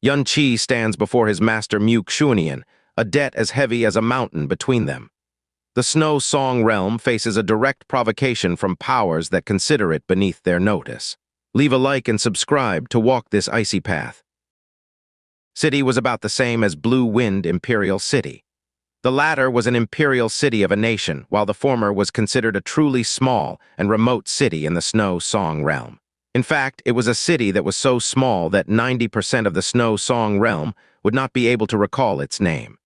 Yun Qi stands before his master Mu Xuanyin, a debt as heavy as a mountain between them. The Snow Song realm faces a direct provocation from powers that consider it beneath their notice. Leave a like and subscribe to walk this icy path. City was about the same as Blue Wind Imperial City. The latter was an imperial city of a nation, while the former was considered a truly small and remote city in the Snow Song realm. In fact, it was a city that was so small that 90% of the Snow Song realm would not be able to recall its name.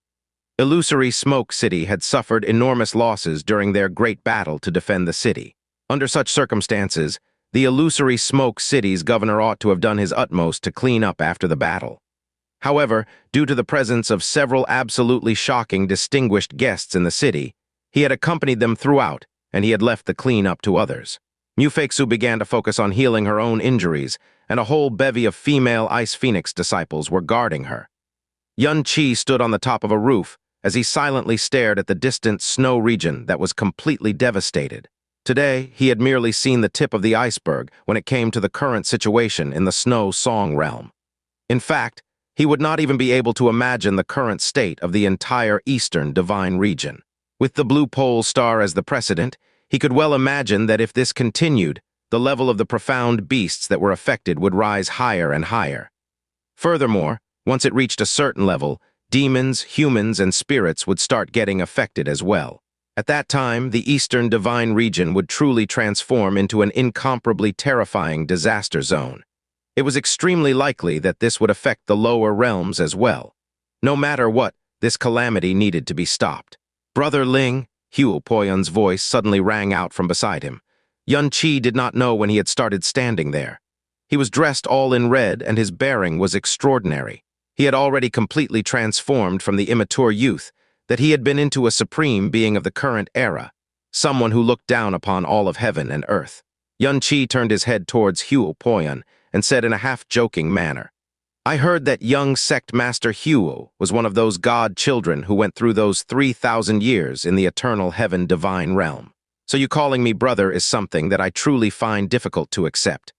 Illusory Smoke City had suffered enormous losses during their great battle to defend the city. Under such circumstances, the Illusory Smoke City's governor ought to have done his utmost to clean up after the battle. However, due to the presence of several absolutely shocking distinguished guests in the city, he had accompanied them throughout, and he had left the clean-up to others. Mufexu began to focus on healing her own injuries, and a whole bevy of female Ice Phoenix disciples were guarding her. Yun Qi stood on the top of a roof as he silently stared at the distant snow region that was completely devastated. Today, he had merely seen the tip of the iceberg when it came to the current situation in the Snow Song realm. In fact, he would not even be able to imagine the current state of the entire eastern divine region. With the blue pole star as the precedent, he could well imagine that if this continued, the level of the profound beasts that were affected would rise higher and higher. Furthermore, once it reached a certain level, demons, humans, and spirits would start getting affected as well. At that time, the eastern divine region would truly transform into an incomparably terrifying disaster zone. It was extremely likely that this would affect the lower realms as well. No matter what, this calamity needed to be stopped. Brother Ling, Huo Poyun's voice suddenly rang out from beside him. Yun Qi did not know when he had started standing there. He was dressed all in red and his bearing was extraordinary. He had already completely transformed from the immature youth that he had been into a supreme being of the current era, someone who looked down upon all of heaven and earth. Yun Qi turned his head towards Huo Poyun and said in a half-joking manner, "I heard that young sect master Huo was one of those god children who went through those 3,000 years in the eternal heaven divine realm. So you calling me brother is something that I truly find difficult to accept."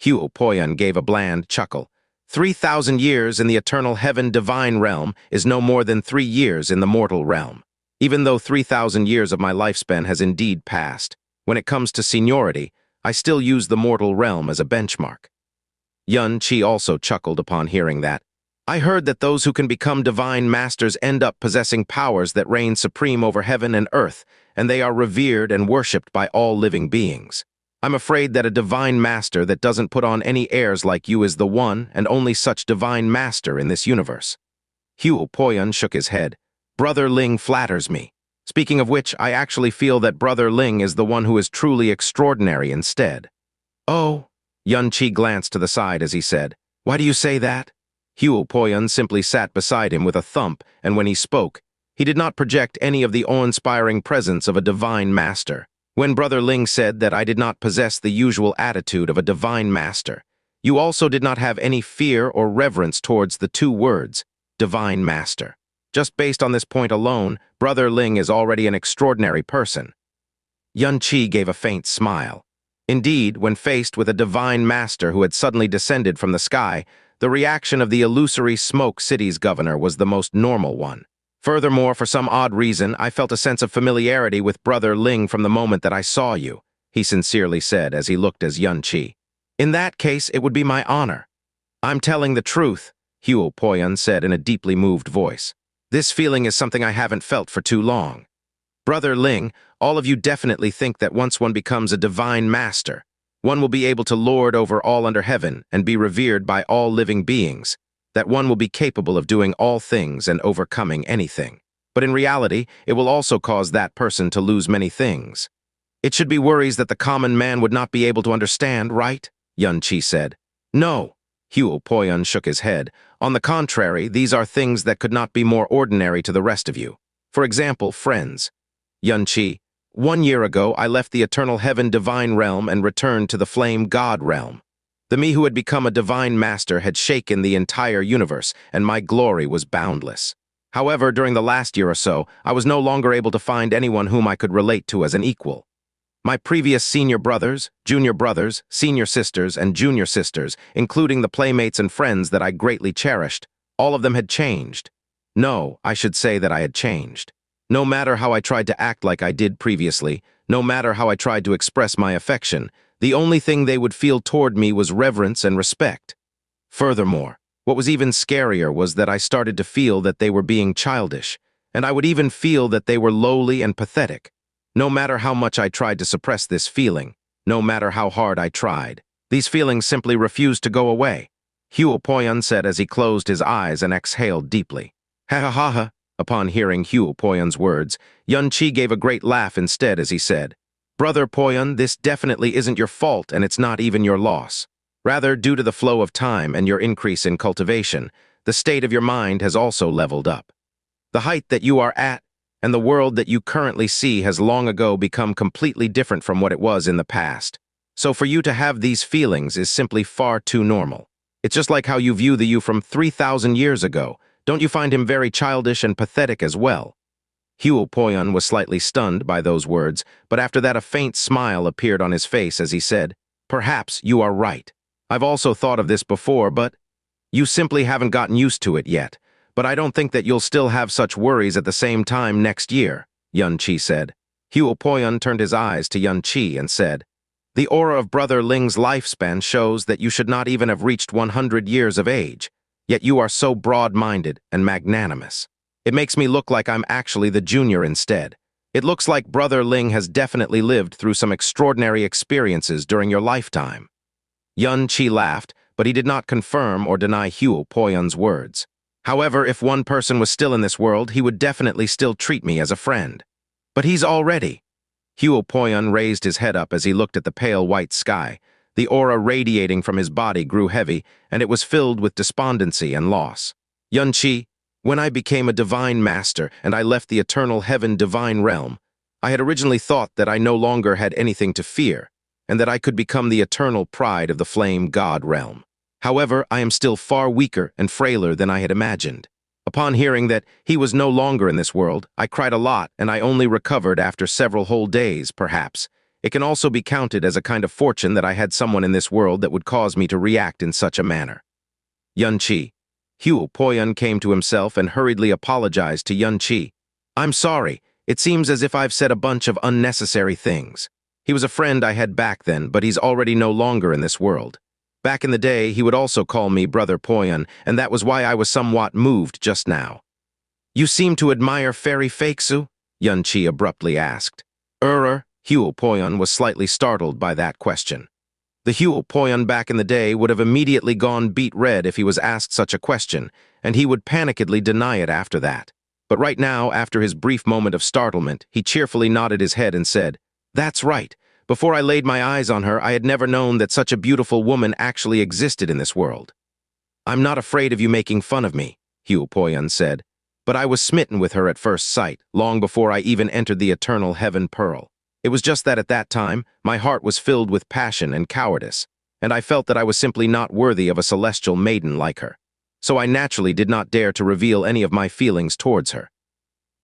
Huo Poyun gave a bland chuckle. 3,000 years in the eternal heaven divine realm is no more than 3 years in the mortal realm. Even though 3,000 years of my lifespan has indeed passed, when it comes to seniority, I still use the mortal realm as a benchmark. Yun Qi also chuckled upon hearing that. "I heard that those who can become divine masters end up possessing powers that reign supreme over heaven and earth, and they are revered and worshipped by all living beings. I'm afraid that a divine master that doesn't put on any airs like you is the one and only such divine master in this universe." Huo Poyun shook his head. "Brother Ling flatters me. Speaking of which, I actually feel that Brother Ling is the one who is truly extraordinary instead." "Oh," Yun Qi glanced to the side as he said, "Why do you say that?" Huo Poyun simply sat beside him with a thump, and when he spoke, he did not project any of the awe-inspiring presence of a divine master. When Brother Ling said that I did not possess the usual attitude of a divine master, you also did not have any fear or reverence towards the two words, divine master. Just based on this point alone, Brother Ling is already an extraordinary person." Yun Qi gave a faint smile. Indeed, when faced with a divine master who had suddenly descended from the sky, the reaction of the Illusory Smoke City's governor was the most normal one. "Furthermore, for some odd reason, I felt a sense of familiarity with Brother Ling from the moment that I saw you," he sincerely said as he looked at Yun Qi. "In that case, it would be my honor." "I'm telling the truth," Huo Poyun said in a deeply moved voice. "This feeling is something I haven't felt for too long. Brother Ling, all of you definitely think that once one becomes a divine master, one will be able to lord over all under heaven and be revered by all living beings, that one will be capable of doing all things and overcoming anything. But in reality, it will also cause that person to lose many things. It should be worries that the common man would not be able to understand, right?" Yun Qi said. "No." Huo Poyun shook his head. "On the contrary, these are things that could not be more ordinary to the rest of you. For example, friends. Yun Qi, 1 year ago, I left the eternal heaven divine realm and returned to the flame god realm. The me who had become a divine master had shaken the entire universe, and my glory was boundless. However, during the last year or so, I was no longer able to find anyone whom I could relate to as an equal. My previous senior brothers, junior brothers, senior sisters, and junior sisters, including the playmates and friends that I greatly cherished, all of them had changed. No, I should say that I had changed. No matter how I tried to act like I did previously, no matter how I tried to express my affection, the only thing they would feel toward me was reverence and respect. Furthermore, what was even scarier was that I started to feel that they were being childish, and I would even feel that they were lowly and pathetic. No matter how much I tried to suppress this feeling, no matter how hard I tried, these feelings simply refused to go away. Huopoyan said as he closed his eyes and exhaled deeply. Ha ha ha ha. Upon hearing Huopoyan's words, Yunqi gave a great laugh instead as he said, Brother Poyan, this definitely isn't your fault and it's not even your loss. Rather, due to the flow of time and your increase in cultivation, the state of your mind has also leveled up. The height that you are at and the world that you currently see has long ago become completely different from what it was in the past. So for you to have these feelings is simply far too normal. It's just like how you view the you from 3,000 years ago. Don't you find him very childish and pathetic as well? Huopoyan was slightly stunned by those words, but after that a faint smile appeared on his face as he said, Perhaps you are right. I've also thought of this before, but you simply haven't gotten used to it yet. But I don't think that you'll still have such worries at the same time next year, Yunqi said. Huopoyan turned his eyes to Yunqi and said, The aura of Brother Ling's lifespan shows that you should not even have reached 100 years of age, yet you are so broad-minded and magnanimous. It makes me look like I'm actually the junior instead. It looks like Brother Ling has definitely lived through some extraordinary experiences during your lifetime. Yunqi laughed, but he did not confirm or deny Huopoyan's words. However, if one person was still in this world, he would definitely still treat me as a friend. But he's already. Huopoyan raised his head up as he looked at the pale white sky. The aura radiating from his body grew heavy, and it was filled with despondency and loss. Yunqi, when I became a divine master and I left the eternal heaven-divine realm, I had originally thought that I no longer had anything to fear, and that I could become the eternal pride of the flame god realm. However, I am still far weaker and frailer than I had imagined. Upon hearing that he was no longer in this world, I cried a lot and I only recovered after several whole days, perhaps. It can also be counted as a kind of fortune that I had someone in this world that would cause me to react in such a manner. Yunqi. Huopoyan came to himself and hurriedly apologized to Yunqi. I'm sorry. It seems as if I've said a bunch of unnecessary things. He was a friend I had back then, but he's already no longer in this world. Back in the day, he would also call me Brother Poyan, and that was why I was somewhat moved just now. You seem to admire Fairy Faksu? Yunqi abruptly asked. Huopoyan was slightly startled by that question. The Huopoyan back in the day would have immediately gone beet red if he was asked such a question, and he would panickedly deny it after that. But right now, after his brief moment of startlement, he cheerfully nodded his head and said, That's right. Before I laid my eyes on her, I had never known that such a beautiful woman actually existed in this world. I'm not afraid of you making fun of me, Huopoyan said, but I was smitten with her at first sight, long before I even entered the eternal heaven pearl. It was just that at that time, my heart was filled with passion and cowardice, and I felt that I was simply not worthy of a celestial maiden like her. So I naturally did not dare to reveal any of my feelings towards her.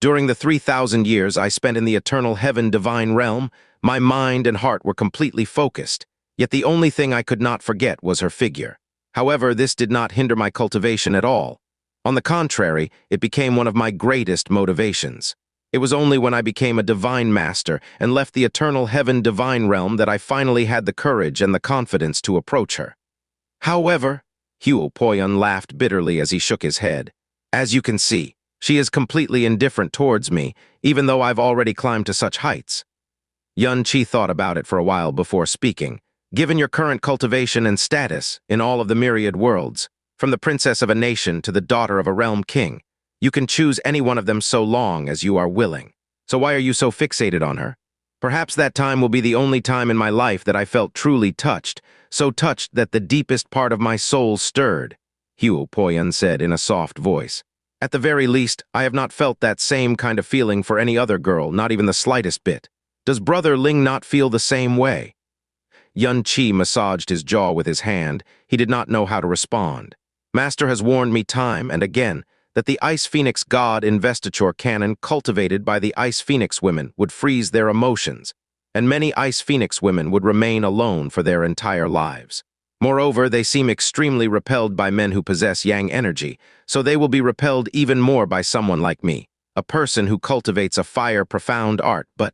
During the 3,000 years I spent in the eternal heaven-divine realm, my mind and heart were completely focused, yet the only thing I could not forget was her figure. However, this did not hinder my cultivation at all. On the contrary, it became one of my greatest motivations. It was only when I became a divine master and left the eternal heaven-divine realm that I finally had the courage and the confidence to approach her. However, Huopoyan laughed bitterly as he shook his head. As you can see, she is completely indifferent towards me, even though I've already climbed to such heights. Yunqi thought about it for a while before speaking. Given your current cultivation and status in all of the myriad worlds, from the princess of a nation to the daughter of a realm king, you can choose any one of them so long as you are willing. So why are you so fixated on her? Perhaps that time will be the only time in my life that I felt truly touched, so touched that the deepest part of my soul stirred, Huopoyan said in a soft voice. At the very least, I have not felt that same kind of feeling for any other girl, not even the slightest bit. Does Brother Ling not feel the same way? Yunqi massaged his jaw with his hand. He did not know how to respond. Master has warned me time and again that the Ice Phoenix God investiture canon cultivated by the Ice Phoenix women would freeze their emotions. and many Ice Phoenix women would remain alone for their entire lives. Moreover, they seem extremely repelled by men who possess yang energy, so they will be repelled even more by someone like me, a person who cultivates a fire-profound art. But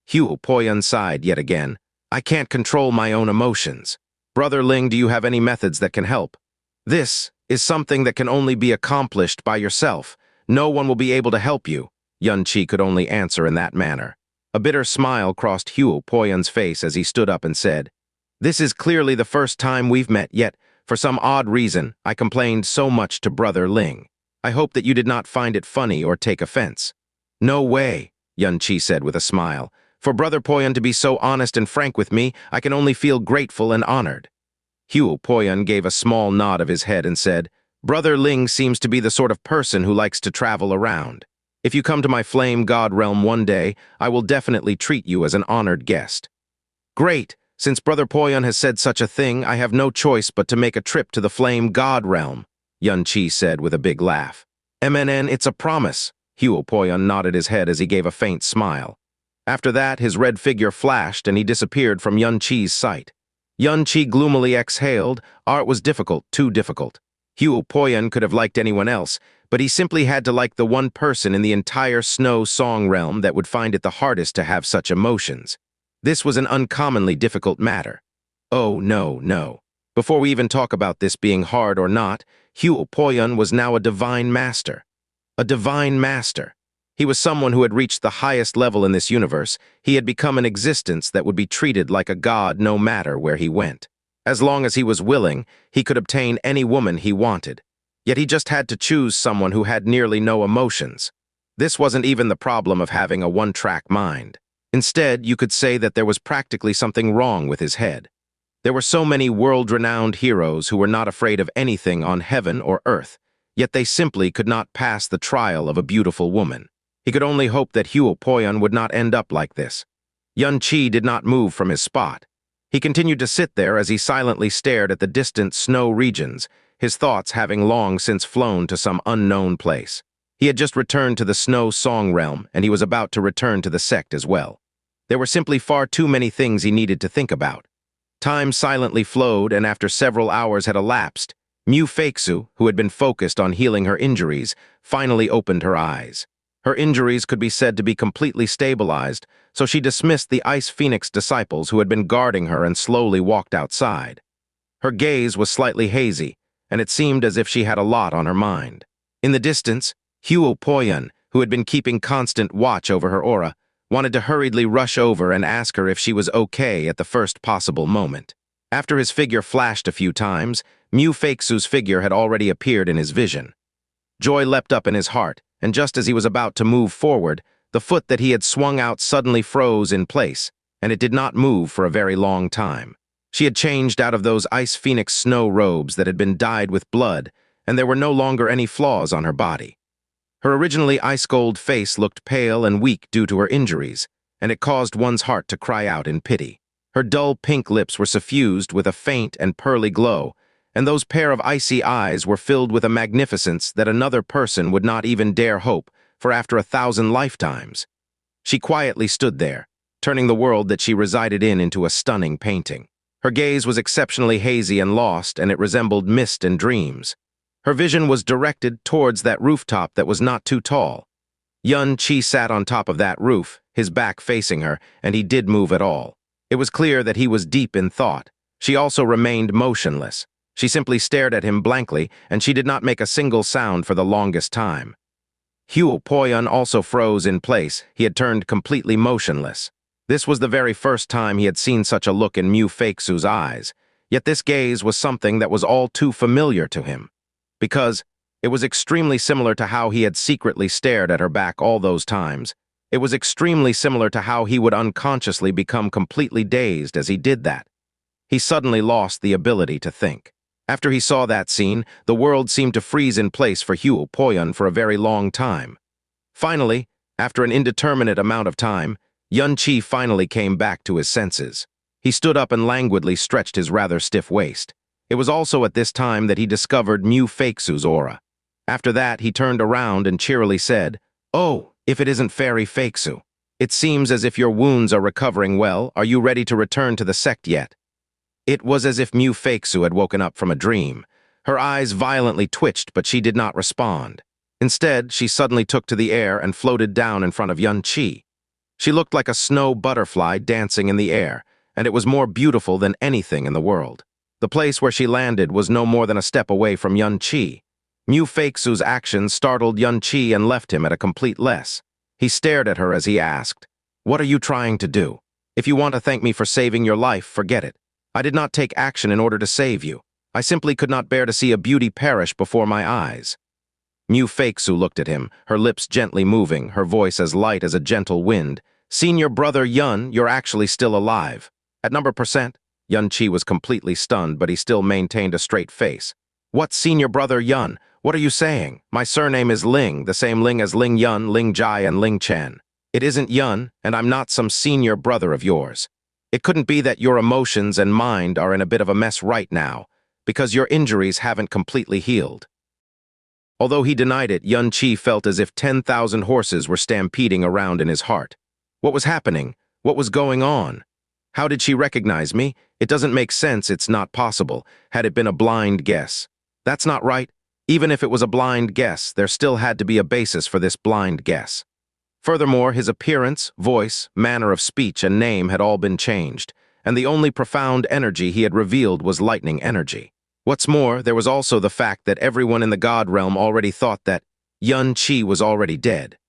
Huo Poyun sighed yet again. I can't control my own emotions. Brother Ling, do you have any methods that can help? This is something that can only be accomplished by yourself. No one will be able to help you. Yunqi could only answer in that manner. A bitter smile crossed Huo Poyun's face as he stood up and said, This is clearly the first time we've met, yet, for some odd reason, I complained so much to Brother Ling. I hope that you did not find it funny or take offense. No way, Yunqi said with a smile. For Brother Poyun to be so honest and frank with me, I can only feel grateful and honored. Huo Poyun gave a small nod of his head and said, Brother Ling seems to be the sort of person who likes to travel around. If you come to my flame god realm one day, I will definitely treat you as an honored guest. Great! Since Brother Poyun has said such a thing, I have no choice but to make a trip to the flame god realm, Yunqi said with a big laugh. MNN, it's a promise. Huo Poyun nodded his head as he gave a faint smile. After that, his red figure flashed and he disappeared from Yunqi's sight. Yunqi gloomily exhaled. Art was difficult, too difficult. Huo Poyun could have liked anyone else, but he simply had to like the one person in the entire snow song realm that would find it the hardest to have such emotions. This was an uncommonly difficult matter. Oh, no. Before we even talk about this being hard or not, Huo Poyun was now a divine master. A divine master. He was someone who had reached the highest level in this universe. He had become an existence that would be treated like a god no matter where he went. As long as he was willing, he could obtain any woman he wanted. Yet he just had to choose someone who had nearly no emotions. This wasn't even the problem of having a one-track mind. Instead, you could say that there was practically something wrong with his head. There were so many world-renowned heroes who were not afraid of anything on heaven or earth, yet they simply could not pass the trial of a beautiful woman. He could only hope that Huo Poyun would not end up like this. Yunqi did not move from his spot. He continued to sit there as he silently stared at the distant snow regions, his thoughts having long since flown to some unknown place. He had just returned to the snow song realm, and he was about to return to the sect as well. There were simply far too many things he needed to think about. Time silently flowed, and after several hours had elapsed, Mu Feixu, who had been focused on healing her injuries, finally opened her eyes. Her injuries could be said to be completely stabilized, so she dismissed the Ice Phoenix disciples who had been guarding her and slowly walked outside. Her gaze was slightly hazy, and it seemed as if she had a lot on her mind. In the distance, Huo Poyun, who had been keeping constant watch over her aura, wanted to hurriedly rush over and ask her if she was okay at the first possible moment. After his figure flashed a few times, Mu Feixu's figure had already appeared in his vision. Joy leapt up in his heart, and just as he was about to move forward, the foot that he had swung out suddenly froze in place, and it did not move for a very long time. She had changed out of those Ice Phoenix snow robes that had been dyed with blood, and there were no longer any flaws on her body. Her originally ice-gold face looked pale and weak due to her injuries, and it caused one's heart to cry out in pity. Her dull pink lips were suffused with a faint and pearly glow, and those pair of icy eyes were filled with a magnificence that another person would not even dare hope for after 1,000 lifetimes. She quietly stood there, turning the world that she resided in into a stunning painting. Her gaze was exceptionally hazy and lost, and it resembled mist and dreams. Her vision was directed towards that rooftop that was not too tall. Yunqi sat on top of that roof, his back facing her, and he did move at all. It was clear that he was deep in thought. She also remained motionless. She simply stared at him blankly, and she did not make a single sound for the longest time. Huo Poyun also froze in place. He had turned completely motionless. This was the very first time he had seen such a look in Mu Feixu's eyes, yet this gaze was something that was all too familiar to him, because it was extremely similar to how he had secretly stared at her back all those times. It was extremely similar to how he would unconsciously become completely dazed as he did that. He suddenly lost the ability to think. After he saw that scene, the world seemed to freeze in place for Huo Poyun for a very long time. Finally, after an indeterminate amount of time, Yunqi finally came back to his senses. He stood up and languidly stretched his rather stiff waist. It was also at this time that he discovered Mu Feixu's aura. After that, he turned around and cheerily said, "Oh, if it isn't Fairy Feixu." It seems as if your wounds are recovering well. Are you ready to return to the sect yet? It was as if Mu Feixu had woken up from a dream. Her eyes violently twitched, but she did not respond. Instead, she suddenly took to the air and floated down in front of Yun Qi. She looked like a snow butterfly dancing in the air, and it was more beautiful than anything in the world. The place where she landed was no more than a step away from Yun Qi. Mu Feixu's actions startled Yun Qi and left him at a complete loss. He stared at her as he asked, "What are you trying to do? If you want to thank me for saving your life, forget it. I did not take action in order to save you. I simply could not bear to see a beauty perish before my eyes." Mu Feixu looked at him, her lips gently moving, her voice as light as a gentle wind. "Senior brother Yun, you're actually still alive. At number percent?" Yun Qi was completely stunned, but he still maintained a straight face. "What, senior brother Yun? What are you saying? My surname is Ling, the same Ling as Ling Yun, Ling Jai, and Ling Chen. It isn't Yun, and I'm not some senior brother of yours. It couldn't be that your emotions and mind are in a bit of a mess right now, because your injuries haven't completely healed." Although he denied it, Yun Qi felt as if 10,000 horses were stampeding around in his heart. What was happening? What was going on? How did she recognize me? It doesn't make sense. It's not possible. Had it been a blind guess? That's not right. Even if it was a blind guess, there still had to be a basis for this blind guess. Furthermore, his appearance, voice, manner of speech, and name had all been changed, and the only profound energy he had revealed was lightning energy. What's more, there was also the fact that everyone in the God realm already thought that Yun Qi was already dead.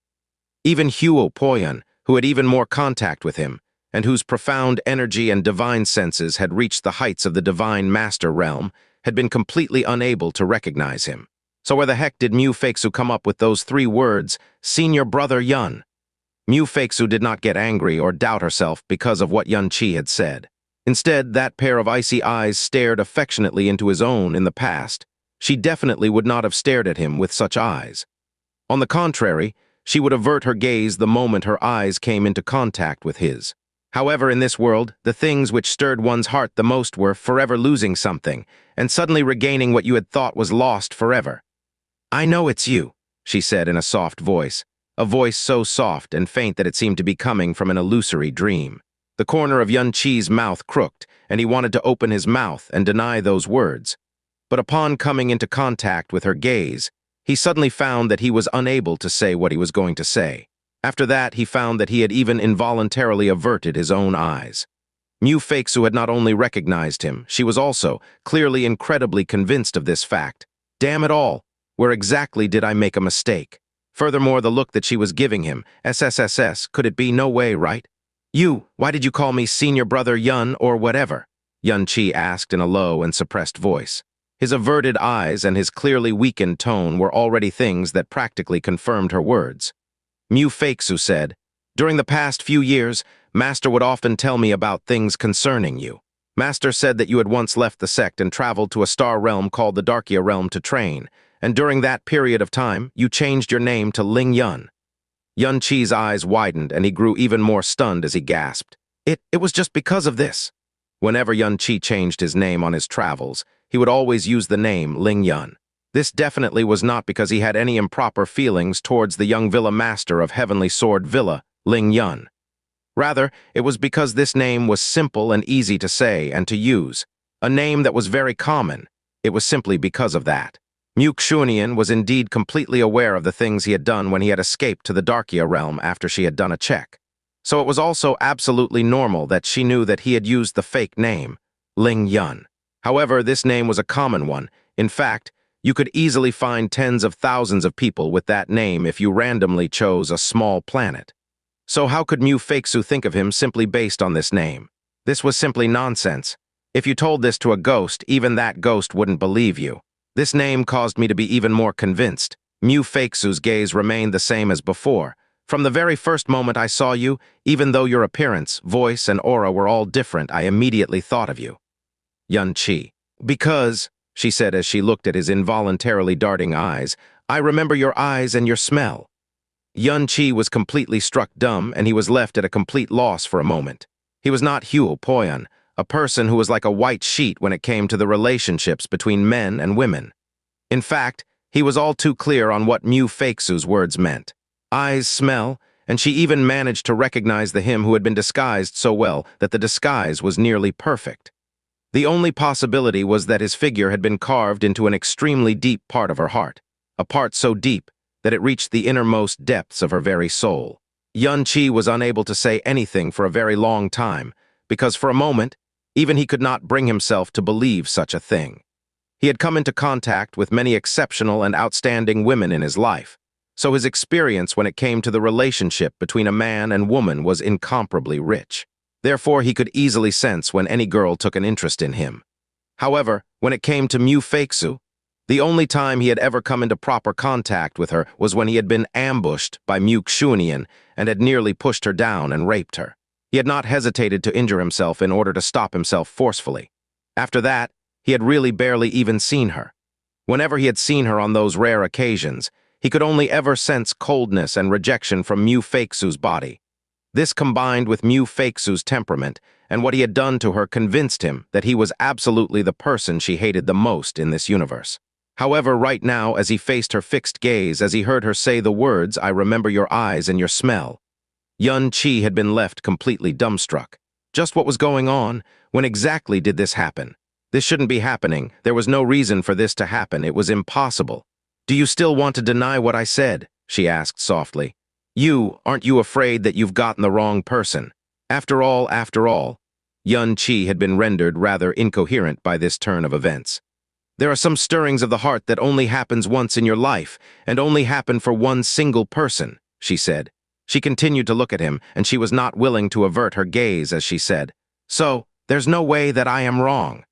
Even Huo Poyan, who had even more contact with him, and whose profound energy and divine senses had reached the heights of the divine master realm, had been completely unable to recognize him. So where the heck did Mu Feixu come up with those 3 words, "Senior brother Yun"? Mu Feixu did not get angry or doubt herself because of what Yun Qi had said. Instead, that pair of icy eyes stared affectionately into his own in the past. She definitely would not have stared at him with such eyes. On the contrary, she would avert her gaze the moment her eyes came into contact with his. However, in this world, the things which stirred one's heart the most were forever losing something, and suddenly regaining what you had thought was lost forever. "I know it's you," she said in a soft voice, a voice so soft and faint that it seemed to be coming from an illusory dream. The corner of Yun Qi's mouth crooked, and he wanted to open his mouth and deny those words. But upon coming into contact with her gaze, he suddenly found that he was unable to say what he was going to say. After that, he found that he had even involuntarily averted his own eyes. Mu Feixu had not only recognized him, she was also, clearly incredibly convinced of this fact. Damn it all, where exactly did I make a mistake? Furthermore, the look that she was giving him, SSSS, could it be no way, right? "You, why did you call me senior brother Yun or whatever?" Yun Qi asked in a low and suppressed voice. His averted eyes and his clearly weakened tone were already things that practically confirmed her words. Mu Feixu said, "During the past few years, Master would often tell me about things concerning you. Master said that you had once left the sect and traveled to a star realm called the Darkia realm to train, and during that period of time, you changed your name to Ling Yun." Yun Qi's eyes widened, and he grew even more stunned as he gasped. It was just because of this." Whenever Yun Qi changed his name on his travels, he would always use the name Ling Yun. This definitely was not because he had any improper feelings towards the young villa master of Heavenly Sword Villa, Ling Yun. Rather, it was because this name was simple and easy to say and to use, a name that was very common. It was simply because of that. Xuanyin was indeed completely aware of the things he had done when he had escaped to the Darkia realm after she had done a check. So it was also absolutely normal that she knew that he had used the fake name, Ling Yun. However, this name was a common one. In fact, you could easily find tens of thousands of people with that name if you randomly chose a small planet. So how could Mu Feixu think of him simply based on this name? This was simply nonsense. If you told this to a ghost, even that ghost wouldn't believe you. This name caused me to be even more convinced. Mu Feixu's gaze remained the same as before. "From the very first moment I saw you, even though your appearance, voice, and aura were all different, I immediately thought of you." Yun Qi. "Because," she said as she looked at his involuntarily darting eyes, "I remember your eyes and your smell." Yun Qi was completely struck dumb, and he was left at a complete loss for a moment. He was not Huo Poyan, a person who was like a white sheet when it came to the relationships between men and women. In fact, he was all too clear on what Mu Feixu's words meant. Eyes smell, and she even managed to recognize the him who had been disguised so well that the disguise was nearly perfect. The only possibility was that his figure had been carved into an extremely deep part of her heart, a part so deep that it reached the innermost depths of her very soul. Qianheng was unable to say anything for a very long time, because for a moment, even he could not bring himself to believe such a thing. He had come into contact with many exceptional and outstanding women in his life, so his experience when it came to the relationship between a man and woman was incomparably rich. Therefore, he could easily sense when any girl took an interest in him. However, when it came to Mu Feixu, the only time he had ever come into proper contact with her was when he had been ambushed by Mu Xuanyin and had nearly pushed her down and raped her. He had not hesitated to injure himself in order to stop himself forcefully. After that, he had really barely even seen her. Whenever he had seen her on those rare occasions, he could only ever sense coldness and rejection from Mu Feixu's body. This combined with Mu Feixu's temperament and what he had done to her convinced him that he was absolutely the person she hated the most in this universe. However, right now, as he faced her fixed gaze, as he heard her say the words, "I remember your eyes and your smell," Qianheng had been left completely dumbstruck. Just what was going on? When exactly did this happen? This shouldn't be happening. There was no reason for this to happen. It was impossible. "Do you still want to deny what I said?" she asked softly. Aren't you afraid that you've gotten the wrong person? After all, Qianheng had been rendered rather incoherent by this turn of events. There are some stirrings of the heart that only happens once in your life, and only happen for one single person, she said. She continued to look at him, and she was not willing to avert her gaze as she said, "So, there's no way that I am wrong."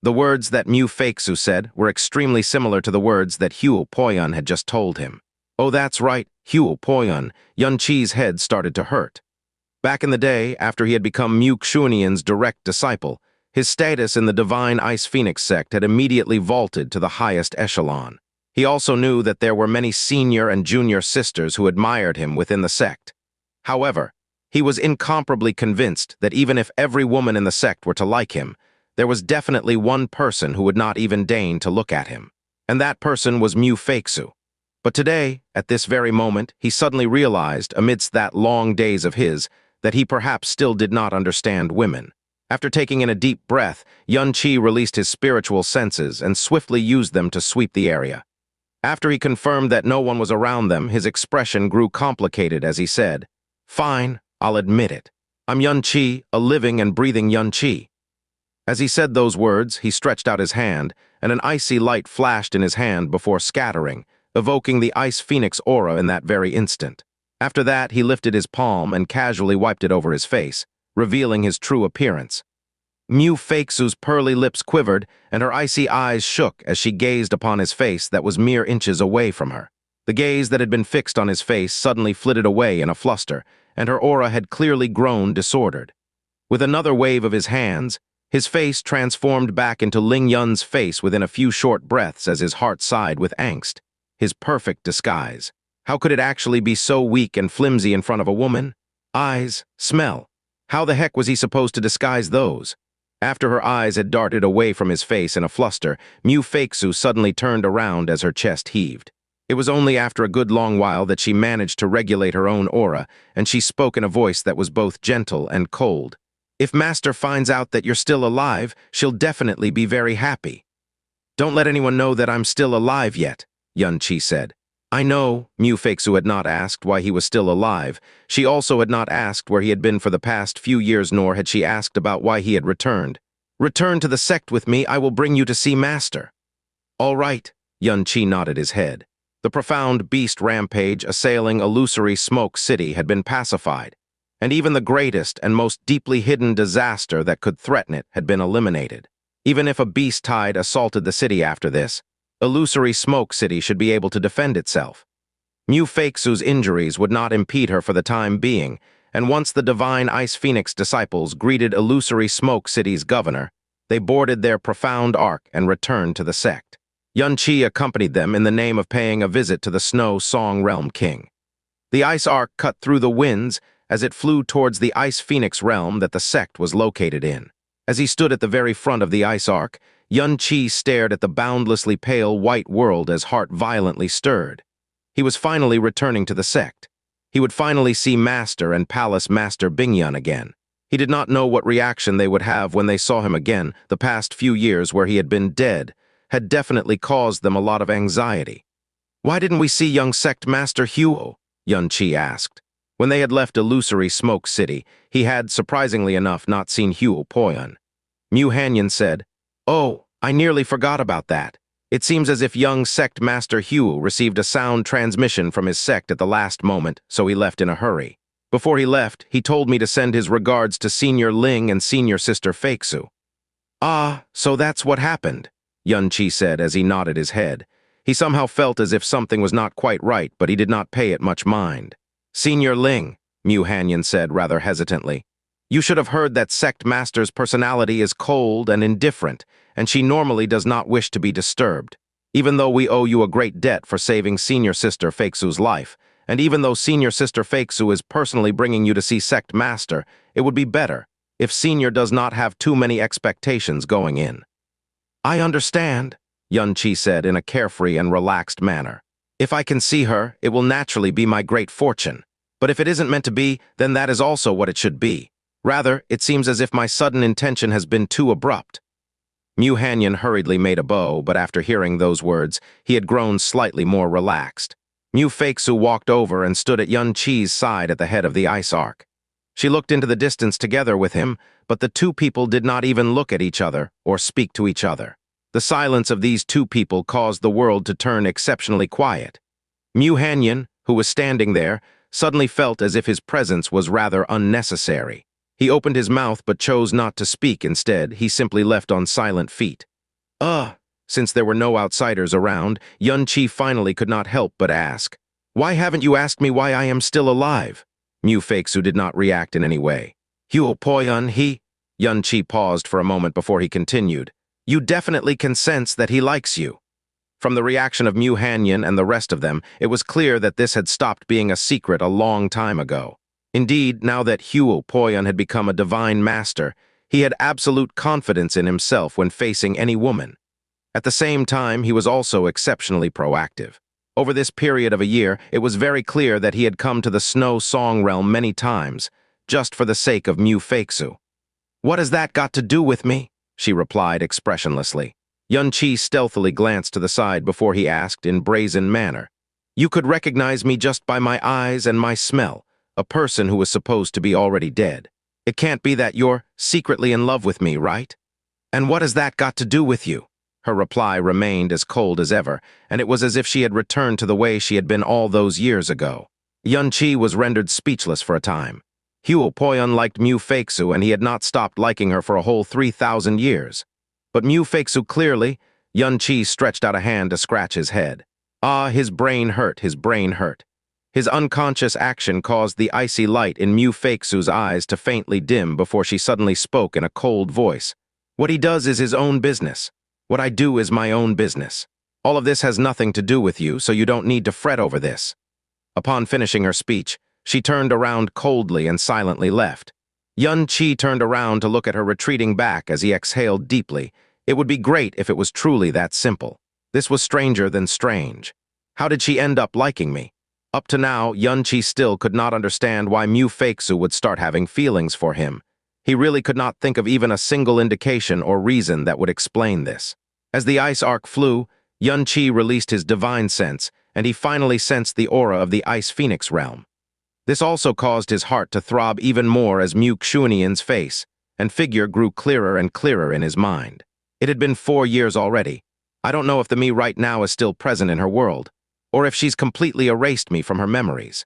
The words that Mu Feixu said were extremely similar to the words that Huo Poyun had just told him. Oh, that's right, Huo Poyun. Qianheng's head started to hurt. Back in the day, after he had become Mu Xuanyin's direct disciple, his status in the Divine Ice Phoenix sect had immediately vaulted to the highest echelon. He also knew that there were many senior and junior sisters who admired him within the sect. However, he was incomparably convinced that even if every woman in the sect were to like him, there was definitely one person who would not even deign to look at him. And that person was Mu Feixu. But today, at this very moment, he suddenly realized, amidst that long days of his, that he perhaps still did not understand women. After taking in a deep breath, Qianheng released his spiritual senses and swiftly used them to sweep the area. After he confirmed that no one was around them, his expression grew complicated as he said, "Fine, I'll admit it. I'm Qianheng, a living and breathing Qianheng." As he said those words, he stretched out his hand, and an icy light flashed in his hand before scattering, evoking the Ice Phoenix aura in that very instant. After that, he lifted his palm and casually wiped it over his face, revealing his true appearance. Mu Feixu's pearly lips quivered, and her icy eyes shook as she gazed upon his face that was mere inches away from her. The gaze that had been fixed on his face suddenly flitted away in a fluster, and her aura had clearly grown disordered. With another wave of his hands, his face transformed back into Ling Yun's face within a few short breaths as his heart sighed with angst. His perfect disguise. How could it actually be so weak and flimsy in front of a woman? Eyes, smell. How the heck was he supposed to disguise those? After her eyes had darted away from his face in a fluster, Mu Feixu suddenly turned around as her chest heaved. It was only after a good long while that she managed to regulate her own aura, and she spoke in a voice that was both gentle and cold. "If Master finds out that you're still alive, she'll definitely be very happy." "Don't let anyone know that I'm still alive yet," Qianheng said. "I know." Mu Feixu had not asked why he was still alive. She also had not asked where he had been for the past few years, nor had she asked about why he had returned. "Return to the sect with me, I will bring you to see Master." "All right," Qianheng nodded his head. The profound beast rampage assailing illusory Smoke City had been pacified, and even the greatest and most deeply hidden disaster that could threaten it had been eliminated. Even if a beast tide assaulted the city after this, illusory Smoke City should be able to defend itself. Mu Feixu's injuries would not impede her for the time being, and once the Divine Ice Phoenix disciples greeted illusory Smoke City's governor, they boarded their profound ark and returned to the sect. Qianheng accompanied them in the name of paying a visit to the Snow Song Realm King. The ice ark cut through the winds as it flew towards the Ice Phoenix realm that the sect was located in. As he stood at the very front of the ice ark, Qianheng stared at the boundlessly pale white world as heart violently stirred. He was finally returning to the sect. He would finally see Master and Palace Master Bingyun again. He did not know what reaction they would have when they saw him again. The past few years where he had been dead had definitely caused them a lot of anxiety. "Why didn't we see young sect Master Huo?" Yunqi asked. When they had left illusory Smoke City, he had, surprisingly enough, not seen Huo Poyun. Hanyin said, "Oh, I nearly forgot about that. It seems as if young sect Master Huo received a sound transmission from his sect at the last moment, so he left in a hurry. Before he left, he told me to send his regards to Senior Ling and Senior Sister Feixu." "Ah, so that's what happened," Yunqi said as he nodded his head. He somehow felt as if something was not quite right, but he did not pay it much mind. "Senior Ling," Hanyin said rather hesitantly, "you should have heard that sect master's personality is cold and indifferent, and she normally does not wish to be disturbed. Even though we owe you a great debt for saving Senior Sister Feixu's life, and even though Senior Sister Feixu is personally bringing you to see sect master, it would be better if Senior does not have too many expectations going in." "I understand," Yunqi said in a carefree and relaxed manner. "If I can see her, it will naturally be my great fortune. But if it isn't meant to be, then that is also what it should be. Rather, it seems as if my sudden intention has been too abrupt." Hanyin hurriedly made a bow, but after hearing those words, he had grown slightly more relaxed. Feixu walked over and stood at Yunqi's side at the head of the ice arc. She looked into the distance together with him, but the two people did not even look at each other or speak to each other. The silence of these two people caused the world to turn exceptionally quiet. Hanyin, who was standing there, suddenly felt as if his presence was rather unnecessary. He opened his mouth but chose not to speak. Instead, he simply left on silent feet. Since there were no outsiders around, Yunqi finally could not help but ask, "Why haven't you asked me why I am still alive?" Feixu did not react in any way. "Huo Poyun, Yunqi paused for a moment before he continued. "You definitely can sense that he likes you." From the reaction of Hanyin and the rest of them, it was clear that this had stopped being a secret a long time ago. Indeed, now that Huo Poyun had become a divine master, he had absolute confidence in himself when facing any woman. At the same time, he was also exceptionally proactive. Over this period of a year, it was very clear that he had come to the Snow Song realm many times, just for the sake of Feixu. "What has that got to do with me?" she replied expressionlessly. Yunqi stealthily glanced to the side before he asked in brazen manner, "You could recognize me just by my eyes and my smell, a person who was supposed to be already dead. It can't be that you're secretly in love with me, right? And what has that got to do with you?" Her reply remained as cold as ever, and it was as if she had returned to the way she had been all those years ago. Yunqi was rendered speechless for a time. Huo Poyun liked Feixu, and he had not stopped liking her for a whole 3,000 years. But Feixu clearly, Yunqi stretched out a hand to scratch his head. His brain hurt, his brain hurt. His unconscious action caused the icy light in Feixu's eyes to faintly dim before she suddenly spoke in a cold voice. "What he does is his own business. What I do is my own business. All of this has nothing to do with you, so you don't need to fret over this." Upon finishing her speech, she turned around coldly and silently left. Yunqi turned around to look at her retreating back as he exhaled deeply. It would be great if it was truly that simple. This was stranger than strange. How did she end up liking me? Up to now, Yunqi still could not understand why Feixu would start having feelings for him. He really could not think of even a single indication or reason that would explain this. As the ice arc flew, Yunqi released his divine sense, and he finally sensed the aura of the Ice Phoenix realm. This also caused his heart to throb even more as Xuanyin's face and figure grew clearer and clearer in his mind. It had been 4 years already. I don't know if the me right now is still present in her world, or if she's completely erased me from her memories.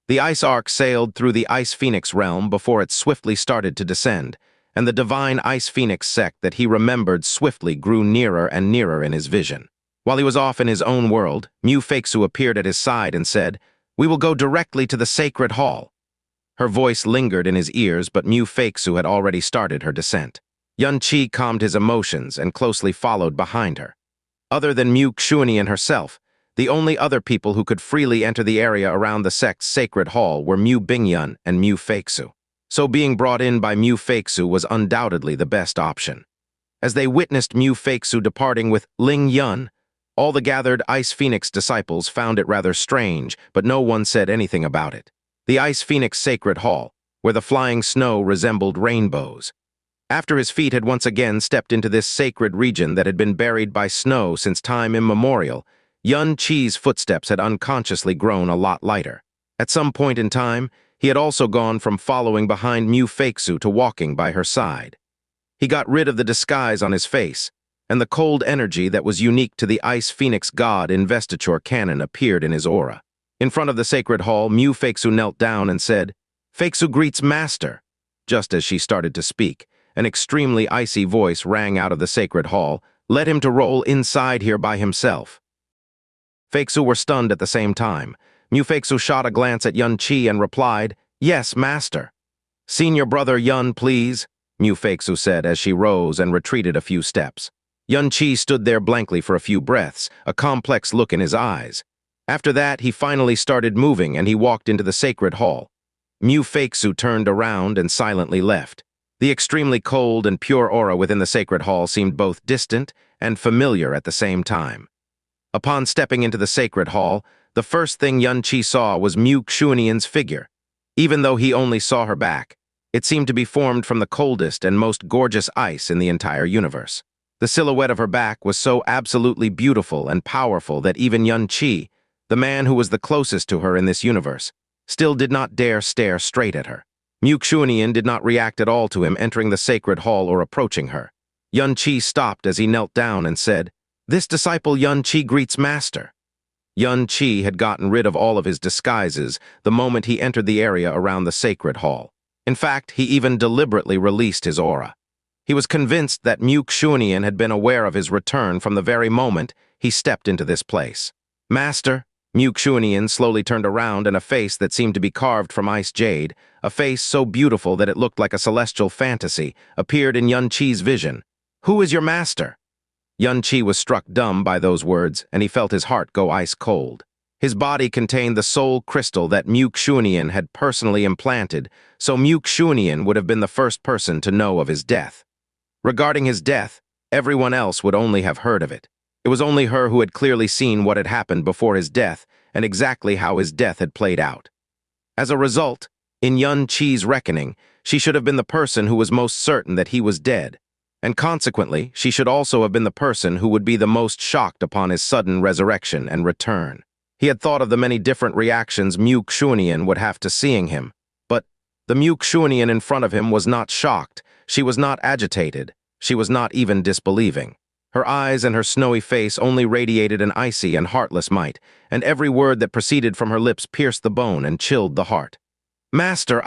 The ice arc sailed through the Ice Phoenix realm before it swiftly started to descend, and the divine Ice Phoenix sect that he remembered swiftly grew nearer and nearer in his vision. While he was off in his own world, Feixu appeared at his side and said, "We will go directly to the sacred hall." Her voice lingered in his ears, but Feixu had already started her descent. Yunqi calmed his emotions and closely followed behind her. Other than Xuanyin herself, the only other people who could freely enter the area around the sect's sacred hall were Bingyun and Feixu. So being brought in by Feixu was undoubtedly the best option. As they witnessed Feixu departing with Ling Yun, all the gathered Ice Phoenix disciples found it rather strange, but no one said anything about it. the Ice Phoenix Sacred Hall, where the flying snow resembled rainbows. After his feet had once again stepped into this sacred region that had been buried by snow since time immemorial, Yuan Qi's footsteps had unconsciously grown a lot lighter. At some point in time, he had also gone from following behind Mu Feixu to walking by her side. He got rid of the disguise on his face, and the cold energy that was unique to the Ice Phoenix God investiture canon appeared in his aura. In front of the sacred hall, Mu Feixu knelt down and said, "Feixu greets Master." Just as she started to speak, an extremely icy voice rang out of the sacred hall, "Let him to roll inside here by himself." Feixu were stunned at the same time. Mu Feixu shot a glance at Yuan Qi and replied, "Yes, Master." "Senior brother Yun, please," Mu Feixu said as she rose and retreated a few steps. Yuan Qi stood there blankly for a few breaths, a complex look in his eyes. After that, he finally started moving and he walked into the sacred hall. Mu Feixu turned around and silently left. The extremely cold and pure aura within the sacred hall seemed both distant and familiar at the same time. Upon stepping into the sacred hall, the first thing Yuan Qi saw was Mu Xuanyi's figure. Even though he only saw her back, it seemed to be formed from the coldest and most gorgeous ice in the entire universe. The silhouette of her back was so absolutely beautiful and powerful that even Yuan Qi, the man who was the closest to her in this universe, still did not dare stare straight at her. Mu Xuanyin did not react at all to him entering the sacred hall or approaching her. Yuan Qi stopped as he knelt down and said, "This disciple Yuan Qi greets Master." Yuan Qi had gotten rid of all of his disguises the moment he entered the area around the sacred hall. In fact, he even deliberately released his aura. He was convinced that Mu Xuanyin had been aware of his return from the very moment he stepped into this place. "Master," Mu Xuanyin slowly turned around, and a face that seemed to be carved from ice jade, a face so beautiful that it looked like a celestial fantasy, appeared in Yuan Qi's vision. "Who is your master?" Yuan Qi was struck dumb by those words, and he felt his heart go ice cold. His body contained the soul crystal that Mu Xuanyin had personally implanted, so Mu Xuanyin would have been the first person to know of his death. Regarding his death, everyone else would only have heard of it. It was only her who had clearly seen what had happened before his death and exactly how his death had played out. As a result, in Yuan Qi's reckoning, she should have been the person who was most certain that he was dead, and consequently, she should also have been the person who would be the most shocked upon his sudden resurrection and return. He had thought of the many different reactions Mu Xuanyin would have to seeing him, but the Mu Xuanyin in front of him was not shocked, she was not agitated, she was not even disbelieving. Her eyes and her snowy face only radiated an icy and heartless might, and every word that proceeded from her lips pierced the bone and chilled the heart. "Master,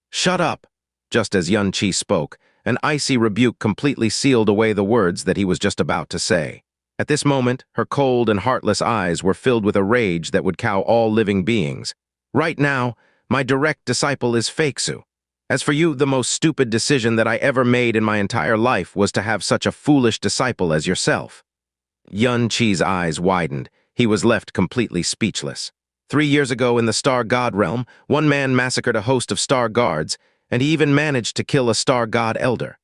Shut up!" Just as Yuan Qi spoke, an icy rebuke completely sealed away the words that he was just about to say. At this moment, her cold and heartless eyes were filled with a rage that would cow all living beings. "Right now, my direct disciple is Feixu. As for you, the most stupid decision that I ever made in my entire life was to have such a foolish disciple as yourself." Yuan Qi's eyes widened. He was left completely speechless. 3 years ago in the Star God realm, one man massacred a host of Star Guards, and he even managed to kill a Star God elder.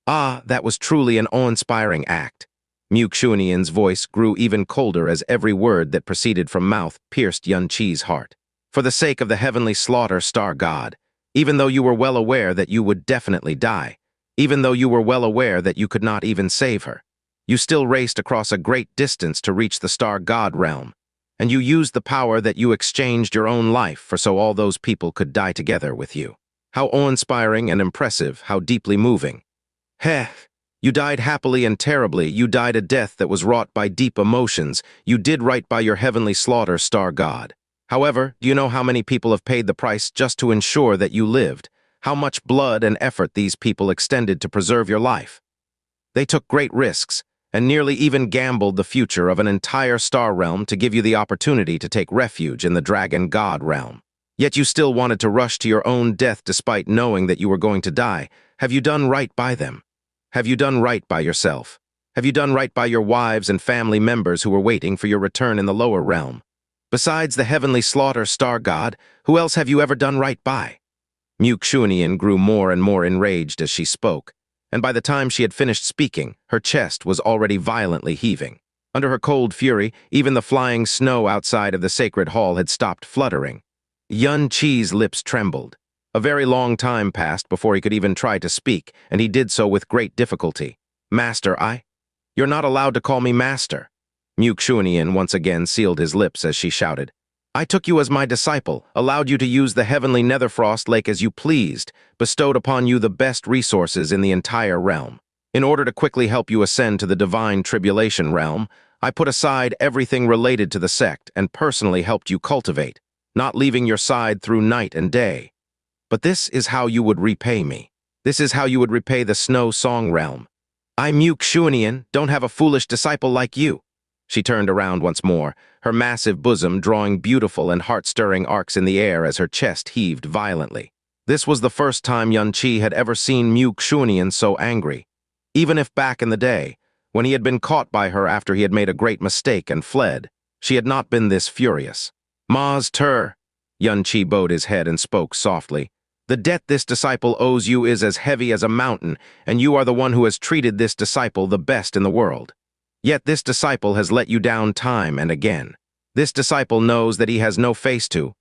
That was truly an awe-inspiring act. Mu Xuanyin's voice grew even colder as every word that proceeded from mouth pierced Yuan Qi's heart. "For the sake of the heavenly slaughter, Star God, even though you were well aware that you would definitely die, even though you were well aware that you could not even save her, you still raced across a great distance to reach the Star God realm, and you used the power that you exchanged your own life for so all those people could die together with you. How awe-inspiring and impressive, how deeply moving. Heh, you died happily and terribly, you died a death that was wrought by deep emotions, you did right by your heavenly slaughter, Star God. However, do you know how many people have paid the price just to ensure that you lived? How much blood and effort these people extended to preserve your life? They took great risks, and nearly even gambled the future of an entire star realm to give you the opportunity to take refuge in the Dragon God realm. Yet you still wanted to rush to your own death despite knowing that you were going to die. Have you done right by them? Have you done right by yourself? Have you done right by your wives and family members who were waiting for your return in the lower realm? Besides the heavenly slaughter, Star God, who else have you ever done right by?" Mu Xuanyin grew more and more enraged as she spoke, and by the time she had finished speaking, her chest was already violently heaving. Under her cold fury, even the flying snow outside of the sacred hall had stopped fluttering. Yun Qi's lips trembled. A very long time passed before he could even try to speak, and he did so with great difficulty. Master, You're not allowed to call me master. Xuanyin once again sealed his lips as she shouted. I took you as my disciple, allowed you to use the heavenly Netherfrost Lake as you pleased, bestowed upon you the best resources in the entire realm. In order to quickly help you ascend to the divine tribulation realm, I put aside everything related to the sect and personally helped you cultivate, not leaving your side through night and day. But this is how you would repay me. This is how you would repay the Snow Song realm. I, Xuanyin, don't have a foolish disciple like you. She turned around once more, her massive bosom drawing beautiful and heart-stirring arcs in the air as her chest heaved violently. This was the first time Yun Qi had ever seen Xuanyin so angry. Even if back in the day, when he had been caught by her after he had made a great mistake and fled, she had not been this furious. Master, Yun Qi bowed his head and spoke softly. The debt this disciple owes you is as heavy as a mountain, and you are the one who has treated this disciple the best in the world. Yet this disciple has let you down time and again. This disciple knows that he has no face to.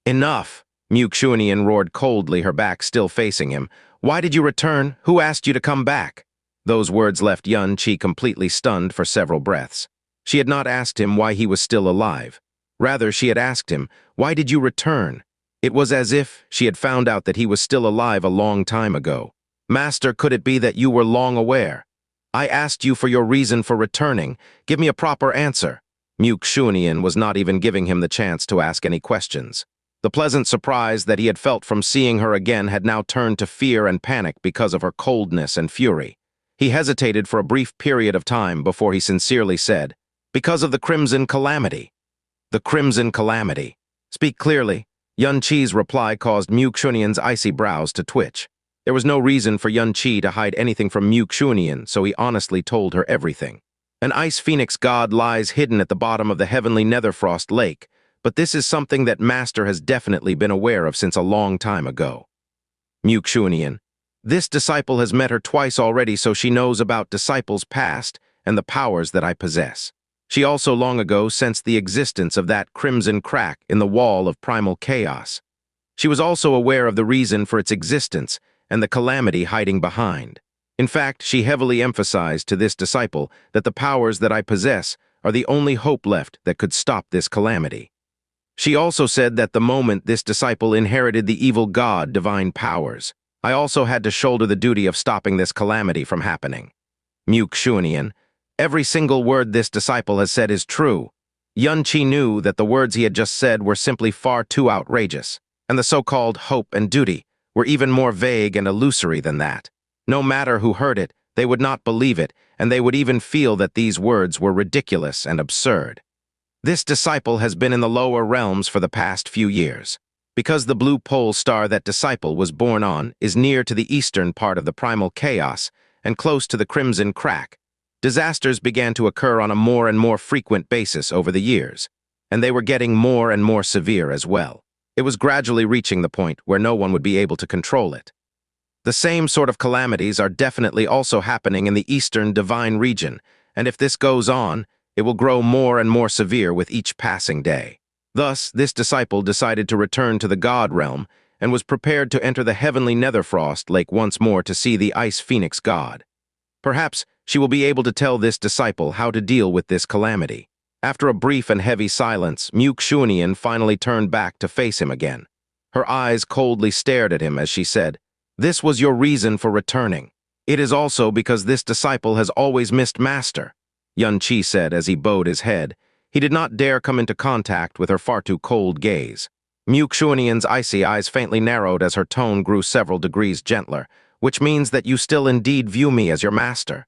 Enough! Xuanyin roared coldly, her back still facing him. Why did you return? Who asked you to come back? Those words left Yun Qi completely stunned for several breaths. She had not asked him why he was still alive. Rather, she had asked him, why did you return? It was as if she had found out that he was still alive a long time ago. Master, could it be that you were long aware? I asked you for your reason for returning. Give me a proper answer. Xuanyin was not even giving him the chance to ask any questions. The pleasant surprise that he had felt from seeing her again had now turned to fear and panic because of her coldness and fury. He hesitated for a brief period of time before he sincerely said, because of the Crimson Calamity. The Crimson Calamity. Speak clearly. Yun Qi's reply caused Xuanyin's icy brows to twitch. There was no reason for Yun Qi to hide anything from Xuanyin, so he honestly told her everything. An ice phoenix god lies hidden at the bottom of the heavenly Netherfrost Lake, but this is something that Master has definitely been aware of since a long time ago. Xuanyin. This disciple has met her twice already, so she knows about disciples past and the powers that I possess. She also long ago sensed the existence of that crimson crack in the wall of primal chaos. She was also aware of the reason for its existence and the calamity hiding behind. In fact, she heavily emphasized to this disciple that the powers that I possess are the only hope left that could stop this calamity. She also said that the moment this disciple inherited the evil god divine powers, I also had to shoulder the duty of stopping this calamity from happening. Xuanyin. Every single word this disciple has said is true. Yun Qi knew that the words he had just said were simply far too outrageous, and the so-called hope and duty were even more vague and illusory than that. No matter who heard it, they would not believe it, and they would even feel that these words were ridiculous and absurd. This disciple has been in the lower realms for the past few years. Because the blue pole star that disciple was born on is near to the eastern part of the primal chaos and close to the crimson crack, disasters began to occur on a more and more frequent basis over the years, and they were getting more and more severe as well. It was gradually reaching the point where no one would be able to control it. The same sort of calamities are definitely also happening in the eastern divine region, and if this goes on, it will grow more and more severe with each passing day. Thus, this disciple decided to return to the God realm and was prepared to enter the heavenly Netherfrost Lake once more to see the Ice Phoenix God. Perhaps she will be able to tell this disciple how to deal with this calamity. After a brief and heavy silence, Xuanyin finally turned back to face him again. Her eyes coldly stared at him as she said, "This was your reason for returning. It is also because this disciple has always missed Master," Yun Qi said as he bowed his head. He did not dare come into contact with her far too cold gaze. Xuanyin's icy eyes faintly narrowed as her tone grew several degrees gentler, which means that you still indeed view me as your master.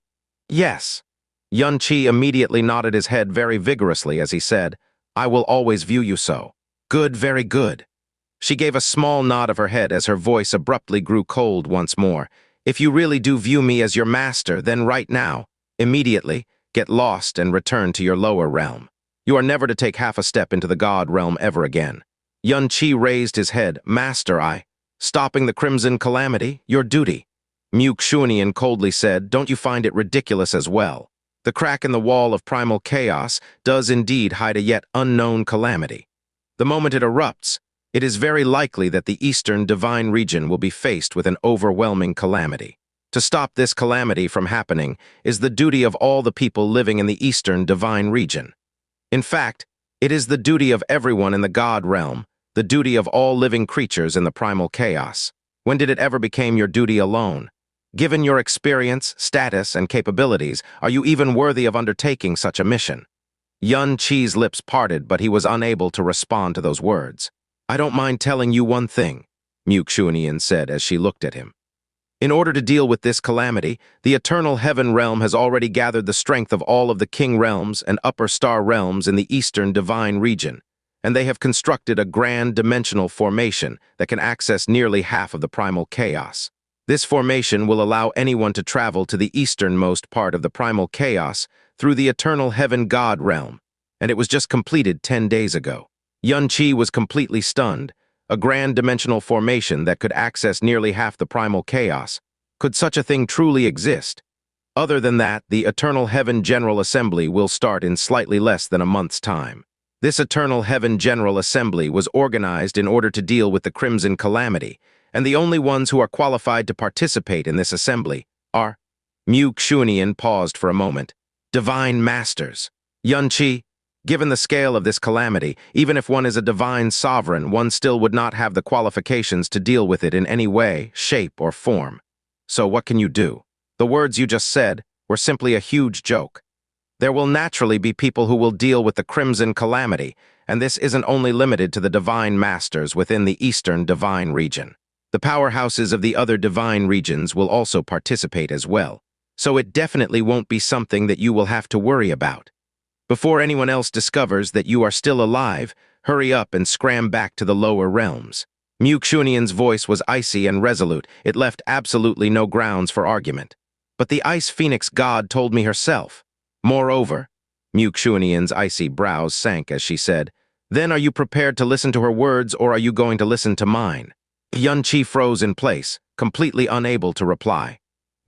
Yes. Yun Qi immediately nodded his head very vigorously as he said, I will always view you so. Good, very good. She gave a small nod of her head as her voice abruptly grew cold once more. If you really do view me as your master, then right now, immediately, get lost and return to your lower realm. You are never to take half a step into the God realm ever again. Yun Qi raised his head. Master, stopping the crimson calamity, your duty. Xuanyin coldly said, don't you find it ridiculous as well? The crack in the wall of primal chaos does indeed hide a yet unknown calamity. The moment it erupts, it is very likely that the Eastern Divine Region will be faced with an overwhelming calamity. To stop this calamity from happening is the duty of all the people living in the Eastern Divine Region. In fact, it is the duty of everyone in the God realm, the duty of all living creatures in the primal chaos. When did it ever become your duty alone? Given your experience, status, and capabilities, are you even worthy of undertaking such a mission? Yun Qi's lips parted, but he was unable to respond to those words. I don't mind telling you one thing, Xuanyin said as she looked at him. In order to deal with this calamity, the Eternal Heaven Realm has already gathered the strength of all of the King Realms and Upper Star Realms in the Eastern Divine Region, and they have constructed a grand dimensional formation that can access nearly half of the primal chaos. This formation will allow anyone to travel to the easternmost part of the primal chaos through the Eternal Heaven God Realm, and it was just completed 10 days ago. Yun Qi was completely stunned. A grand dimensional formation that could access nearly half the primal chaos. Could such a thing truly exist? Other than that, the Eternal Heaven General Assembly will start in slightly less than a month's time. This Eternal Heaven General Assembly was organized in order to deal with the Crimson Calamity, and the only ones who are qualified to participate in this assembly are... Xuanyin paused for a moment. Divine Masters. Yun Qi, given the scale of this calamity, even if one is a divine sovereign, one still would not have the qualifications to deal with it in any way, shape, or form. So what can you do? The words you just said were simply a huge joke. There will naturally be people who will deal with the Crimson Calamity, and this isn't only limited to the divine masters within the Eastern Divine Region. The powerhouses of the other divine regions will also participate as well, so it definitely won't be something that you will have to worry about. Before anyone else discovers that you are still alive, hurry up and scram back to the lower realms. Xuanyin's voice was icy and resolute. It left absolutely no grounds for argument. But the Ice Phoenix God told me herself. Moreover, Xuanyin's icy brows sank as she said, then are you prepared to listen to her words or are you going to listen to mine? Yun Qi froze in place, completely unable to reply.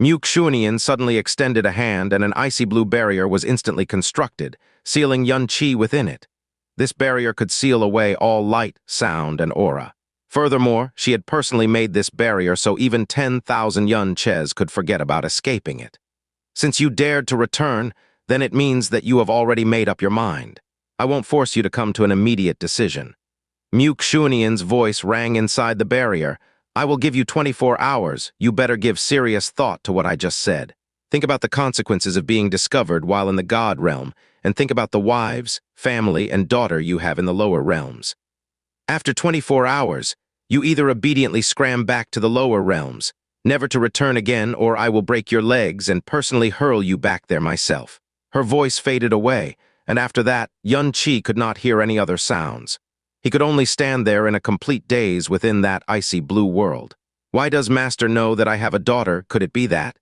Xuanyin suddenly extended a hand and an icy blue barrier was instantly constructed, sealing Yun Qi within it. This barrier could seal away all light, sound, and aura. Furthermore, she had personally made this barrier so even 10,000 Yun Ches could forget about escaping it. Since you dared to return, then it means that you have already made up your mind. I won't force you to come to an immediate decision. Xuanyin's voice rang inside the barrier. I will give you 24 hours. You better give serious thought to what I just said. Think about the consequences of being discovered while in the God realm, and think about the wives, family, and daughter you have in the lower realms. After 24 hours, you either obediently scram back to the lower realms, never to return again, or I will break your legs and personally hurl you back there myself. Her voice faded away, and after that, Yun Qi could not hear any other sounds. He could only stand there in a complete daze within that icy blue world. Why does Master know that I have a daughter? Could it be that?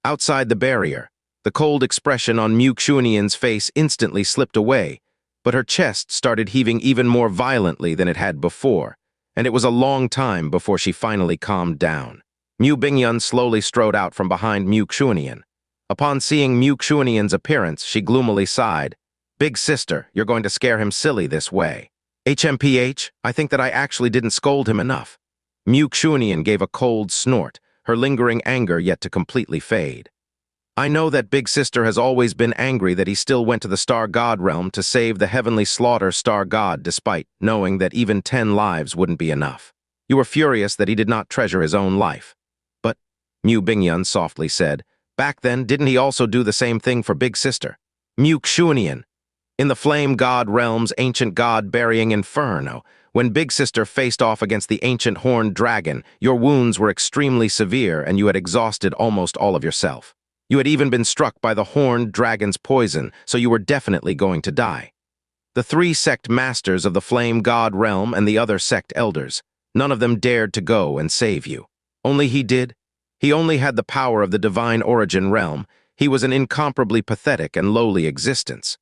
Outside the barrier, the cold expression on Xuanyin's face instantly slipped away, but her chest started heaving even more violently than it had before, and it was a long time before she finally calmed down. Bingyun slowly strode out from behind Xuanyin. Upon seeing Xuanyin's appearance, she gloomily sighed. Big sister, you're going to scare him silly this way. HMPH, I think that I actually didn't scold him enough. Xuanyin gave a cold snort, her lingering anger yet to completely fade. I know that Big Sister has always been angry that he still went to the Star God realm to save the heavenly slaughter Star God despite knowing that even 10 lives wouldn't be enough. You were furious that he did not treasure his own life. But, Bingyun softly said, back then didn't he also do the same thing for Big Sister? Xuanyin. In the Flame God realm's ancient god burying inferno, when Big Sister faced off against the ancient horned dragon, your wounds were extremely severe and you had exhausted almost all of yourself. You had even been struck by the horned dragon's poison, so you were definitely going to die. The 3 sect masters of the Flame God realm and the other sect elders, none of them dared to go and save you. Only he did. He only had the power of the divine origin realm. He was an incomparably pathetic and lowly existence.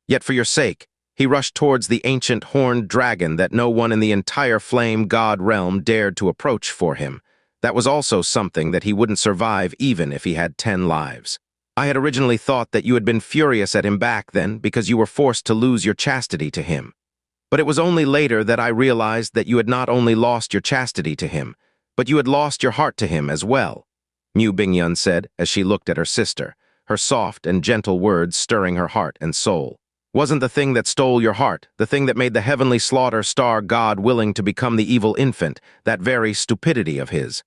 Yet for your sake, he rushed towards the ancient horned dragon that no one in the entire Flame God realm dared to approach for him. That was also something that he wouldn't survive even if he had 10 lives. I had originally thought that you had been furious at him back then because you were forced to lose your chastity to him. But it was only later that I realized that you had not only lost your chastity to him, but you had lost your heart to him as well, Mu Bingyun said as she looked at her sister, her soft and gentle words stirring her heart and soul. Wasn't the thing that stole your heart, the thing that made the heavenly slaughter star god willing to become the evil infant, that very stupidity of his?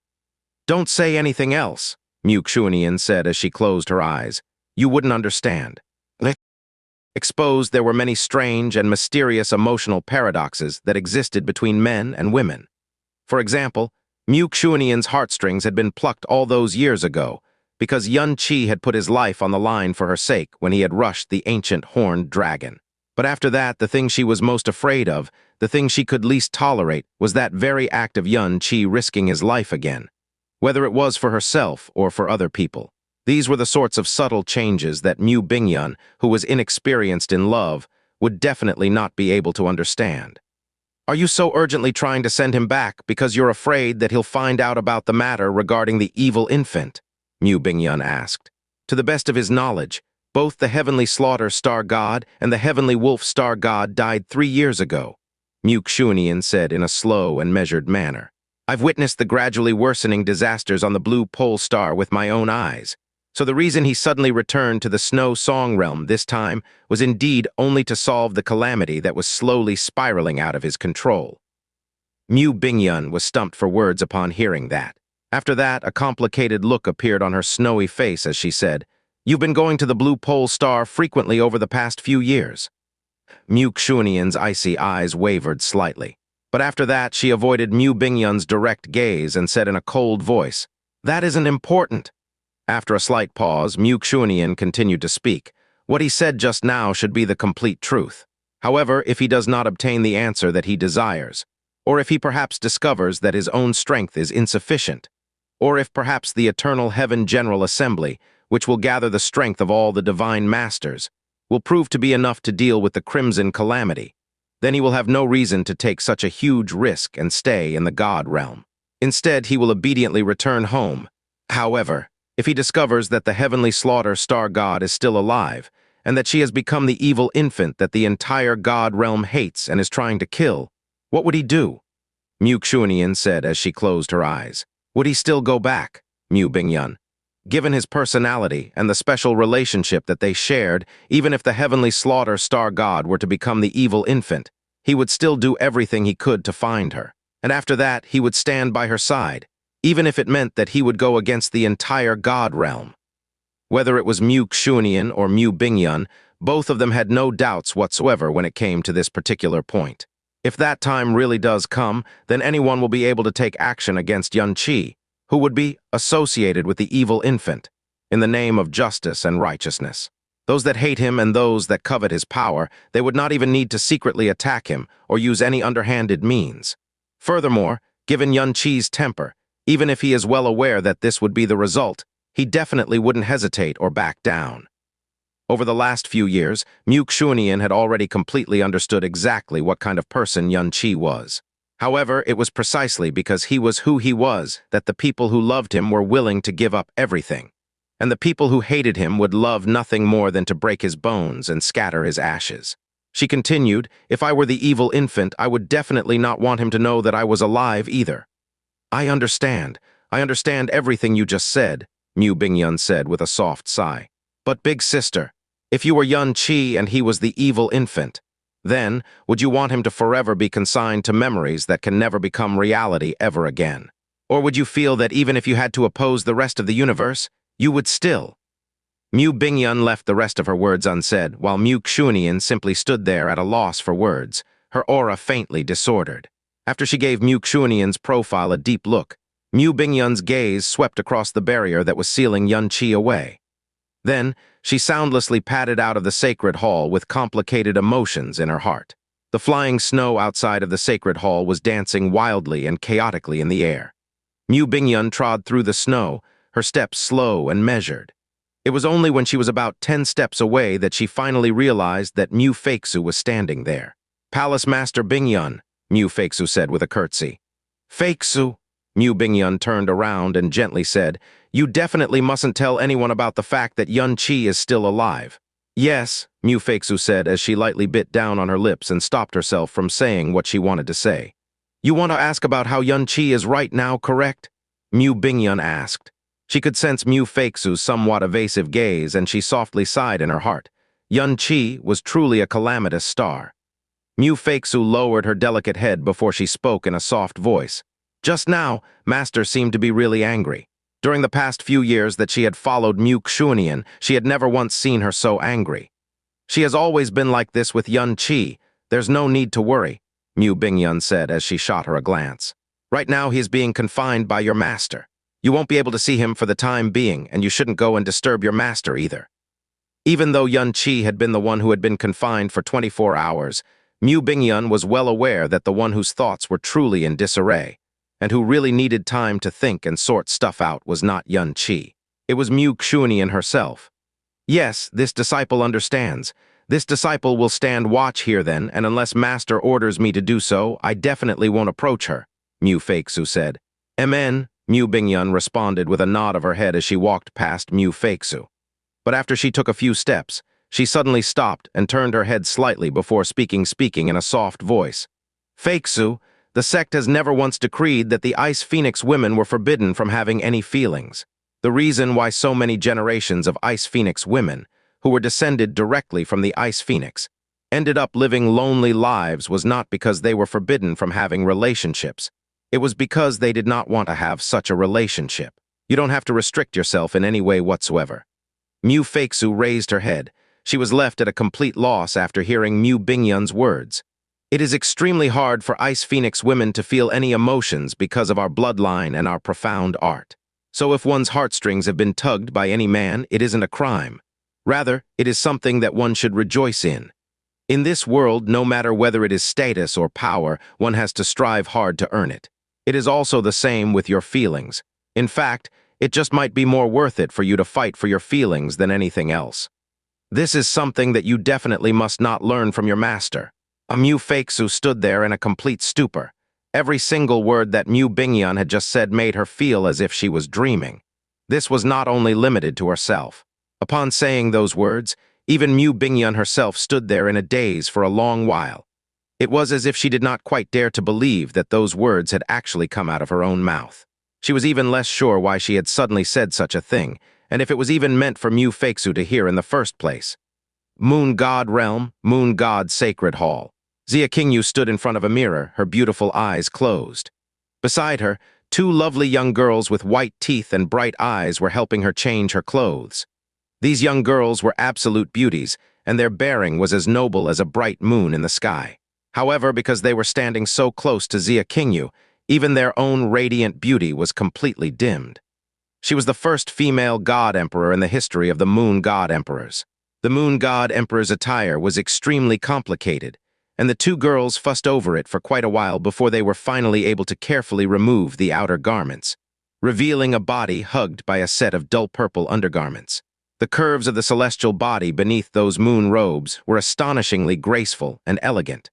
Don't say anything else, Mu Xuanyin said as she closed her eyes. You wouldn't understand. Exposed, there were many strange and mysterious emotional paradoxes that existed between men and women. For example, Mu Xuanyin's heartstrings had been plucked all those years ago, because Yun Qi had put his life on the line for her sake when he had rushed the ancient horned dragon. But after that, the thing she was most afraid of, the thing she could least tolerate, was that very act of Yun Qi risking his life again, whether it was for herself or for other people. These were the sorts of subtle changes that Mu Bingyun, who was inexperienced in love, would definitely not be able to understand. Are you so urgently trying to send him back because you're afraid that he'll find out about the matter regarding the evil infant? Mu Bingyun asked. To the best of his knowledge, both the Heavenly Slaughter Star God and the Heavenly Wolf Star God died 3 years ago, Mu Xuanyin said in a slow and measured manner. I've witnessed the gradually worsening disasters on the Blue Pole Star with my own eyes. So the reason he suddenly returned to the Snow Song Realm this time was indeed only to solve the calamity that was slowly spiraling out of his control. Mu Bingyun was stumped for words upon hearing that. After that, a complicated look appeared on her snowy face as she said, You've been going to the Blue Pole Star frequently over the past few years. Mu Xuanyin's icy eyes wavered slightly. But after that, she avoided Mu Bingyun's direct gaze and said in a cold voice, That isn't important. After a slight pause, Mu Xuanyin continued to speak. What he said just now should be the complete truth. However, if he does not obtain the answer that he desires, or if he perhaps discovers that his own strength is insufficient, or if perhaps the eternal Heaven General Assembly, which will gather the strength of all the divine masters, will prove to be enough to deal with the crimson calamity, then he will have no reason to take such a huge risk and stay in the God realm. Instead, he will obediently return home. However, if he discovers that the Heavenly Slaughter Star God is still alive, and that she has become the evil infant that the entire God realm hates and is trying to kill, what would he do? Mu Xuanyin said as she closed her eyes. Would he still go back, Mu Bingyun? Given his personality and the special relationship that they shared, even if the Heavenly Slaughter Star God were to become the evil infant, he would still do everything he could to find her. And after that, he would stand by her side, even if it meant that he would go against the entire God realm. Whether it was Mu Xuanyin or Mu Bingyun, both of them had no doubts whatsoever when it came to this particular point. If that time really does come, then anyone will be able to take action against Yun Qi, who would be associated with the evil infant, in the name of justice and righteousness. Those that hate him and those that covet his power, they would not even need to secretly attack him or use any underhanded means. Furthermore, given Yun Qi's temper, even if he is well aware that this would be the result, he definitely wouldn't hesitate or back down. Over the last few years, Mu Xuanyin had already completely understood exactly what kind of person Yun Qi was. However, it was precisely because he was who he was that the people who loved him were willing to give up everything, and the people who hated him would love nothing more than to break his bones and scatter his ashes. She continued, If I were the evil infant, I would definitely not want him to know that I was alive either. I understand everything you just said, Mu Bingyun said with a soft sigh. But big sister, if you were Yun Qi and he was the evil infant, then would you want him to forever be consigned to memories that can never become reality ever again? Or would you feel that even if you had to oppose the rest of the universe, you would still? Mu Bingyun left the rest of her words unsaid, while Mu Xuanyin simply stood there at a loss for words, her aura faintly disordered. After she gave Mu Xuanyin's profile a deep look, Mu Bingyun's gaze swept across the barrier that was sealing Yun Qi away. Then, she soundlessly padded out of the sacred hall with complicated emotions in her heart. The flying snow outside of the sacred hall was dancing wildly and chaotically in the air. Mu Bingyun trod through the snow, her steps slow and measured. It was only when she was about 10 steps away that she finally realized that Mu Feixu was standing there. Palace Master Bingyun, Mu Feixu said with a curtsy. Feixu, Mu Bingyun turned around and gently said, You definitely mustn't tell anyone about the fact that Yun Qi is still alive. Yes, Mu Feixu said as she lightly bit down on her lips and stopped herself from saying what she wanted to say. You want to ask about how Yun Qi is right now, correct? Mu Bingyun asked. She could sense Mu Feixu's somewhat evasive gaze, and she softly sighed in her heart. Yun Qi was truly a calamitous star. Mu Feixu lowered her delicate head before she spoke in a soft voice. Just now, Master seemed to be really angry. During the past few years that she had followed Mu Xuanyin, she had never once seen her so angry. She has always been like this with Yun Qi. There's no need to worry, Mu Bingyun said as she shot her a glance. Right now he is being confined by your master. You won't be able to see him for the time being, and you shouldn't go and disturb your master either. Even though Yun Qi had been the one who had been confined for 24 hours, Mu Bingyun was well aware that the one whose thoughts were truly in disarray, and who really needed time to think and sort stuff out, was not Yun Qi. It was Mu Xuanyin herself. Yes, this disciple understands. This disciple will stand watch here then, and unless Master orders me to do so, I definitely won't approach her, Mu Feixu said. Amen, Mu Bingyun responded with a nod of her head as she walked past Mu Feixu. But after she took a few steps, she suddenly stopped and turned her head slightly before speaking in a soft voice. Feixu, the sect has never once decreed that the Ice Phoenix women were forbidden from having any feelings. The reason why so many generations of Ice Phoenix women, who were descended directly from the Ice Phoenix, ended up living lonely lives was not because they were forbidden from having relationships. It was because they did not want to have such a relationship. You don't have to restrict yourself in any way whatsoever. Mu Feixu raised her head. She was left at a complete loss after hearing Mu Bingyun's words. It is extremely hard for Ice Phoenix women to feel any emotions because of our bloodline and our profound art. So if one's heartstrings have been tugged by any man, it isn't a crime. Rather, it is something that one should rejoice in. In this world, no matter whether it is status or power, one has to strive hard to earn it. It is also the same with your feelings. In fact, it just might be more worth it for you to fight for your feelings than anything else. This is something that you definitely must not learn from your master. Mu Feixu stood there in a complete stupor. Every single word that Mu Bingyun had just said made her feel as if she was dreaming. This was not only limited to herself. Upon saying those words, even Mu Bingyun herself stood there in a daze for a long while. It was as if she did not quite dare to believe that those words had actually come out of her own mouth. She was even less sure why she had suddenly said such a thing, and if it was even meant for Mu Feixu to hear in the first place. Moon God Realm, Moon God Sacred Hall. Xia Qingyue stood in front of a mirror, her beautiful eyes closed. Beside her, two lovely young girls with white teeth and bright eyes were helping her change her clothes. These young girls were absolute beauties, and their bearing was as noble as a bright moon in the sky. However, because they were standing so close to Xia Qingyue, even their own radiant beauty was completely dimmed. She was the first female god emperor in the history of the Moon God Emperors. The Moon God Emperor's attire was extremely complicated, and the two girls fussed over it for quite a while before they were finally able to carefully remove the outer garments, revealing a body hugged by a set of dull purple undergarments. The curves of the celestial body beneath those moon robes were astonishingly graceful and elegant.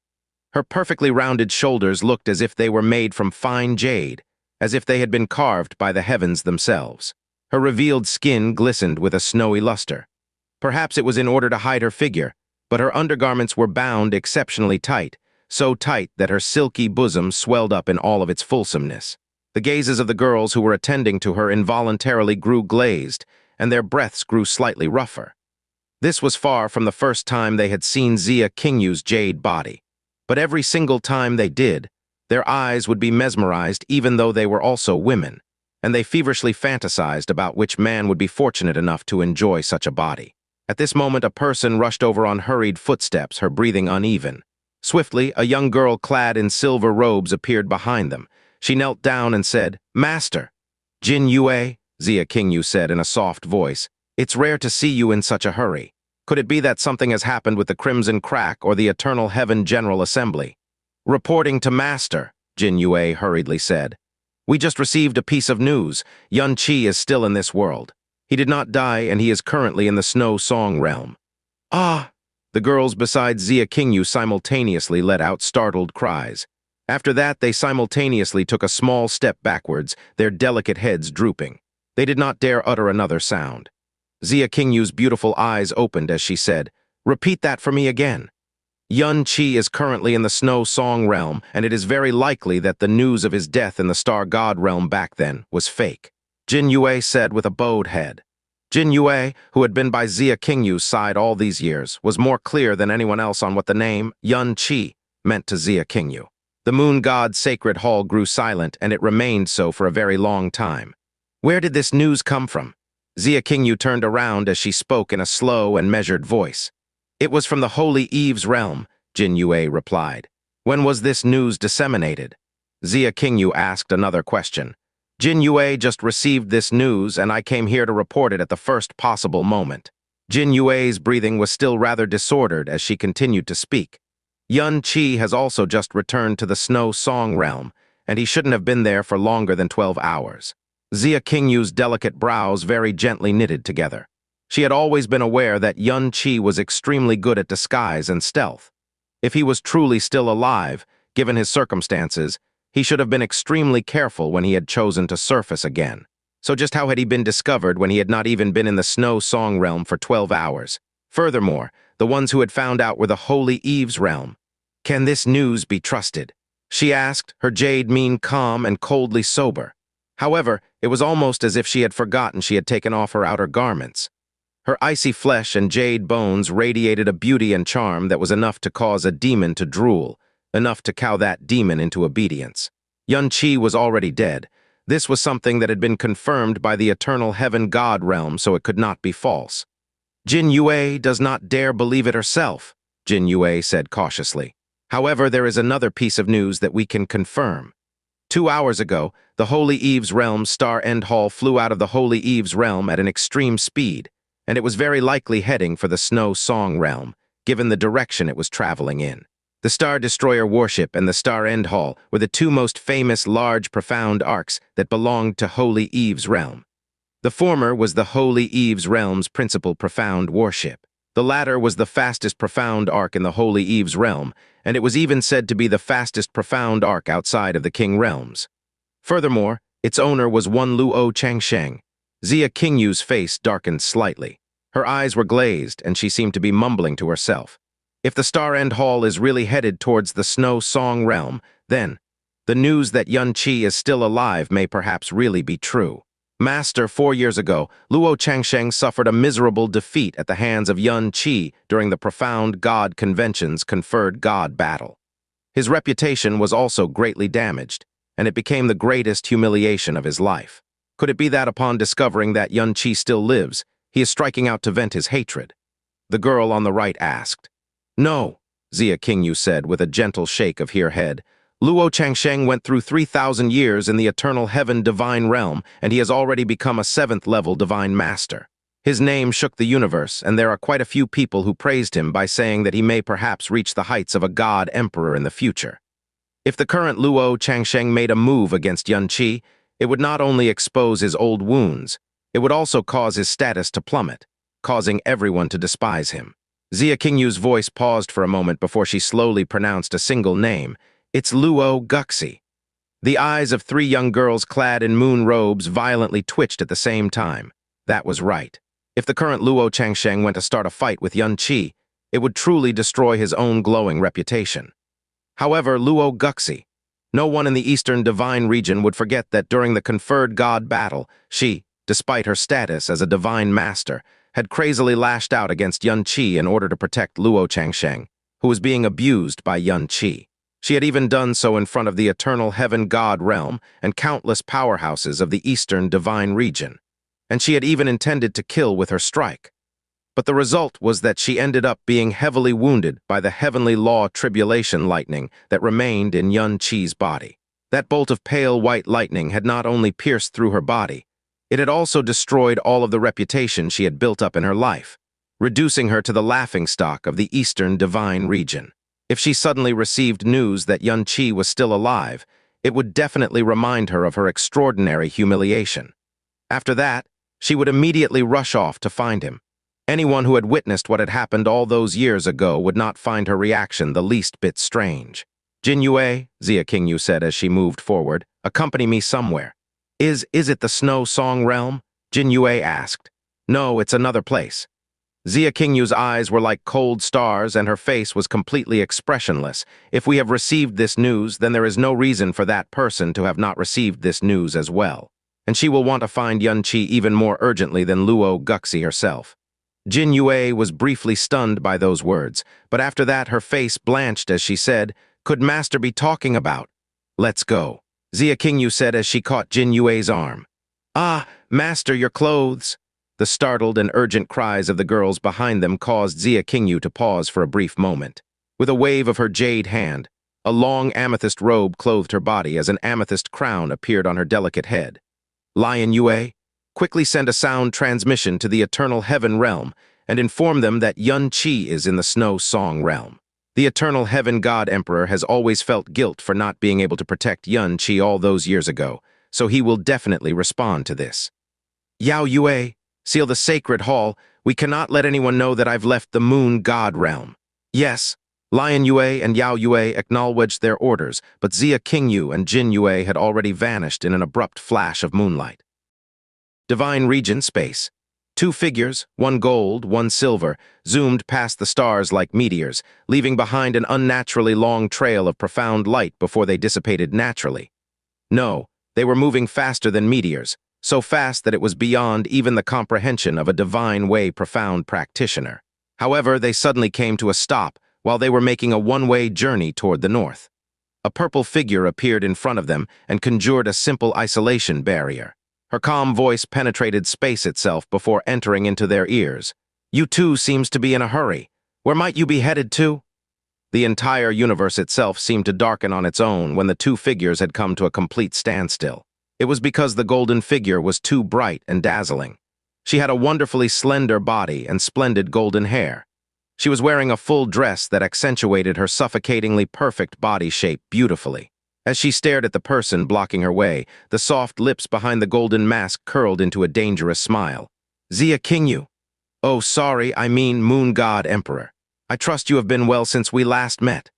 Her perfectly rounded shoulders looked as if they were made from fine jade, as if they had been carved by the heavens themselves. Her revealed skin glistened with a snowy luster. Perhaps it was in order to hide her figure, but her undergarments were bound exceptionally tight, so tight that her silky bosom swelled up in all of its fulsomeness. The gazes of the girls who were attending to her involuntarily grew glazed, and their breaths grew slightly rougher. This was far from the first time they had seen Xia Qingyue's jade body, but every single time they did, their eyes would be mesmerized even though they were also women, and they feverishly fantasized about which man would be fortunate enough to enjoy such a body. At this moment, a person rushed over on hurried footsteps, her breathing uneven. Swiftly, a young girl clad in silver robes appeared behind them. She knelt down and said, "Master." "Qingyue," Xia Qingyue said in a soft voice, "It's rare to see you in such a hurry. Could it be that something has happened with the Crimson Crack or the Eternal Heaven General Assembly?" "Reporting to Master," Qingyue hurriedly said. "We just received a piece of news. Yun Qi is still in this world. He did not die, and he is currently in the Snow Song realm." "Ah!" The girls beside Xia Qingyue simultaneously let out startled cries. After that, they simultaneously took a small step backwards, their delicate heads drooping. They did not dare utter another sound. Xia Qingyue's beautiful eyes opened as she said, "Repeat that for me again." Yun Qi is currently in the Snow Song realm, and it is very likely that the news of his death in the Star God realm back then was fake, Jin Yue said with a bowed head. Jin Yue, who had been by Xia Qingyue's side all these years, was more clear than anyone else on what the name Yun Qi meant to Xia Qingyue. The moon god's sacred hall grew silent, and it remained so for a very long time. Where did this news come from? Xia Qingyue turned around as she spoke in a slow and measured voice. It was from the Holy Eve's realm, Jin Yue replied. When was this news disseminated? Xia Qingyue asked another question. Jin Yue just received this news, and I came here to report it at the first possible moment. Jin Yue's breathing was still rather disordered as she continued to speak. Yun Qi has also just returned to the Snow Song realm, and he shouldn't have been there for longer than 12 hours. Xia Qingyue's delicate brows very gently knitted together. She had always been aware that Yun Qi was extremely good at disguise and stealth. If he was truly still alive, given his circumstances, he should have been extremely careful when he had chosen to surface again. So just how had he been discovered when he had not even been in the Snow Song realm for 12 hours? Furthermore, the ones who had found out were the Holy Eve's realm. Can this news be trusted? She asked, her jade mien calm and coldly sober. However, it was almost as if she had forgotten she had taken off her outer garments. Her icy flesh and jade bones radiated a beauty and charm that was enough to cause a demon to drool, enough to cow that demon into obedience. Yun Qi was already dead. This was something that had been confirmed by the eternal heaven god realm, so it could not be false. Jin Yue does not dare believe it herself, Jin Yue said cautiously. However, there is another piece of news that we can confirm. 2 hours ago, the Holy Eve's realm's Star End Hall flew out of the Holy Eve's realm at an extreme speed, and it was very likely heading for the Snow Song realm, given the direction it was traveling in. The Star Destroyer warship and the Star End Hall were the two most famous large profound arcs that belonged to Holy Eve's realm. The former was the Holy Eve's realm's principal profound warship. The latter was the fastest profound arc in the Holy Eve's realm, and it was even said to be the fastest profound arc outside of the King realms. Furthermore, its owner was one Luo Changsheng. Xia Qingyue's face darkened slightly. Her eyes were glazed, and she seemed to be mumbling to herself. If the Star End Hall is really headed towards the Snow Song realm, then the news that Yun Qi is still alive may perhaps really be true. Master, 4 years ago, Luo Changsheng suffered a miserable defeat at the hands of Yun Qi during the Profound God Convention's Conferred God battle. His reputation was also greatly damaged, and it became the greatest humiliation of his life. Could it be that upon discovering that Yun Qi still lives, he is striking out to vent his hatred? The girl on the right asked. No, Xia Qingyue said with a gentle shake of her head. Luo Changsheng went through 3,000 years in the eternal heaven-divine realm, and he has already become a 7th-level divine master. His name shook the universe, and there are quite a few people who praised him by saying that he may perhaps reach the heights of a god emperor in the future. If the current Luo Changsheng made a move against Yun Qi, it would not only expose his old wounds, it would also cause his status to plummet, causing everyone to despise him. Xia Qingyue's voice paused for a moment before she slowly pronounced a single name. It's Luo Guxie. The eyes of 3 young girls clad in moon robes violently twitched at the same time. That was right. If the current Luo Changsheng went to start a fight with Yun Qi, it would truly destroy his own glowing reputation. However, Luo Guxie, no one in the Eastern Divine region would forget that during the Conferred God battle, she, despite her status as a divine master, had crazily lashed out against Yun Qi in order to protect Luo Changsheng, who was being abused by Yun Qi. She had even done so in front of the eternal heaven god realm and countless powerhouses of the Eastern Divine region, and she had even intended to kill with her strike. But the result was that she ended up being heavily wounded by the heavenly law tribulation lightning that remained in Yun Qi's body. That bolt of pale white lightning had not only pierced through her body, it had also destroyed all of the reputation she had built up in her life, reducing her to the laughingstock of the Eastern Divine region. If she suddenly received news that Yun Qi was still alive, it would definitely remind her of her extraordinary humiliation. After that, she would immediately rush off to find him. Anyone who had witnessed what had happened all those years ago would not find her reaction the least bit strange. Jin Yue, Xia Qingyue said as she moved forward, accompany me somewhere. Is it the Snow Song realm? Jin Yue asked. No, it's another place. Xia Qingyue's eyes were like cold stars and her face was completely expressionless. If we have received this news, then there is no reason for that person to have not received this news as well. And she will want to find Yunqi even more urgently than Luo Guxie herself. Qingyue was briefly stunned by those words, but after that her face blanched as she said, "Could Master be talking about?" "Let's go," Xia Qingyue said as she caught Jinyue's arm. "Ah, Master, your clothes!" The startled and urgent cries of the girls behind them caused Xia Qingyue to pause for a brief moment. With a wave of her jade hand, a long amethyst robe clothed her body as an amethyst crown appeared on her delicate head. "Lion Yue, quickly send a sound transmission to the Eternal Heaven realm and inform them that Yunqi is in the Snow Song realm. The Eternal Heaven God Emperor has always felt guilt for not being able to protect Yunqi all those years ago, so he will definitely respond to this. Yao Yue, seal the sacred hall. We cannot let anyone know that I've left the Moon God realm." "Yes." Lion Yue and Yao Yue acknowledged their orders, but Xia Qingyue and Jin Yue had already vanished in an abrupt flash of moonlight. Divine Region Space. Two figures, one gold, one silver, zoomed past the stars like meteors, leaving behind an unnaturally long trail of profound light before they dissipated naturally. No, they were moving faster than meteors, so fast that it was beyond even the comprehension of a divine way profound practitioner. However, they suddenly came to a stop while they were making a one-way journey toward the north. A purple figure appeared in front of them and conjured a simple isolation barrier. Her calm voice penetrated space itself before entering into their ears. "You too seems to be in a hurry. Where might you be headed to?" The entire universe itself seemed to darken on its own when the two figures had come to a complete standstill. It was because the golden figure was too bright and dazzling. She had a wonderfully slender body and splendid golden hair. She was wearing a full dress that accentuated her suffocatingly perfect body shape beautifully. As she stared at the person blocking her way, the soft lips behind the golden mask curled into a dangerous smile. "Xia Qingyue." "Oh, sorry, I mean Moon God Emperor. I trust you have been well since we last met."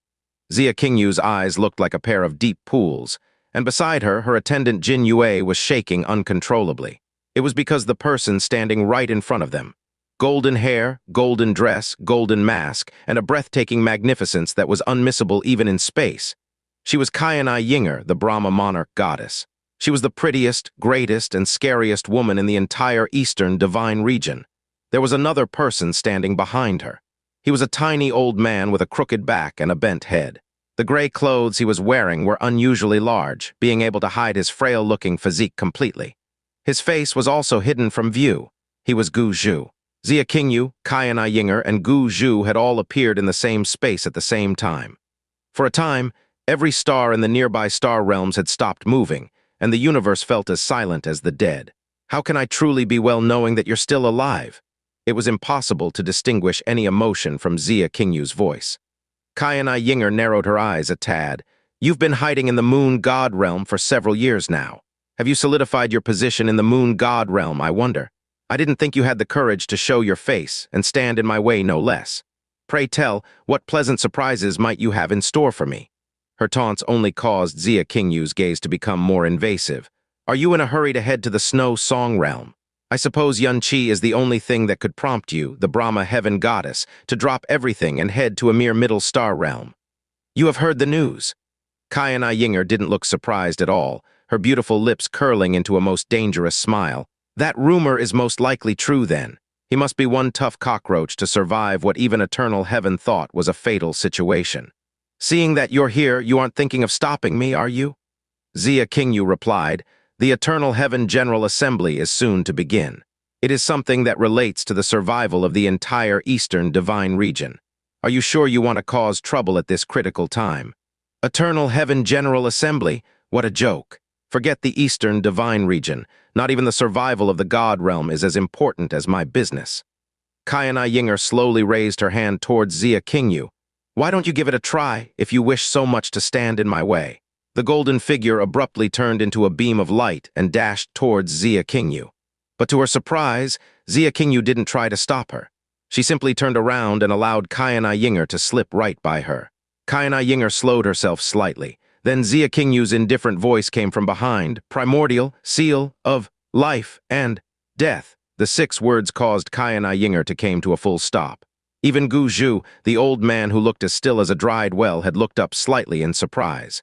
Xia Qingyue's eyes looked like a pair of deep pools, and beside her, her attendant Jin Yue was shaking uncontrollably. It was because the person standing right in front of them. Golden hair, golden dress, golden mask, and a breathtaking magnificence that was unmissable even in space. She was Qianheng, the Brahma monarch goddess. She was the prettiest, greatest, and scariest woman in the entire eastern divine region. There was another person standing behind her. He was a tiny old man with a crooked back and a bent head. The gray clothes he was wearing were unusually large, being able to hide his frail-looking physique completely. His face was also hidden from view. He was Gu Zhu. Xia Qingyue, Qianheng, and Gu Zhu had all appeared in the same space at the same time. For a time, every star in the nearby star realms had stopped moving, and the universe felt as silent as the dead. "How can I truly be well knowing that you're still alive?" It was impossible to distinguish any emotion from Xia Qingyue's voice. Qianheng narrowed her eyes a tad. "You've been hiding in the Moon God realm for several years now. Have you solidified your position in the Moon God realm, I wonder? I didn't think you had the courage to show your face and stand in my way no less. Pray tell, what pleasant surprises might you have in store for me?" Her taunts only caused Xia Qingyue's gaze to become more invasive. "Are you in a hurry to head to the Snow Song realm? I suppose Yunqi is the only thing that could prompt you, the Brahma heaven goddess, to drop everything and head to a mere middle star realm. You have heard the news." Qianheng didn't look surprised at all, her beautiful lips curling into a most dangerous smile. "That rumor is most likely true then. He must be one tough cockroach to survive what even Eternal Heaven thought was a fatal situation. Seeing that you're here, you aren't thinking of stopping me, are you?" Xia Qingyue replied, "The Eternal Heaven General Assembly is soon to begin. It is something that relates to the survival of the entire Eastern Divine Region. Are you sure you want to cause trouble at this critical time?" "Eternal Heaven General Assembly? What a joke. Forget the Eastern Divine Region. Not even the survival of the God realm is as important as my business." Qianheng slowly raised her hand towards Xia Qingyue. "Why don't you give it a try if you wish so much to stand in my way?" The golden figure abruptly turned into a beam of light and dashed towards Xia Qingyue. But to her surprise, Xia Qingyue didn't try to stop her. She simply turned around and allowed Qianheng to slip right by her. Qianheng slowed herself slightly. Then Xia Qingyue's indifferent voice came from behind, "Primordial, seal of life and death. The 6 words caused Qianheng to came to a full stop. Even Gu Zhu, the old man who looked as still as a dried well, had looked up slightly in surprise.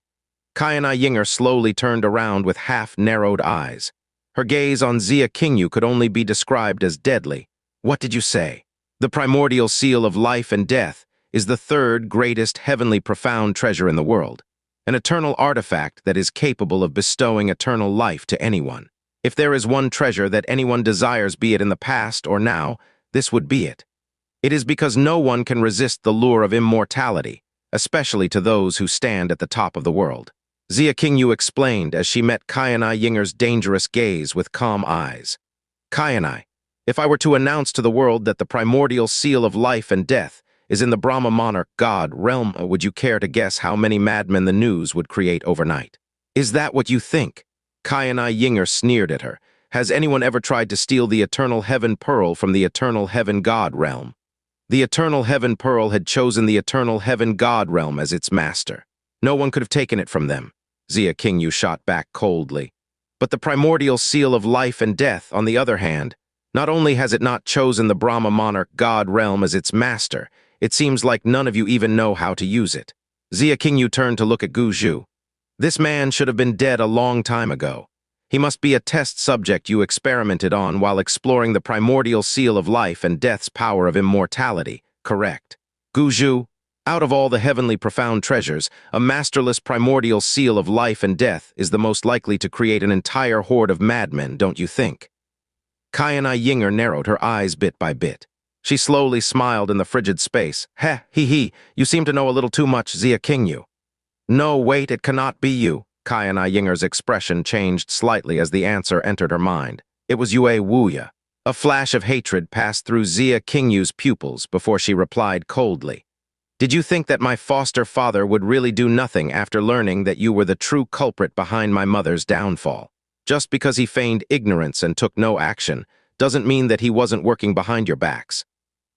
Qianheng slowly turned around with half-narrowed eyes. Her gaze on Xia Qingyue could only be described as deadly. What did you say? The primordial seal of life and death is the 3rd greatest heavenly profound treasure in the world, an eternal artifact that is capable of bestowing eternal life to anyone. If there is one treasure that anyone desires, be it in the past or now, this would be it. It is because no one can resist the lure of immortality, especially to those who stand at the top of the world. Xia Qingyue explained as she met Qianheng's dangerous gaze with calm eyes. Qianheng, if I were to announce to the world that the primordial seal of life and death is in the Brahma monarch god realm, would you care to guess how many madmen the news would create overnight? Is that what you think? Qianheng sneered at her. Has anyone ever tried to steal the eternal heaven pearl from the eternal heaven god realm? The eternal heaven pearl had chosen the eternal heaven god realm as its master. No one could have taken it from them. Xia Qingyue shot back coldly. But the primordial seal of life and death, on the other hand, not only has it not chosen the Brahma monarch god realm as its master, it seems like none of you even know how to use it. Xia Qingyue turned to look at Gu Zhu. This man should have been dead a long time ago. He must be a test subject you experimented on while exploring the primordial seal of life and death's power of immortality, correct? Gu Zhu, out of all the heavenly profound treasures, a masterless primordial seal of life and death is the most likely to create an entire horde of madmen, don't you think? Qianheng narrowed her eyes bit by bit. She slowly smiled in the frigid space. Heh, he, you seem to know a little too much, Xia Qingyue. No, wait, it cannot be you. Qianheng's expression changed slightly as the answer entered her mind. It was Yue Wuya. A flash of hatred passed through Xia Qingyue's pupils before she replied coldly. Did you think that my foster father would really do nothing after learning that you were the true culprit behind my mother's downfall? Just because he feigned ignorance and took no action doesn't mean that he wasn't working behind your backs.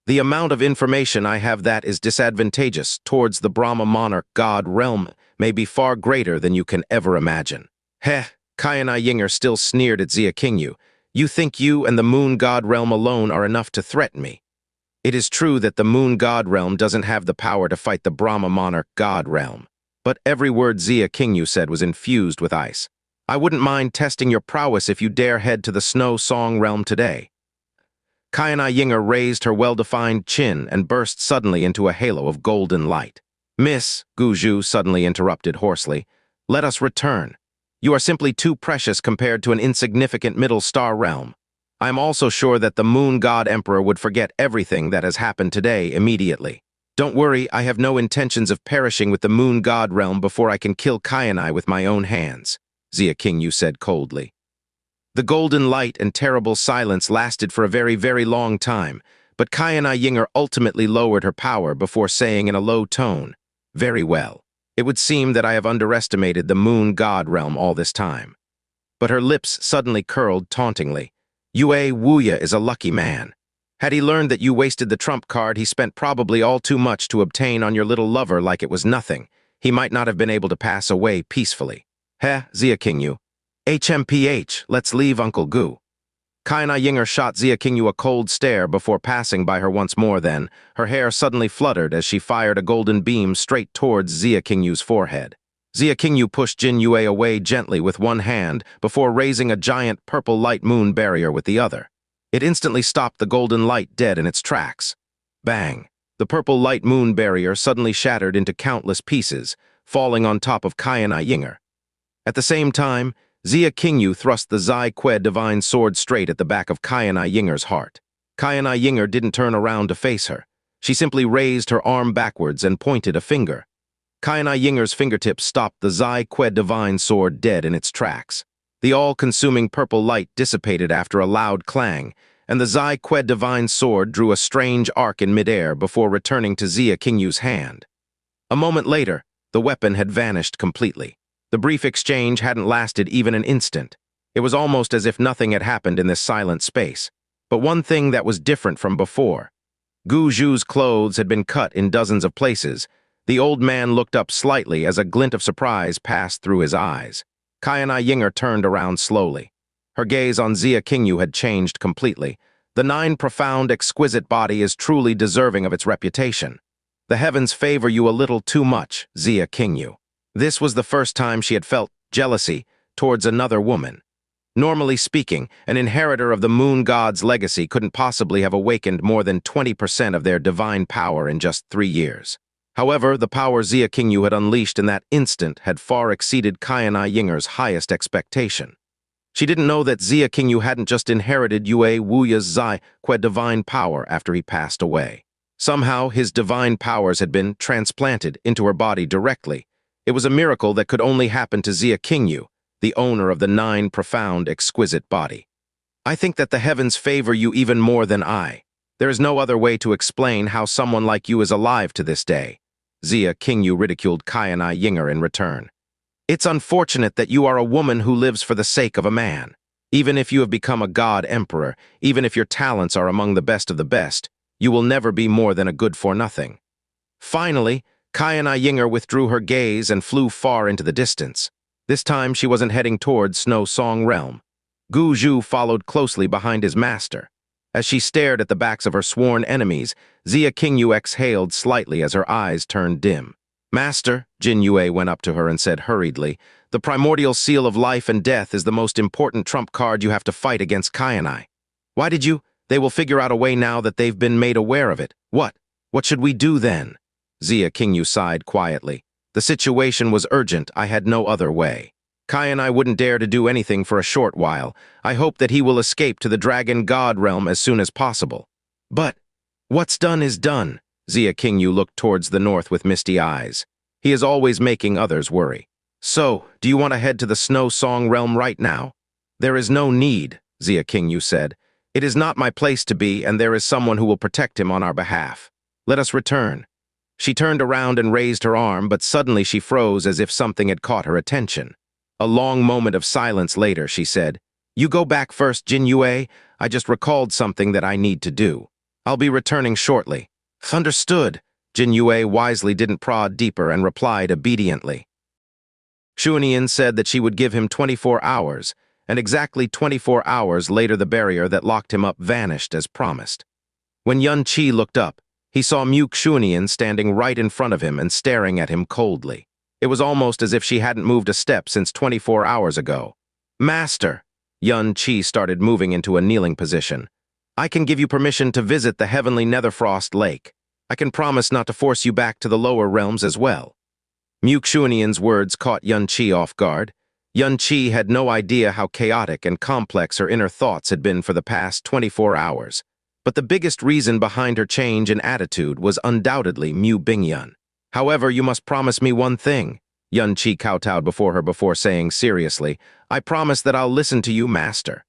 The amount of information I have that is disadvantageous towards the Brahma monarch god realm may be far greater than you can ever imagine. Heh, Qianheng still sneered at Xia Qingyue. You think you and the moon god realm alone are enough to threaten me? It is true that the moon god realm doesn't have the power to fight the Brahma monarch god realm, but every word Xia Qingyue said was infused with ice. I wouldn't mind testing your prowess if you dare head to the Snow Song realm today. Qianheng raised her well-defined chin and burst suddenly into a halo of golden light. Miss, Gu Zhu suddenly interrupted hoarsely, let us return. You are simply too precious compared to an insignificant middle star realm. I am also sure that the moon god emperor would forget everything that has happened today immediately. Don't worry, I have no intentions of perishing with the moon god realm before I can kill Qianheng with my own hands, Xia Qingyue said coldly. The golden light and terrible silence lasted for a very, very long time, but Qianheng ultimately lowered her power before saying in a low tone, very well. It would seem that I have underestimated the moon god realm all this time. But her lips suddenly curled tauntingly. Yue Wuya is a lucky man. Had he learned that you wasted the trump card he spent probably all too much to obtain on your little lover like it was nothing, he might not have been able to pass away peacefully. Heh, Xia Qingyue. HMPH, let's leave Uncle Gu. Qianheng shot Xia Qingyue a cold stare before passing by her once more then. Her hair suddenly fluttered as she fired a golden beam straight towards Xia Qingyue's forehead. Xia Qingyue pushed Jin Yue away gently with one hand before raising a giant purple light moon barrier with the other. It instantly stopped the golden light dead in its tracks. Bang! The purple light moon barrier suddenly shattered into countless pieces, falling on top of Qianheng. At the same time, Xia Qingyue thrust the Zai Que divine sword straight at the back of Qianheng's heart. Qianheng didn't turn around to face her. She simply raised her arm backwards and pointed a finger. Qianheng's fingertips stopped the Zai Que divine sword dead in its tracks. The all-consuming purple light dissipated after a loud clang, and the Zai Que divine sword drew a strange arc in midair before returning to Xia Qingyue's hand. A moment later, the weapon had vanished completely. The brief exchange hadn't lasted even an instant. It was almost as if nothing had happened in this silent space. But one thing that was different from before. Gu Zhu's clothes had been cut in dozens of places. The old man looked up slightly as a glint of surprise passed through his eyes. Qianheng turned around slowly. Her gaze on Xia Qingyue had changed completely. The nine profound, exquisite body is truly deserving of its reputation. The heavens favor you a little too much, Xia Qingyue. This was the first time she had felt jealousy towards another woman. Normally speaking, an inheritor of the moon god's legacy couldn't possibly have awakened more than 20% of their divine power in just 3 years. However, the power Xia Qingyue had unleashed in that instant had far exceeded Qianyinger's highest expectation. She didn't know that Xia Qingyue hadn't just inherited Yue Wuya's Zai Que divine power after he passed away. Somehow, his divine powers had been transplanted into her body directly. It was a miracle that could only happen to Xia Qingyue, the owner of the nine profound, exquisite body. I think that the heavens favor you even more than I. There is no other way to explain how someone like you is alive to this day. Xia Qingyue ridiculed Qianheng in return. It's unfortunate that you are a woman who lives for the sake of a man. Even if you have become a god emperor, even if your talents are among the best of the best, you will never be more than a good-for-nothing. Finally, Qianheng withdrew her gaze and flew far into the distance. This time she wasn't heading towards Snow Song Realm. Gu Zhu followed closely behind his master. As she stared at the backs of her sworn enemies, Xia Qingyue exhaled slightly as her eyes turned dim. Master, Qingyue went up to her and said hurriedly, the primordial seal of life and death is the most important trump card you have to fight against Qianheng. Why did you? They will figure out a way now that they've been made aware of it. What? What should we do then? Xia Qingyue sighed quietly. The situation was urgent. I had no other way. Qianheng wouldn't dare to do anything for a short while. I hope that he will escape to the Dragon God realm as soon as possible. But what's done is done. Xia Qingyue looked towards the north with misty eyes. He is always making others worry. So, do you want to head to the Snow Song realm right now? There is no need, Xia Qingyue said. It is not my place to be, and there is someone who will protect him on our behalf. Let us return. She turned around and raised her arm, but suddenly she froze as if something had caught her attention. A long moment of silence later, she said, You go back first, Qingyue. I just recalled something that I need to do. I'll be returning shortly. Understood. Qingyue wisely didn't prod deeper and replied obediently. Xuanyin said that she would give him 24 hours, and exactly 24 hours later the barrier that locked him up vanished as promised. When Yun Qi looked up, he saw Xuanyin standing right in front of him and staring at him coldly. It was almost as if she hadn't moved a step since 24 hours ago. Master! Yun Qi started moving into a kneeling position. I can give you permission to visit the heavenly Netherfrost Lake. I can promise not to force you back to the lower realms as well. Xuanyin's words caught Yun Qi off guard. Yun Qi had no idea how chaotic and complex her inner thoughts had been for the past 24 hours. But the biggest reason behind her change in attitude was undoubtedly Mu Bingyun. However, you must promise me one thing. Yun Qi kowtowed before her before saying seriously, I promise that I'll listen to you, master.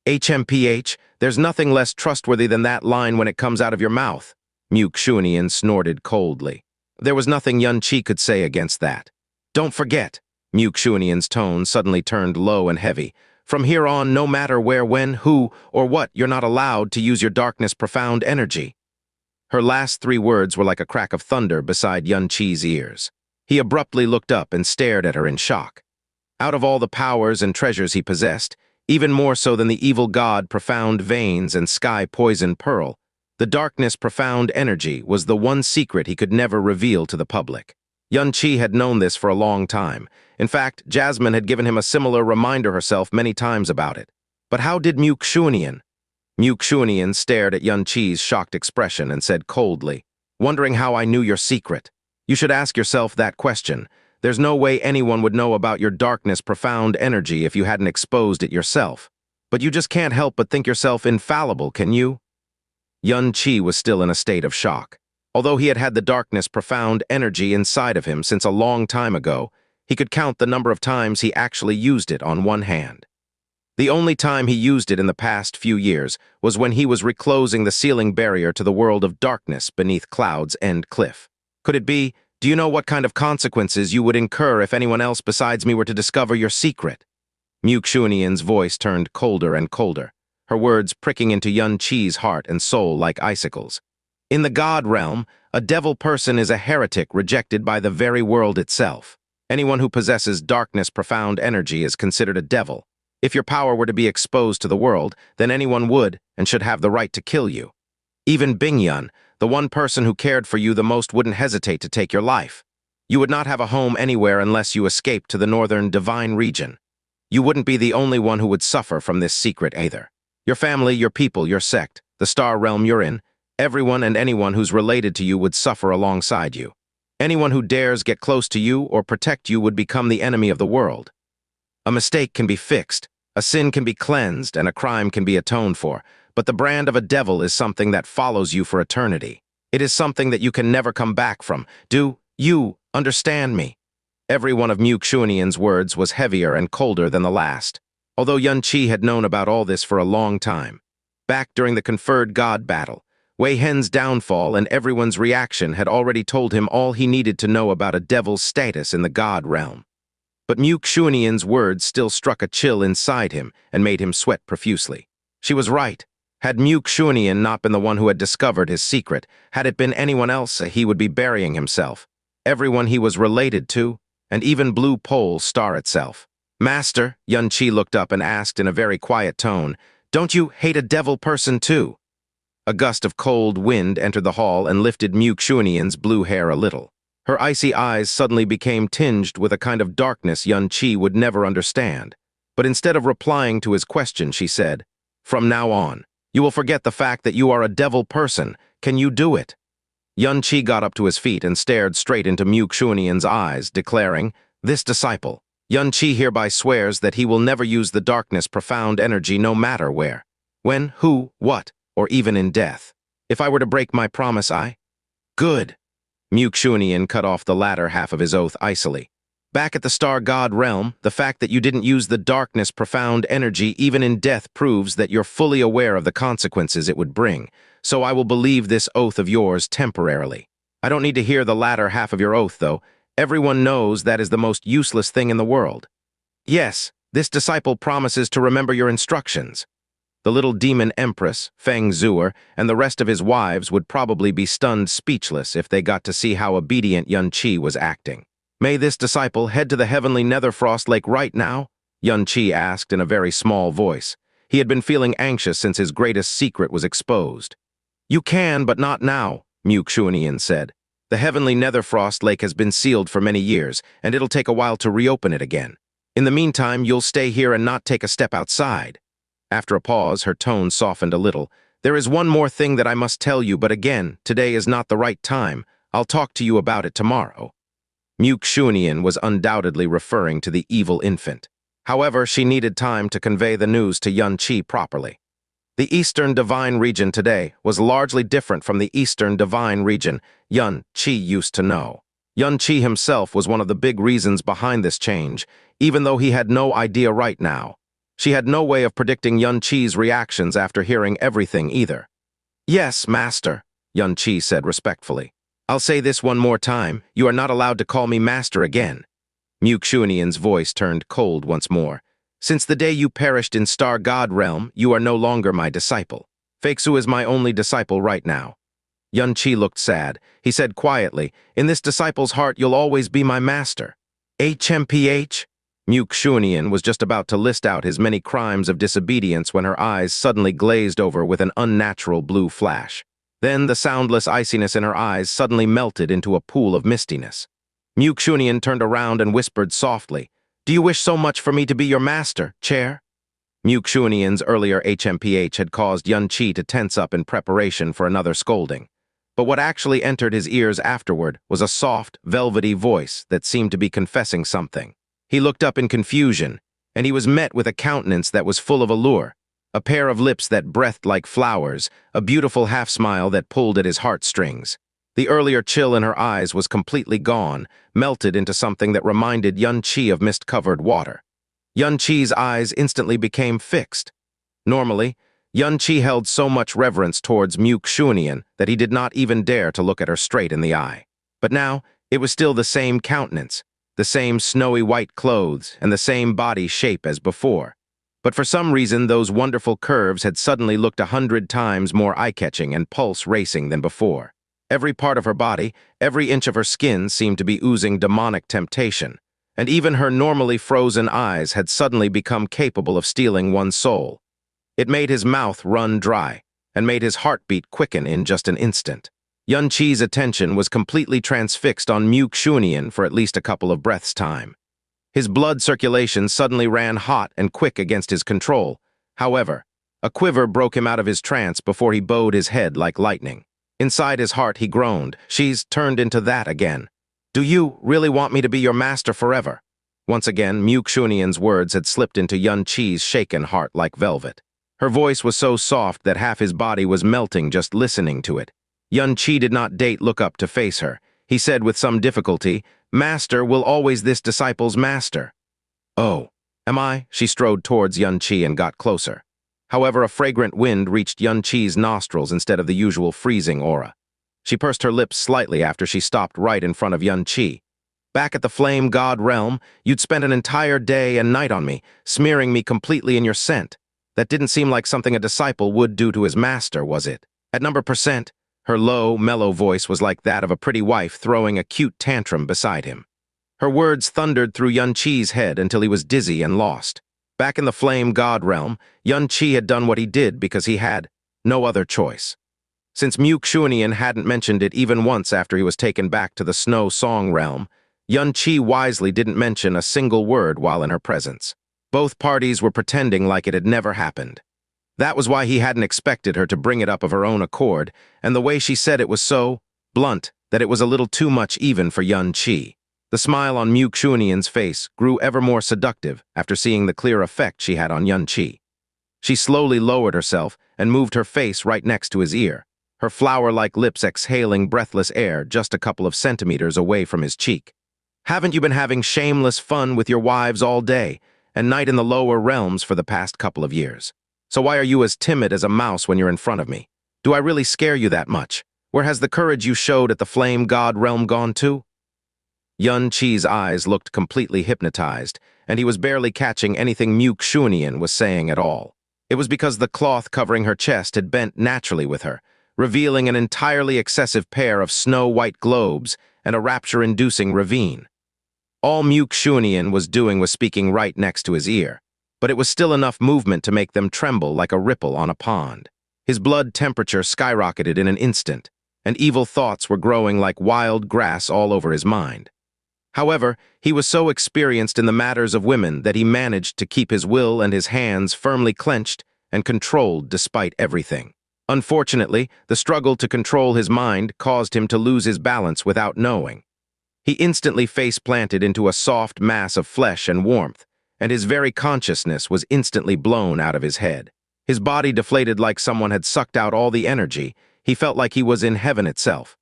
HMPH, there's nothing less trustworthy than that line when it comes out of your mouth. Xuanyin snorted coldly. There was nothing Yun Qi could say against that. Don't forget. Xuanyin's tone suddenly turned low and heavy. From here on, no matter where, when, who, or what, you're not allowed to use your darkness profound energy. Her last 3 words were like a crack of thunder beside Yun Qi's ears. He abruptly looked up and stared at her in shock. Out of all the powers and treasures he possessed, even more so than the evil god Profound Veins and Sky Poison Pearl, the darkness profound energy was the one secret he could never reveal to the public. Yun Qi had known this for a long time. In fact, Jasmine had given him a similar reminder herself many times about it. But how did Xuanyin? Xuanyin stared at Yun Qi's shocked expression and said coldly, wondering how I knew your secret. You should ask yourself that question. There's no way anyone would know about your darkness profound energy if you hadn't exposed it yourself. But you just can't help but think yourself infallible, can you? Yun Qi was still in a state of shock. Although he had had the darkness profound energy inside of him since a long time ago, he could count the number of times he actually used it on one hand. The only time he used it in the past few years was when he was reclosing the ceiling barrier to the world of darkness beneath Cloud's End Cliff. Could it be, do you know what kind of consequences you would incur if anyone else besides me were to discover your secret? Xuanyin's voice turned colder and colder, her words pricking into Yun Qi's heart and soul like icicles. In the God realm, a devil person is a heretic rejected by the very world itself. Anyone who possesses darkness profound energy is considered a devil. If your power were to be exposed to the world, then anyone would and should have the right to kill you. Even Bingyun, the one person who cared for you the most, wouldn't hesitate to take your life. You would not have a home anywhere unless you escaped to the northern divine region. You wouldn't be the only one who would suffer from this secret either. Your family, your people, your sect, the star realm you're in, everyone and anyone who's related to you would suffer alongside you. Anyone who dares get close to you or protect you would become the enemy of the world. A mistake can be fixed, a sin can be cleansed, and a crime can be atoned for, but the brand of a devil is something that follows you for eternity. It is something that you can never come back from. Do you understand me? Every one of Xuanyi's words was heavier and colder than the last, although Yuan Qi had known about all this for a long time. Back during the conferred god battle, Wei Hen's downfall and everyone's reaction had already told him all he needed to know about a devil's status in the god realm. But Xuanyi's words still struck a chill inside him and made him sweat profusely. She was right. Had Xuanyin not been the one who had discovered his secret, had it been anyone else, he would be burying himself. Everyone he was related to, and even Blue Pole Star itself. Master, Yuan Qi looked up and asked in a very quiet tone, "Don't you hate a devil person too?" A gust of cold wind entered the hall and lifted Xuanyi's blue hair a little. Her icy eyes suddenly became tinged with a kind of darkness Yuan Qi would never understand. But instead of replying to his question, she said, "From now on, you will forget the fact that you are a devil person. Can you do it?" Yuan Qi got up to his feet and stared straight into Xuanyi's eyes, declaring, "This disciple, Yuan Qi hereby swears that he will never use the darkness profound energy no matter where, when, who, what, or even in death. If I were to break my promise, I—" "Good." Xuanyin cut off the latter half of his oath icily. "Back at the star god realm, the fact that you didn't use the darkness profound energy even in death proves that you're fully aware of the consequences it would bring. So I will believe this oath of yours temporarily. I don't need to hear the latter half of your oath, though. Everyone knows that is the most useless thing in the world. Yes, this disciple promises to remember your instructions." The little demon empress, Feng Zuer, and the rest of his wives would probably be stunned speechless if they got to see how obedient Yuan Qi was acting. "May this disciple head to the heavenly Netherfrost Lake right now?" Yuan Qi asked in a very small voice. He had been feeling anxious since his greatest secret was exposed. "You can, but not now," Xuanyin said. "The heavenly Netherfrost Lake has been sealed for many years, and it'll take a while to reopen it again. In the meantime, you'll stay here and not take a step outside." After a pause, her tone softened a little. "There is one more thing that I must tell you, but again, today is not the right time. I'll talk to you about it tomorrow." Xuanyin was undoubtedly referring to the evil infant. However, she needed time to convey the news to Yuan Qi properly. The Eastern Divine Region today was largely different from the Eastern Divine Region Yuan Qi used to know. Yuan Qi himself was one of the big reasons behind this change, even though he had no idea right now. She had no way of predicting Yuan Qi's reactions after hearing everything either. "Yes, master," Yuan Qi said respectfully. "I'll say this one more time. You are not allowed to call me master again." Xuanyin's voice turned cold once more. "Since the day you perished in Star God Realm, you are no longer my disciple. Feixu is my only disciple right now." Yuan Qi looked sad. He said quietly, "In this disciple's heart, you'll always be my master." "HMPH?" Xuanyin was just about to list out his many crimes of disobedience when her eyes suddenly glazed over with an unnatural blue flash. Then the soundless iciness in her eyes suddenly melted into a pool of mistiness. Xuanyin turned around and whispered softly, "Do you wish so much for me to be your master, chair?" Xuanyin's earlier HMPH had caused Yuan Qi to tense up in preparation for another scolding. But what actually entered his ears afterward was a soft, velvety voice that seemed to be confessing something. He looked up in confusion, and he was met with a countenance that was full of allure, a pair of lips that breathed like flowers, a beautiful half-smile that pulled at his heartstrings. The earlier chill in her eyes was completely gone, melted into something that reminded Yuan Qi of mist-covered water. Yuan Qi's eyes instantly became fixed. Normally, Yuan Qi held so much reverence towards Xuanyin that he did not even dare to look at her straight in the eye. But now, it was still the same countenance, the same snowy white clothes, and the same body shape as before. But for some reason, those wonderful curves had suddenly looked 100 times more eye-catching and pulse-racing than before. Every part of her body, every inch of her skin seemed to be oozing demonic temptation. and even her normally frozen eyes had suddenly become capable of stealing one's soul. It made his mouth run dry, and made his heartbeat quicken in just an instant. Qi's attention was completely transfixed on Xuanyin for at least a couple of breaths' time. His blood circulation suddenly ran hot and quick against his control. However, a quiver broke him out of his trance before he bowed his head like lightning. Inside his heart he groaned, "She's turned into that again. Do you really want me to be your master forever?" Once again, Xuanyin's words had slipped into Qi's shaken heart like velvet. Her voice was so soft that half his body was melting just listening to it. Qi did not look up to face her. He said with some difficulty, "Master will always this disciple's master." "Oh, am I?" She strode towards Qi and got closer. However, a fragrant wind reached Qi's nostrils instead of the usual freezing aura. She pursed her lips slightly after she stopped right in front of Qi. "Back at the Flame God realm, you'd spent an entire day and night on me, smearing me completely in your scent. That didn't seem like something a disciple would do to his master, was it? At number percent?" Her low, mellow voice was like that of a pretty wife throwing a cute tantrum beside him. Her words thundered through Qi's head until he was dizzy and lost. Back in the Flame God realm, Qi had done what he did because he had no other choice. Since Xuanyin hadn't mentioned it even once after he was taken back to the Snow Song realm, Qi wisely didn't mention a single word while in her presence. Both parties were pretending like it had never happened. That was why he hadn't expected her to bring it up of her own accord, and the way she said it was so blunt that it was a little too much even for Qi. The smile on Xuanyin's face grew ever more seductive after seeing the clear effect she had on Qi. She slowly lowered herself and moved her face right next to his ear, her flower-like lips exhaling breathless air just a couple of centimeters away from his cheek. "Haven't you been having shameless fun with your wives all day and night in the lower realms for the past couple of years? So why are you as timid as a mouse when you're in front of me? Do I really scare you that much? Where has the courage you showed at the Flame God realm gone to?" Qi's eyes looked completely hypnotized, and he was barely catching anything Xuanyin was saying at all. It was because the cloth covering her chest had bent naturally with her, revealing an entirely excessive pair of snow-white globes and a rapture-inducing ravine. All Xuanyin was doing was speaking right next to his ear, but it was still enough movement to make them tremble like a ripple on a pond. His blood temperature skyrocketed in an instant, and evil thoughts were growing like wild grass all over his mind. However, he was so experienced in the matters of women that he managed to keep his will and his hands firmly clenched and controlled despite everything. Unfortunately, the struggle to control his mind caused him to lose his balance without knowing. He instantly face-planted into a soft mass of flesh and warmth, and his very consciousness was instantly blown out of his head. His body deflated like someone had sucked out all the energy. He felt like he was in heaven itself.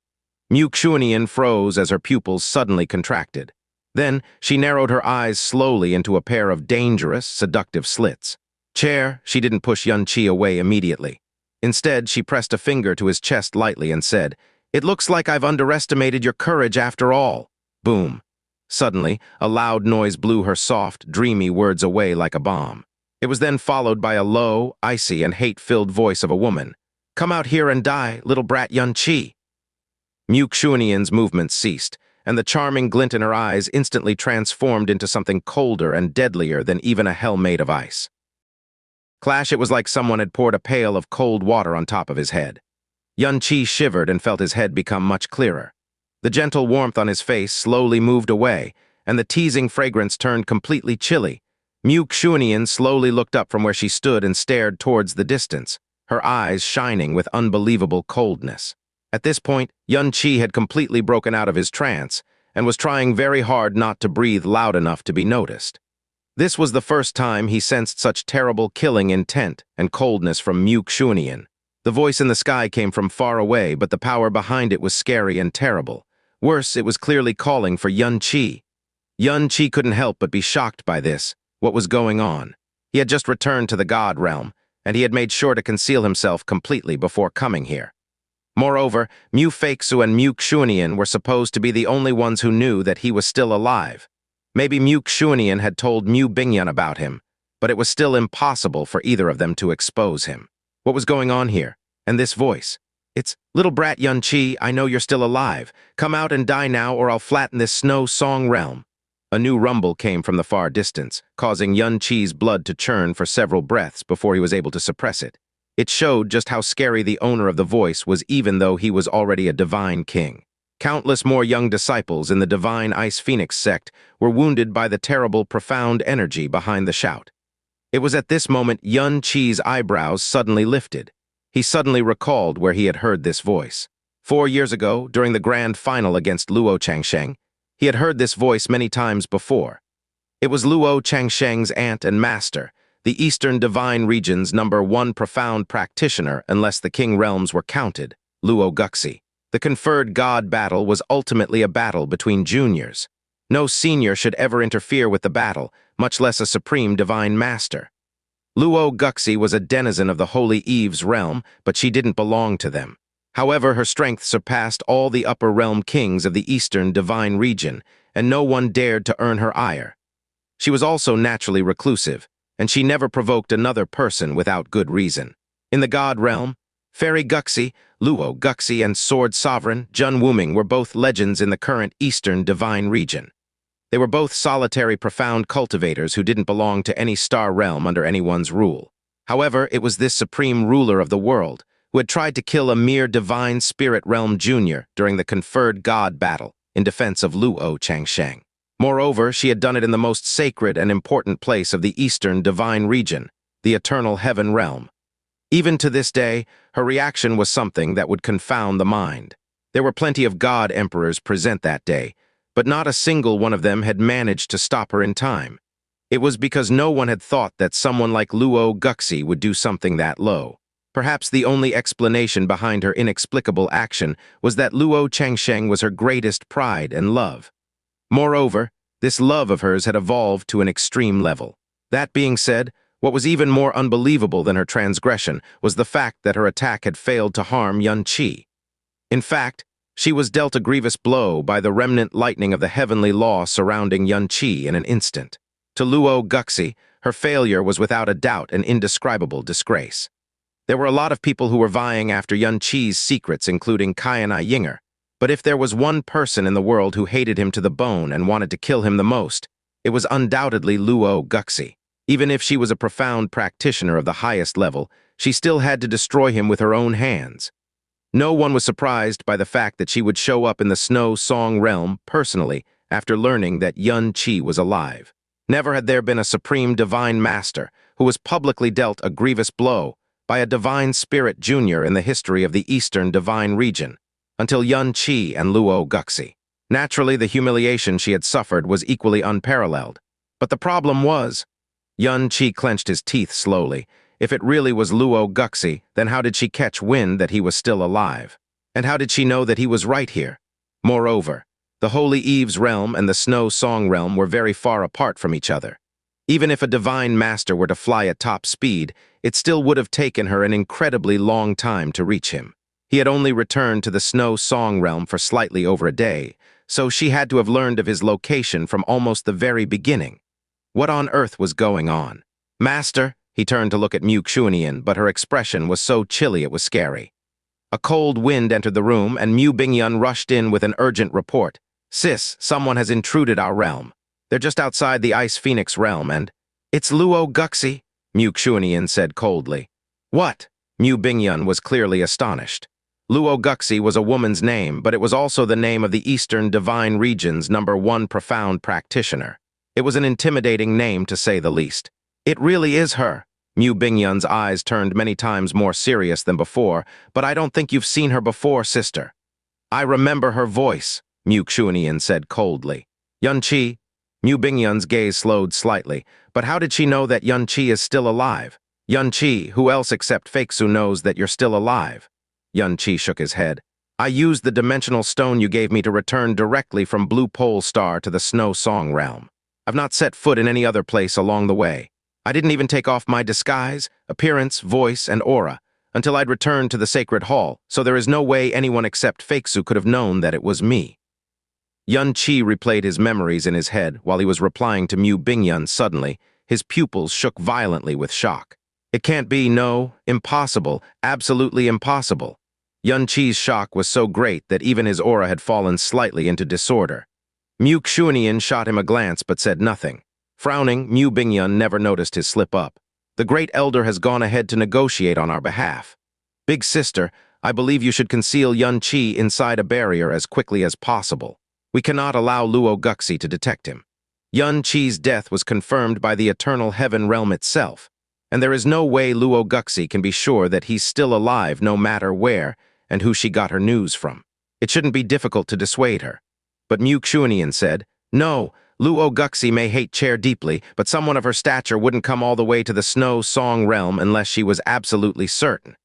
Xuanyin froze as her pupils suddenly contracted. Then, she narrowed her eyes slowly into a pair of dangerous, seductive slits. "Chair," she didn't push Qi away immediately. Instead, she pressed a finger to his chest lightly and said, "It looks like I've underestimated your courage after all." Boom. Suddenly, a loud noise blew her soft, dreamy words away like a bomb. It was then followed by a low, icy, and hate-filled voice of a woman. "Come out here and die, little brat Qi." Xuanyin's movements ceased, and the charming glint in her eyes instantly transformed into something colder and deadlier than even a hell made of ice. Clash, it was like someone had poured a pail of cold water on top of his head. Qi shivered and felt his head become much clearer. The gentle warmth on his face slowly moved away, and the teasing fragrance turned completely chilly. Xuanyin slowly looked up from where she stood and stared towards the distance, her eyes shining with unbelievable coldness. At this point, Qi had completely broken out of his trance and was trying very hard not to breathe loud enough to be noticed. This was the first time he sensed such terrible killing intent and coldness from Xuanyin. The voice in the sky came from far away, but the power behind it was scary and terrible. Worse, it was clearly calling for Qi. Qi couldn't help but be shocked by this, what was going on. He had just returned to the God realm, and he had made sure to conceal himself completely before coming here. Moreover, Feixu and Xuanyin were supposed to be the only ones who knew that he was still alive. Maybe Xuanyin had told Bingyan about him, but it was still impossible for either of them to expose him. What was going on here? And this voice? "It's little brat Qi, I know you're still alive. Come out and die now or I'll flatten this Snow Song realm." A new rumble came from the far distance, causing Qi's blood to churn for several breaths before he was able to suppress it. It showed just how scary the owner of the voice was, even though he was already a divine king. Countless more young disciples in the divine Ice Phoenix sect were wounded by the terrible, profound energy behind the shout. It was at this moment Qi's eyebrows suddenly lifted. He suddenly recalled where he had heard this voice. 4 years ago, during the grand final against Luo Changsheng, he had heard this voice many times before. It was Luo Changsheng's aunt and master, the Eastern Divine Region's #1 profound practitioner unless the King realms were counted, Luo Guxie. The conferred god battle was ultimately a battle between juniors. No senior should ever interfere with the battle, much less a supreme divine master. Luo Guxie was a denizen of the Holy Eve's realm, but she didn't belong to them. However, her strength surpassed all the upper realm kings of the Eastern Divine Region, and no one dared to earn her ire. She was also naturally reclusive, and she never provoked another person without good reason. In the god realm, Fairy Guxie, Luo Guxie, and Sword Sovereign, Jun Wuming were both legends in the current Eastern Divine Region. They were both solitary, profound cultivators who didn't belong to any star realm under anyone's rule. However, it was this supreme ruler of the world who had tried to kill a mere divine spirit realm junior during the conferred god battle in defense of Luo Changsheng. Moreover, she had done it in the most sacred and important place of the Eastern Divine Region, the eternal heaven realm. Even to this day, her reaction was something that would confound the mind. There were plenty of god emperors present that day, but not a single one of them had managed to stop her in time. It was because no one had thought that someone like Luo Guxie would do something that low. Perhaps the only explanation behind her inexplicable action was that Luo Changsheng was her greatest pride and love. Moreover, this love of hers had evolved to an extreme level. That being said, what was even more unbelievable than her transgression was the fact that her attack had failed to harm Qi. In fact, she was dealt a grievous blow by the remnant lightning of the heavenly law surrounding Qi in an instant. To Luo Guxie, her failure was without a doubt an indescribable disgrace. There were a lot of people who were vying after Qi's secrets, including Qianheng, but if there was one person in the world who hated him to the bone and wanted to kill him the most, it was undoubtedly Luo Guxie. Even if she was a profound practitioner of the highest level, she still had to destroy him with her own hands. No one was surprised by the fact that she would show up in the Snow Song realm personally after learning that Qi was alive. Never had there been a supreme divine master who was publicly dealt a grievous blow by a divine spirit junior in the history of the Eastern Divine Region, until Qi and Luo Guxie. Naturally, the humiliation she had suffered was equally unparalleled. But the problem was, Qi clenched his teeth slowly. If it really was Luo Guxie, then how did she catch wind that he was still alive? And how did she know that he was right here? Moreover, the Holy Eve's realm and the Snow Song realm were very far apart from each other. Even if a divine master were to fly at top speed, it still would have taken her an incredibly long time to reach him. He had only returned to the Snow Song realm for slightly over a day, so she had to have learned of his location from almost the very beginning. What on earth was going on? Master, he turned to look at Xuanyin, but her expression was so chilly it was scary. A cold wind entered the room, and Meiyin rushed in with an urgent report. Sis, someone has intruded our realm. They're just outside the Ice Phoenix realm, and... It's Luo Guxie, Xuanyin said coldly. What? Meiyin was clearly astonished. Luo Guxie was a woman's name, but it was also the name of the Eastern Divine Region's #1 profound practitioner. It was an intimidating name, to say the least. It really is her. Meiyin's eyes turned many times more serious than before, but I don't think you've seen her before, sister. I remember her voice, Xuanyin said coldly. Qi. Meiyin's gaze slowed slightly, but how did she know that Qi is still alive? Qi, who else except Feisu knows that you're still alive? Qi shook his head. I used the dimensional stone you gave me to return directly from Blue Pole Star to the Snow Song realm. I've not set foot in any other place along the way. I didn't even take off my disguise, appearance, voice, and aura until I'd returned to the Sacred Hall, so there is no way anyone except Feisu could have known that it was me. Qi replayed his memories in his head while he was replying to Meiyin suddenly. His pupils shook violently with shock. It can't be, no, impossible, absolutely impossible. Qi's shock was so great that even his aura had fallen slightly into disorder. Xuanyin shot him a glance but said nothing. Frowning, Meiyin never noticed his slip-up. The great elder has gone ahead to negotiate on our behalf. Big sister, I believe you should conceal Yun Qi inside a barrier as quickly as possible. We cannot allow Luo Guxie to detect him. Yun Qi's death was confirmed by the eternal heaven realm itself, and there is no way Luo Guxie can be sure that he's still alive no matter where and who she got her news from. It shouldn't be difficult to dissuade her. But Xuanyin said, "No, Luo Guxie may hate Chair deeply, but someone of her stature wouldn't come all the way to the Snow Song realm unless she was absolutely certain."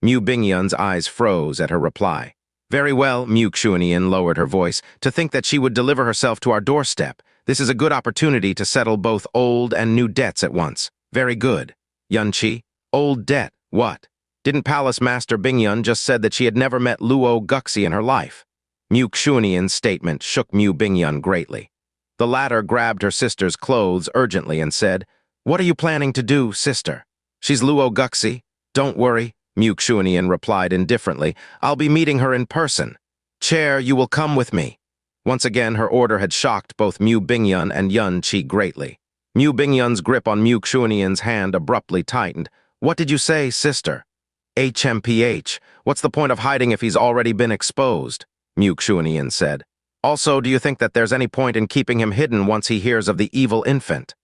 Meiyin's eyes froze at her reply. "Very well," Xuanyin lowered her voice, "to think that she would deliver herself to our doorstep. This is a good opportunity to settle both old and new debts at once. Very good. Yun Qi, old debt, what? Didn't Palace Master Bingyun just said that she had never met Luo Guxie in her life?" Xuanyin's statement shook Meiyin greatly. The latter grabbed her sister's clothes urgently and said, "What are you planning to do, sister?" "She's Luo Guxie. Don't worry," Xuanyin replied indifferently. "I'll be meeting her in person. Chair, you will come with me." Once again, her order had shocked both Meiyin and Yun Qi greatly. Meiyin's grip on Xuanyin's hand abruptly tightened. "What did you say, sister?" "HMPH. What's the point of hiding if he's already been exposed?" Xuanyin said. "Also, do you think that there's any point in keeping him hidden once he hears of the evil infant?"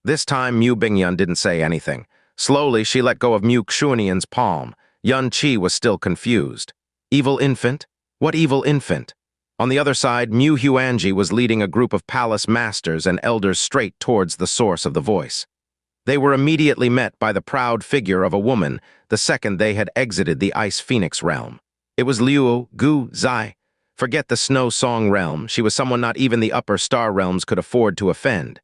This time, Meiyin didn't say anything. Slowly, she let go of Xuanyin's palm. Yun Qi was still confused. Evil infant? What evil infant? On the other side, Xuanyin was leading a group of palace masters and elders straight towards the source of the voice. They were immediately met by the proud figure of a woman the second they had exited the Ice Phoenix realm. It was Luo Guxie. Forget the Snow Song realm, she was someone not even the upper star realms could afford to offend.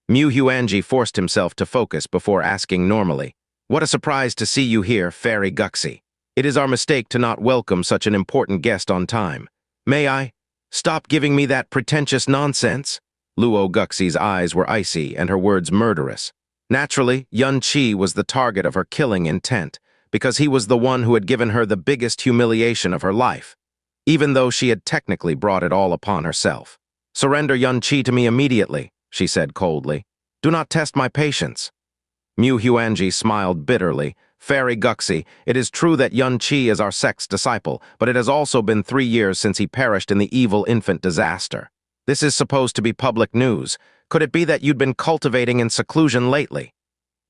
Xuanyin forced himself to focus before asking normally, "What a surprise to see you here, Fairy Guxie. It is our mistake to not welcome such an important guest on time. May I? Stop giving me that pretentious nonsense." Luo Guxie's eyes were icy and her words murderous. Naturally, Yun Qi was the target of her killing intent, because he was the one who had given her the biggest humiliation of her life, even though she had technically brought it all upon herself. "Surrender Yun Qi to me immediately," she said coldly. "Do not test my patience." Xuanyin smiled bitterly. "Fairy Guxie, it is true that Yun Qi is our sect's disciple, but it has also been 3 years since he perished in the evil infant disaster. This is supposed to be public news. Could it be that you'd been cultivating in seclusion lately?"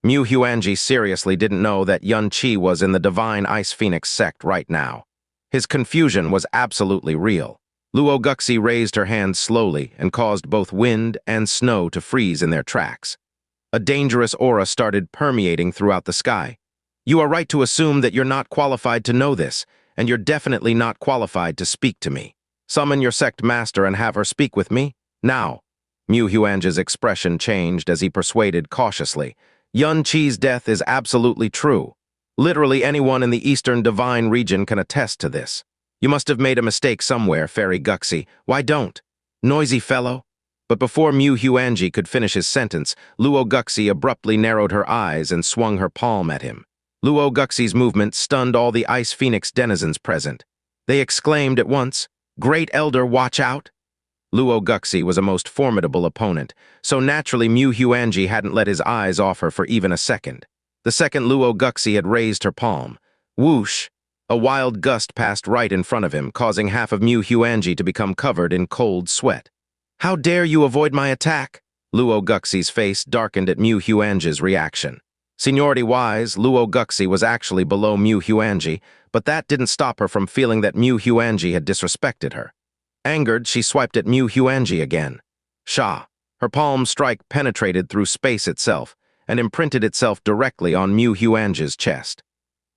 Xuanyin seriously didn't know that Yun Qi was in the Divine Ice Phoenix sect right now. His confusion was absolutely real. Luo Guxie raised her hand slowly and caused both wind and snow to freeze in their tracks. A dangerous aura started permeating throughout the sky. "You are right to assume that you're not qualified to know this, and you're definitely not qualified to speak to me. Summon your sect master and have her speak with me, now." Xuanyin's expression changed as he persuaded cautiously. "Yun Qi's death is absolutely true. Literally anyone in the Eastern Divine region can attest to this. You must have made a mistake somewhere, Fairy Guxie. Why don't? Noisy fellow." But before Xuanyin could finish his sentence, Luo Guxie abruptly narrowed her eyes and swung her palm at him. Luo Guxie's movement stunned all the Ice Phoenix denizens present. They exclaimed at once, "Great Elder, watch out!" Luo Guxie was a most formidable opponent, so naturally Xuanyin hadn't let his eyes off her for even a second. The second Luo Guxie had raised her palm. Whoosh! A wild gust passed right in front of him, causing half of Xuanyin to become covered in cold sweat. "How dare you avoid my attack?" Luo Guxie's face darkened at Xuanyi's reaction. Seniority-wise, Luo Guxie was actually below Xuanyin, but that didn't stop her from feeling that Xuanyin had disrespected her. Angered, she swiped at Xuanyin again. Sha! Her palm strike penetrated through space itself and imprinted itself directly on Xuanyi's chest.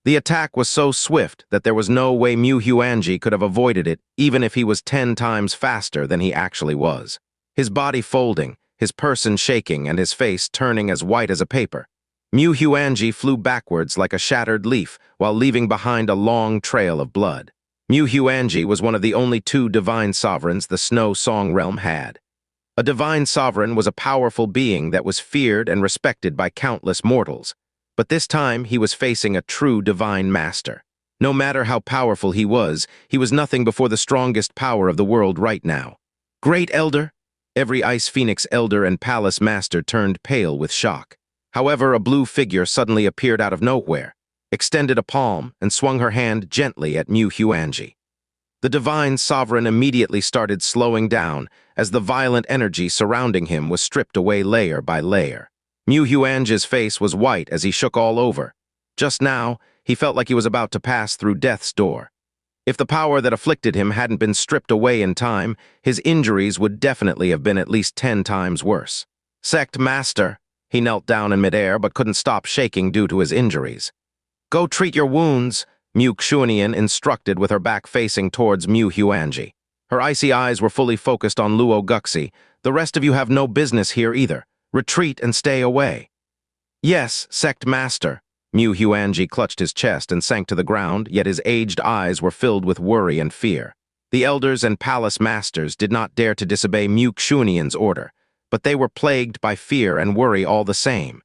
The attack was so swift that there was no way Xuanyin could have avoided it, even if he was 10 times faster than he actually was. His body folding, his person shaking, and his face turning as white as a paper. Xuanyin flew backwards like a shattered leaf while leaving behind a long trail of blood. Xuanyin was one of the only 2 divine sovereigns the Snow Song realm had. A divine sovereign was a powerful being that was feared and respected by countless mortals. But this time, he was facing a true divine master. No matter how powerful he was nothing before the strongest power of the world right now. Great Elder! Every Ice Phoenix Elder and Palace Master turned pale with shock. However, a blue figure suddenly appeared out of nowhere, extended a palm, and swung her hand gently at Mu Huanji. The Divine Sovereign immediately started slowing down as the violent energy surrounding him was stripped away layer by layer. Mu Huanji's face was white as he shook all over. Just now, he felt like he was about to pass through death's door. If the power that afflicted him hadn't been stripped away in time, his injuries would definitely have been at least 10 times worse. Sect Master, he knelt down in midair but couldn't stop shaking due to his injuries. Go treat your wounds, Mu Xuanyin instructed with her back facing towards Mu Huanji. Her icy eyes were fully focused on Luo Guxie. The rest of you have no business here either. Retreat and stay away. Yes, Sect Master. Mu Huanji clutched his chest and sank to the ground, yet his aged eyes were filled with worry and fear. The elders and palace masters did not dare to disobey Mu Xuanyin's order, but they were plagued by fear and worry all the same.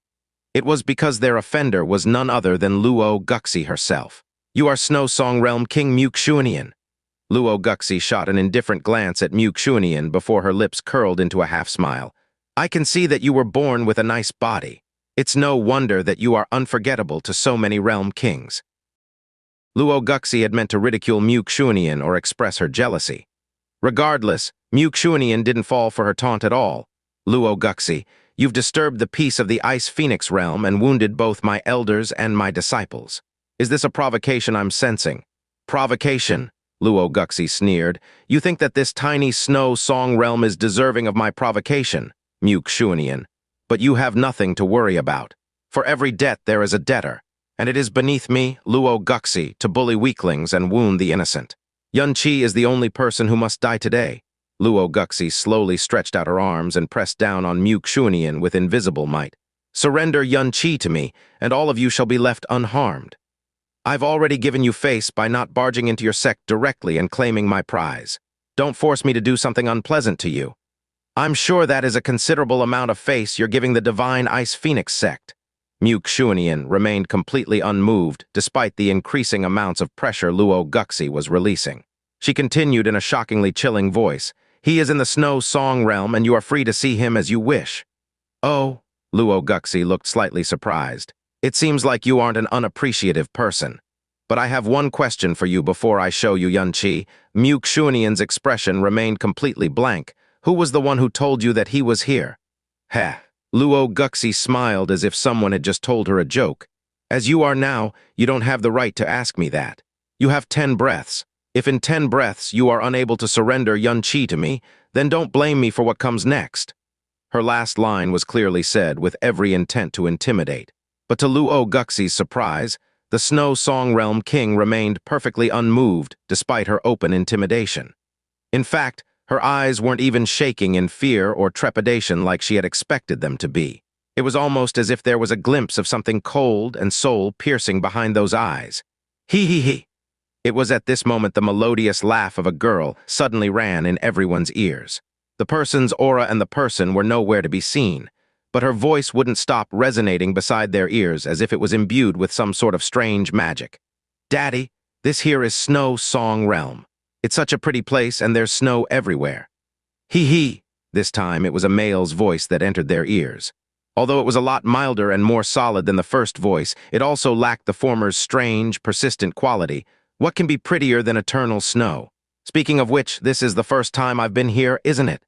It was because their offender was none other than Luo Guxie herself. You are Snow Song Realm King Mu Xuanyin. Luo Guxie shot an indifferent glance at Mu Xuanyin before her lips curled into a half-smile. I can see that you were born with a nice body. It's no wonder that you are unforgettable to so many realm kings. Luo Guxie had meant to ridicule Mu Xuanyin or express her jealousy. Regardless, Mu Xuanyin didn't fall for her taunt at all. Luo Guxie, you've disturbed the peace of the Ice Phoenix realm and wounded both my elders and my disciples. Is this a provocation I'm sensing? Provocation, Luo Guxie sneered. You think that this tiny snow song realm is deserving of my provocation, Mu Xuanyin. But you have nothing to worry about. For every debt there is a debtor, and it is beneath me, Luo Guxie, to bully weaklings and wound the innocent. Yun Qi is the only person who must die today. Luo Guxie slowly stretched out her arms and pressed down on Mu Xuanyin with invisible might. Surrender Yun Qi to me, and all of you shall be left unharmed. I've already given you face by not barging into your sect directly and claiming my prize. Don't force me to do something unpleasant to you. I'm sure that is a considerable amount of face you're giving the Divine Ice Phoenix sect. Mu Xuanyin remained completely unmoved despite the increasing amounts of pressure Luo Guxie was releasing. She continued in a shockingly chilling voice. He is in the Snow Song realm and you are free to see him as you wish. Oh, Luo Guxie looked slightly surprised. It seems like you aren't an unappreciative person. But I have one question for you before I show you Yun Qi. Mu Xuanyin's expression remained completely blank. Who was the one who told you that he was here? Heh. Luo Guxie smiled as if someone had just told her a joke. As you are now, you don't have the right to ask me that. You have 10 breaths. If in 10 breaths you are unable to surrender Yun Qi to me, then don't blame me for what comes next. Her last line was clearly said with every intent to intimidate. But to Luo Guxie's surprise, the Snow Song Realm King remained perfectly unmoved despite her open intimidation. In fact, her eyes weren't even shaking in fear or trepidation like she had expected them to be. It was almost as if there was a glimpse of something cold and soul-piercing behind those eyes. He. It was at this moment the melodious laugh of a girl suddenly ran in everyone's ears. The person's aura and the person were nowhere to be seen, but her voice wouldn't stop resonating beside their ears as if it was imbued with some sort of strange magic. Daddy, this here is Snow Song Realm. It's such a pretty place and there's snow everywhere. He. This time it was a male's voice that entered their ears. Although it was a lot milder and more solid than the first voice, it also lacked the former's strange, persistent quality. What can be prettier than eternal snow? Speaking of which, this is the first time I've been here, isn't it?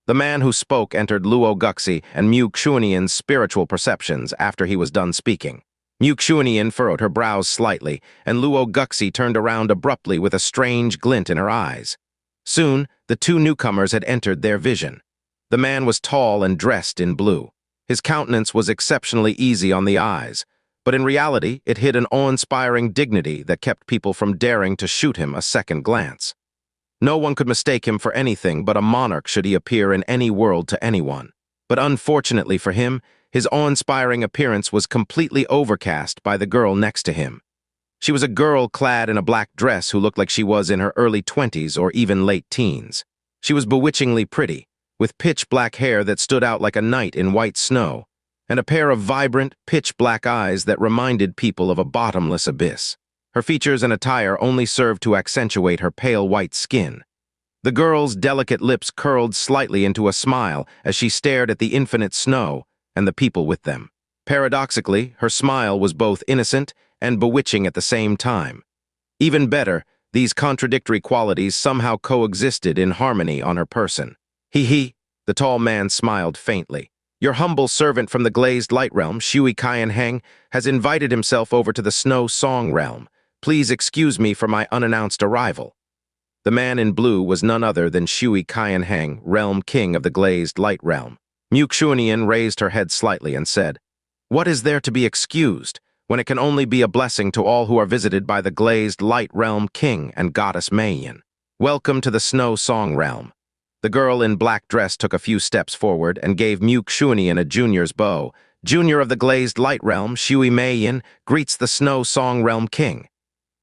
The man who spoke entered Luo Guxie and Mu Xuanyin's spiritual perceptions after he was done speaking. Mu Xuanyin furrowed her brows slightly, and Luo Guxie turned around abruptly with a strange glint in her eyes. Soon, the two newcomers had entered their vision. The man was tall and dressed in blue. His countenance was exceptionally easy on the eyes, but in reality, it hid an awe-inspiring dignity that kept people from daring to shoot him a second glance. No one could mistake him for anything but a monarch should he appear in any world to anyone. But unfortunately for him, his awe-inspiring appearance was completely overcast by the girl next to him. She was a girl clad in a black dress who looked like she was in her early 20s or even late teens. She was bewitchingly pretty, with pitch-black hair that stood out like a night in white snow, and a pair of vibrant, pitch-black eyes that reminded people of a bottomless abyss. Her features and attire only served to accentuate her pale white skin. The girl's delicate lips curled slightly into a smile as she stared at the infinite snow and the people with them. Paradoxically, her smile was both innocent and bewitching at the same time. Even better, these contradictory qualities somehow coexisted in harmony on her person. He, the tall man smiled faintly. Your humble servant from the glazed light realm, Shui Qianheng, has invited himself over to the snow song realm. Please excuse me for my unannounced arrival. The man in blue was none other than Shui Qianheng, realm king of the glazed light realm. Xuanyin raised her head slightly and said, "What is there to be excused, when it can only be a blessing to all who are visited by the glazed light realm king and goddess Meiyin? Welcome to the snow song realm." The girl in black dress took a few steps forward and gave Xuanyin a junior's bow. Junior of the glazed light realm, Shui Meiyin, greets the snow song realm king.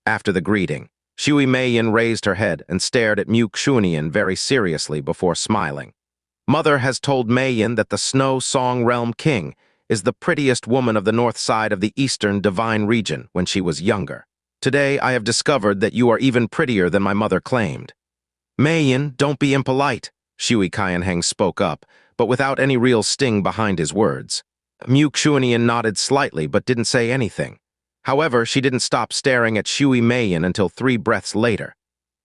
After the greeting, Shui Meiyin raised her head and stared at Xuanyin very seriously before smiling. Mother has told Meiyin that the snow song realm king is the prettiest woman of the north side of the eastern divine region when she was younger. Today I have discovered that you are even prettier than my mother claimed. Meiyin, don't be impolite, Shui Qianheng spoke up, but without any real sting behind his words. Xuanyin nodded slightly but didn't say anything. However, she didn't stop staring at Shui Meiyin until 3 breaths later.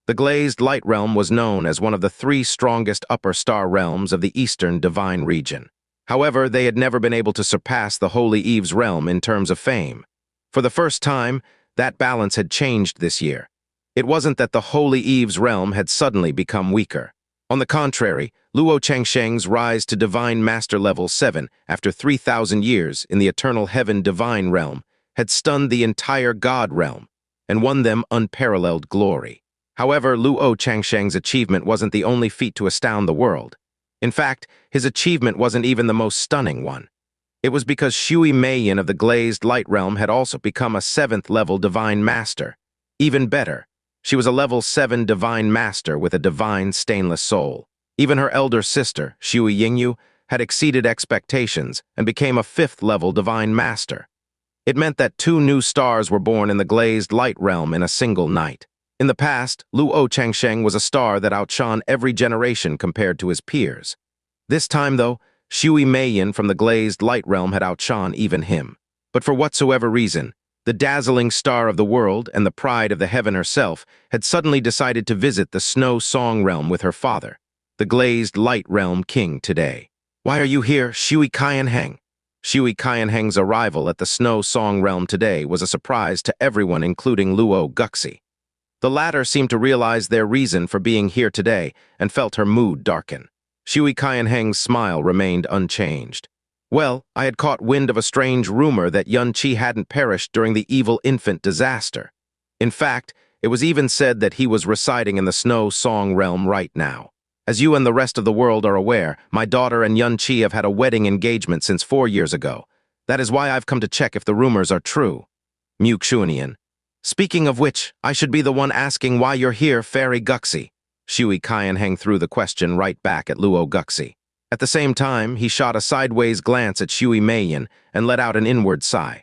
The glazed light realm was known as one of the 3 strongest upper star realms of the eastern divine region. However, they had never been able to surpass the Holy Eve's realm in terms of fame. For the first time, that balance had changed this year. It wasn't that the Holy Eve's realm had suddenly become weaker. On the contrary, Luo Changsheng's rise to Divine Master Level 7 after 3,000 years in the eternal Heaven-Divine realm had stunned the entire God realm and won them unparalleled glory. However, Luo Changsheng's achievement wasn't the only feat to astound the world. In fact, his achievement wasn't even the most stunning one. It was because Shui Meiyin of the glazed light realm had also become a 7th level divine master. Even better, she was a level 7 divine master with a divine stainless soul. Even her elder sister, Xia Qingyue, had exceeded expectations and became a 5th level divine master. It meant that 2 new stars were born in the glazed light realm in a single night. In the past, Luo Changsheng was a star that outshone every generation compared to his peers. This time, though, Shui Meiyin from the glazed light realm had outshone even him. But for whatsoever reason, the dazzling star of the world and the pride of the heaven herself had suddenly decided to visit the snow song realm with her father, the glazed light realm king today. "Why are you here, Shui Qianheng?" Shui Qianheng's arrival at the snow song realm today was a surprise to everyone, including Luo Guxie. The latter seemed to realize their reason for being here today and felt her mood darken. Shui Qianheng's smile remained unchanged. "Well, I had caught wind of a strange rumor that Yuanqi hadn't perished during the evil infant disaster. In fact, it was even said that he was residing in the snow song realm right now. As you and the rest of the world are aware, my daughter and Yuanqi have had a wedding engagement since 4 years ago. That is why I've come to check if the rumors are true." Xuanyin. "Speaking of which, I should be the one asking why you're here, Fairy Guxie." Shui Qianheng threw the question right back at Luo Guxie. At the same time, he shot a sideways glance at Shui Meiyin and let out an inward sigh.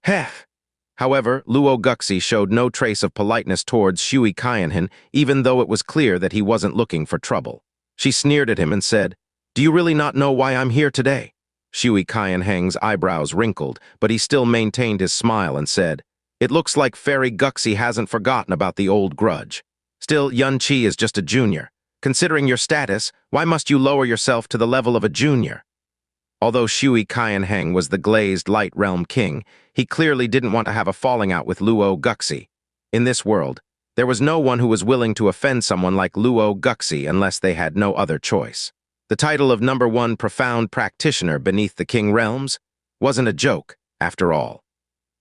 Heh! However, Luo Guxie showed no trace of politeness towards Shui Qianheng, even though it was clear that he wasn't looking for trouble. She sneered at him and said, "Do you really not know why I'm here today?" Shui Qianheng's eyebrows wrinkled, but he still maintained his smile and said, "It looks like Fairy Guxie hasn't forgotten about the old grudge. Still, Yuanqi is just a junior. Considering your status, why must you lower yourself to the level of a junior?" Although Shui Qianheng was the glazed light realm king, he clearly didn't want to have a falling out with Luo Guxie. In this world, there was no one who was willing to offend someone like Luo Guxie unless they had no other choice. The title of #1 profound practitioner beneath the king realms wasn't a joke, after all.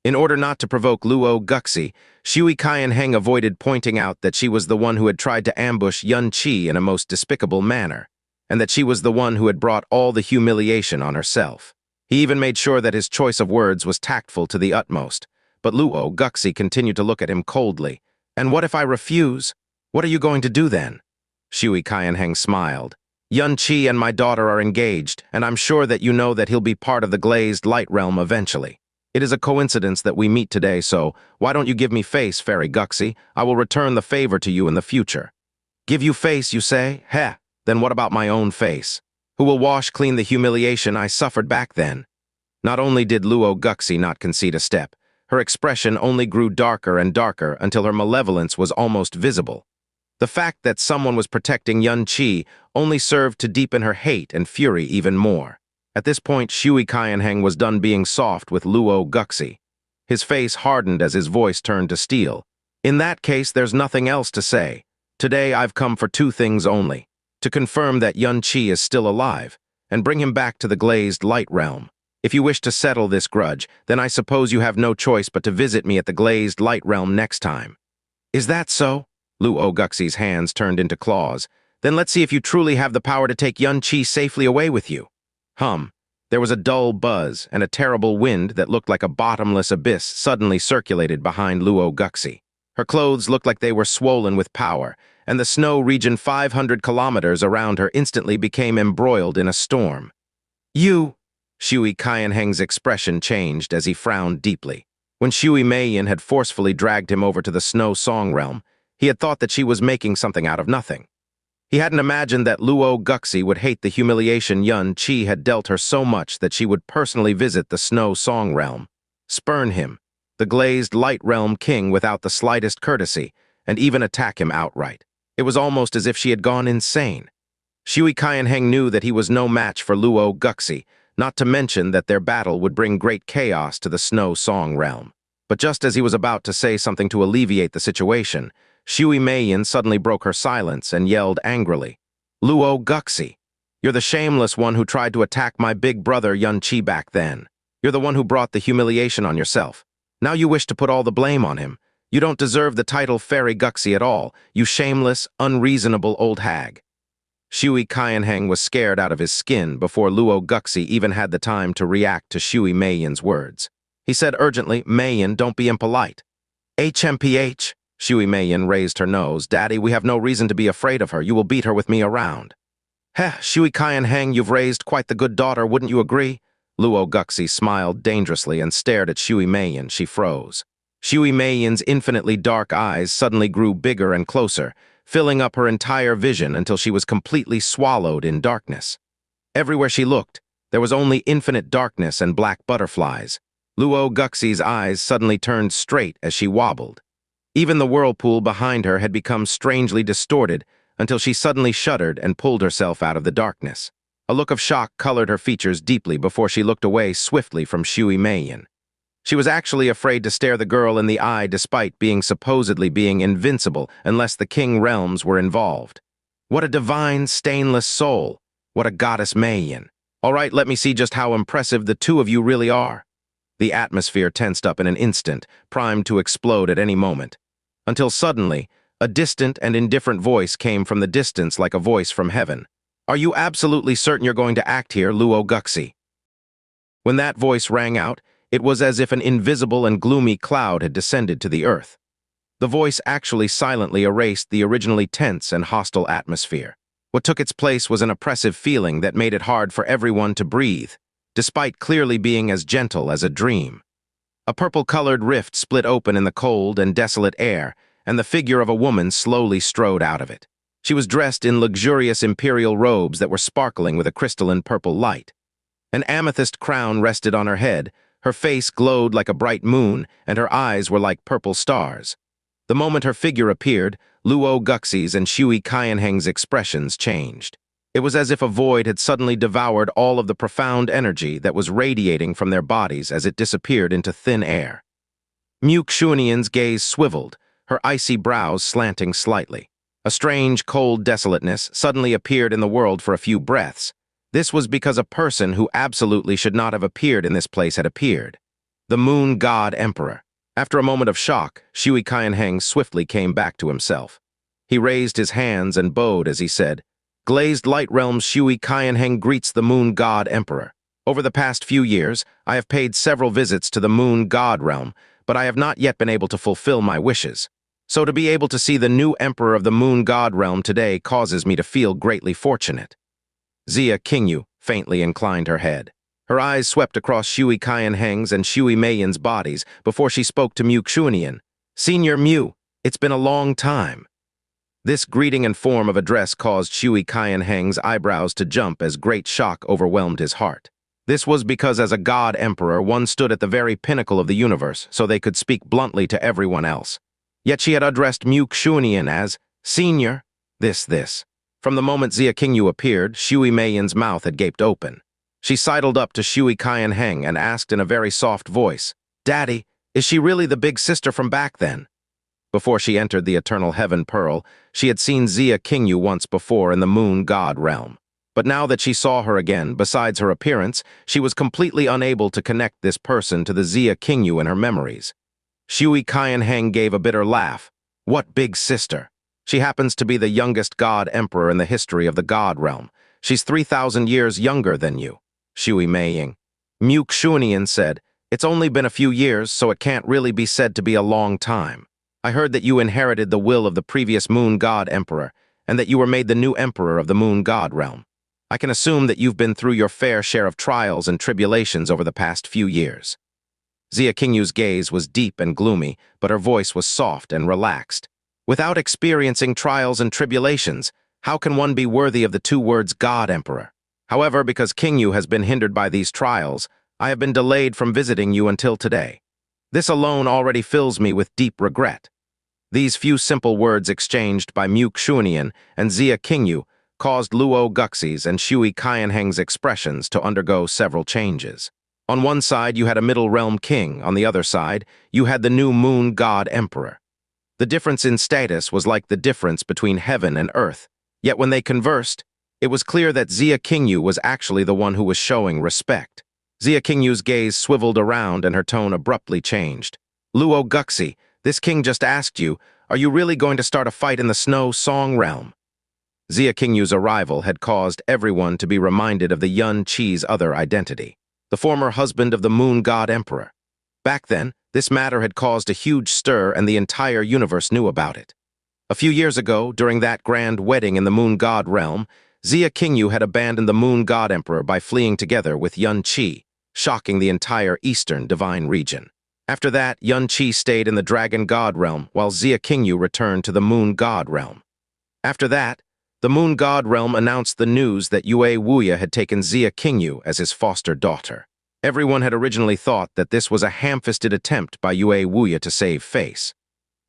In order not to provoke Luo Guxie, Shui Qianheng avoided pointing out that she was the one who had tried to ambush Yuanqi in a most despicable manner, and that she was the one who had brought all the humiliation on herself. He even made sure that his choice of words was tactful to the utmost, but Luo Guxie continued to look at him coldly. "And what if I refuse? What are you going to do then?" Shui Qianheng smiled. "Yuanqi and my daughter are engaged, and I'm sure that you know that he'll be part of the glazed light realm eventually. It is a coincidence that we meet today, so why don't you give me face, Fairy Guxie? I will return the favor to you in the future." Give you face, you say? Heh, then what about my own face? Who will wash clean the humiliation I suffered back then? Not only did Luo Guxie not concede a step, her expression only grew darker and darker until her malevolence was almost visible. The fact that someone was protecting Yun Qi only served to deepen her hate and fury even more. At this point, Shui Qianheng was done being soft with Luo Guxie. His face hardened as his voice turned to steel. In that case, there's nothing else to say. Today, I've come for two things only: to confirm that Yun Qi is still alive, and bring him back to the glazed light realm. If you wish to settle this grudge, then I suppose you have no choice but to visit me at the glazed light realm next time. Is that so? Luo Guxie's hands turned into claws. Then let's see if you truly have the power to take Yun Qi safely away with you. There was a dull buzz, and a terrible wind that looked like a bottomless abyss suddenly circulated behind Luo Guxie. Her clothes looked like they were swollen with power, and the snow region 500 kilometers around her instantly became embroiled in a storm. You! Shui Qianheng's expression changed as he frowned deeply. When Shui Meiyin had forcefully dragged him over to the Snow Song realm, he had thought that she was making something out of nothing. He hadn't imagined that Luo Guxie would hate the humiliation Yun Qi had dealt her so much that she would personally visit the Snow Song realm, spurn him, the glazed light realm king, without the slightest courtesy, and even attack him outright. It was almost as if she had gone insane. Shui Qianheng knew that he was no match for Luo Guxie, not to mention that their battle would bring great chaos to the Snow Song realm. But just as he was about to say something to alleviate the situation, Shui Meiyin suddenly broke her silence and yelled angrily, "Luo Guxie, you're the shameless one who tried to attack my big brother Yun Qi back then. You're the one who brought the humiliation on yourself. Now you wish to put all the blame on him. You don't deserve the title Fairy Guxie at all, you shameless, unreasonable old hag." Shui Qianheng was scared out of his skin before Luo Guxie even had the time to react to Shui Meiyin's words. He said urgently, "Meiyin, don't be impolite." "HMPH." Shui Meiyin raised her nose. "Daddy, we have no reason to be afraid of her. You will beat her with me around." "Heh, Shui Qianheng, you've raised quite the good daughter, wouldn't you agree?" Luo Guxie smiled dangerously and stared at Shui Meiyin. She froze. Shui Meiyin's infinitely dark eyes suddenly grew bigger and closer, filling up her entire vision until she was completely swallowed in darkness. Everywhere she looked, there was only infinite darkness and black butterflies. Luo Guxie's eyes suddenly turned straight as she wobbled. Even the whirlpool behind her had become strangely distorted until she suddenly shuddered and pulled herself out of the darkness. A look of shock colored her features deeply before she looked away swiftly from Shui Meiyin. She was actually afraid to stare the girl in the eye despite supposedly being invincible unless the king realms were involved. What a divine, stainless soul. What a goddess Meiyin. All right, let me see just how impressive the two of you really are. The atmosphere tensed up in an instant, primed to explode at any moment. Until suddenly, a distant and indifferent voice came from the distance like a voice from heaven. "Are you absolutely certain you're going to act here, Luo Guxie?" When that voice rang out, it was as if an invisible and gloomy cloud had descended to the earth. The voice actually silently erased the originally tense and hostile atmosphere. What took its place was an oppressive feeling that made it hard for everyone to breathe, despite clearly being as gentle as a dream. A purple-colored rift split open in the cold and desolate air, and the figure of a woman slowly strode out of it. She was dressed in luxurious imperial robes that were sparkling with a crystalline purple light. An amethyst crown rested on her head, her face glowed like a bright moon, and her eyes were like purple stars. The moment her figure appeared, Luo Guxie's and Shui Qianheng's expressions changed. It was as if a void had suddenly devoured all of the profound energy that was radiating from their bodies as it disappeared into thin air. Xuanyin's gaze swiveled, her icy brows slanting slightly. A strange, cold desolateness suddenly appeared in the world for a few breaths. This was because a person who absolutely should not have appeared in this place had appeared. The Moon God Emperor. After a moment of shock, Shui Qianheng swiftly came back to himself. He raised his hands and bowed as he said, "Glazed Light Realm's Shui Qianheng greets the Moon God Emperor. Over the past few years, I have paid several visits to the Moon God Realm, but I have not yet been able to fulfill my wishes. So to be able to see the new Emperor of the Moon God Realm today causes me to feel greatly fortunate." Xia Qingyue faintly inclined her head. Her eyes swept across Shui Qianheng's and Shui Meiyin's bodies before she spoke to Xuanyin. "Senior Mu, it's been a long time." This greeting and form of address caused Shui Qianheng's eyebrows to jump as great shock overwhelmed his heart. This was because as a god emperor, one stood at the very pinnacle of the universe, so they could speak bluntly to everyone else. Yet she had addressed Xuanyin as, "Senior, this." From the moment Xia Qingyue appeared, Shui Meiyin's mouth had gaped open. She sidled up to Shui Qianheng and asked in a very soft voice, "Daddy, is she really the big sister from back then?" Before she entered the Eternal Heaven Pearl, she had seen Xia Qingyue once before in the Moon God realm. But now that she saw her again, besides her appearance, she was completely unable to connect this person to the Xia Qingyue in her memories. Shui Qianheng gave a bitter laugh. "What big sister? She happens to be the youngest god emperor in the history of the god realm. She's 3,000 years younger than you." Shui Meiyin. Xuanyin said, "It's only been a few years, so it can't really be said to be a long time. I heard that you inherited the will of the previous Moon God Emperor, and that you were made the new Emperor of the Moon God realm. I can assume that you've been through your fair share of trials and tribulations over the past few years." Xia Qingyue's gaze was deep and gloomy, but her voice was soft and relaxed. "Without experiencing trials and tribulations, how can one be worthy of the two words God Emperor? However, because Qingyue has been hindered by these trials, I have been delayed from visiting you until today. This alone already fills me with deep regret." These few simple words exchanged by Xuanyin and Xia Qingyue caused Luo Guxie's and Shui Qianheng's expressions to undergo several changes. On one side, you had a Middle Realm king. On the other side, you had the new Moon God Emperor. The difference in status was like the difference between heaven and earth. Yet when they conversed, it was clear that Xia Qingyue was actually the one who was showing respect. Xia Qingyue's gaze swiveled around and her tone abruptly changed. "Luo Guxie, this king just asked you, are you really going to start a fight in the Snow Song realm?" Xia Qingyue's arrival had caused everyone to be reminded of the Yun Qi's other identity, the former husband of the Moon God Emperor. Back then, this matter had caused a huge stir and the entire universe knew about it. A few years ago, during that grand wedding in the Moon God realm, Xia Qingyue had abandoned the Moon God Emperor by fleeing together with Yun Qi, shocking the entire Eastern Divine region. After that, Yun Qi stayed in the Dragon God realm, while Xia Qingyue returned to the Moon God realm. After that, the Moon God realm announced the news that Yue Wuya had taken Xia Qingyue as his foster daughter. Everyone had originally thought that this was a ham-fisted attempt by Yue Wuya to save face.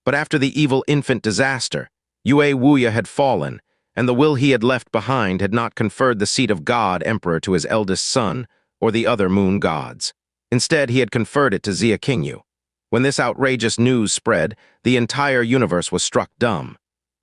But after the evil infant disaster, Yue Wuya had fallen, and the will he had left behind had not conferred the seat of God Emperor to his eldest son or the other moon gods. Instead, he had conferred it to Xia Qingyue. When this outrageous news spread, the entire universe was struck dumb.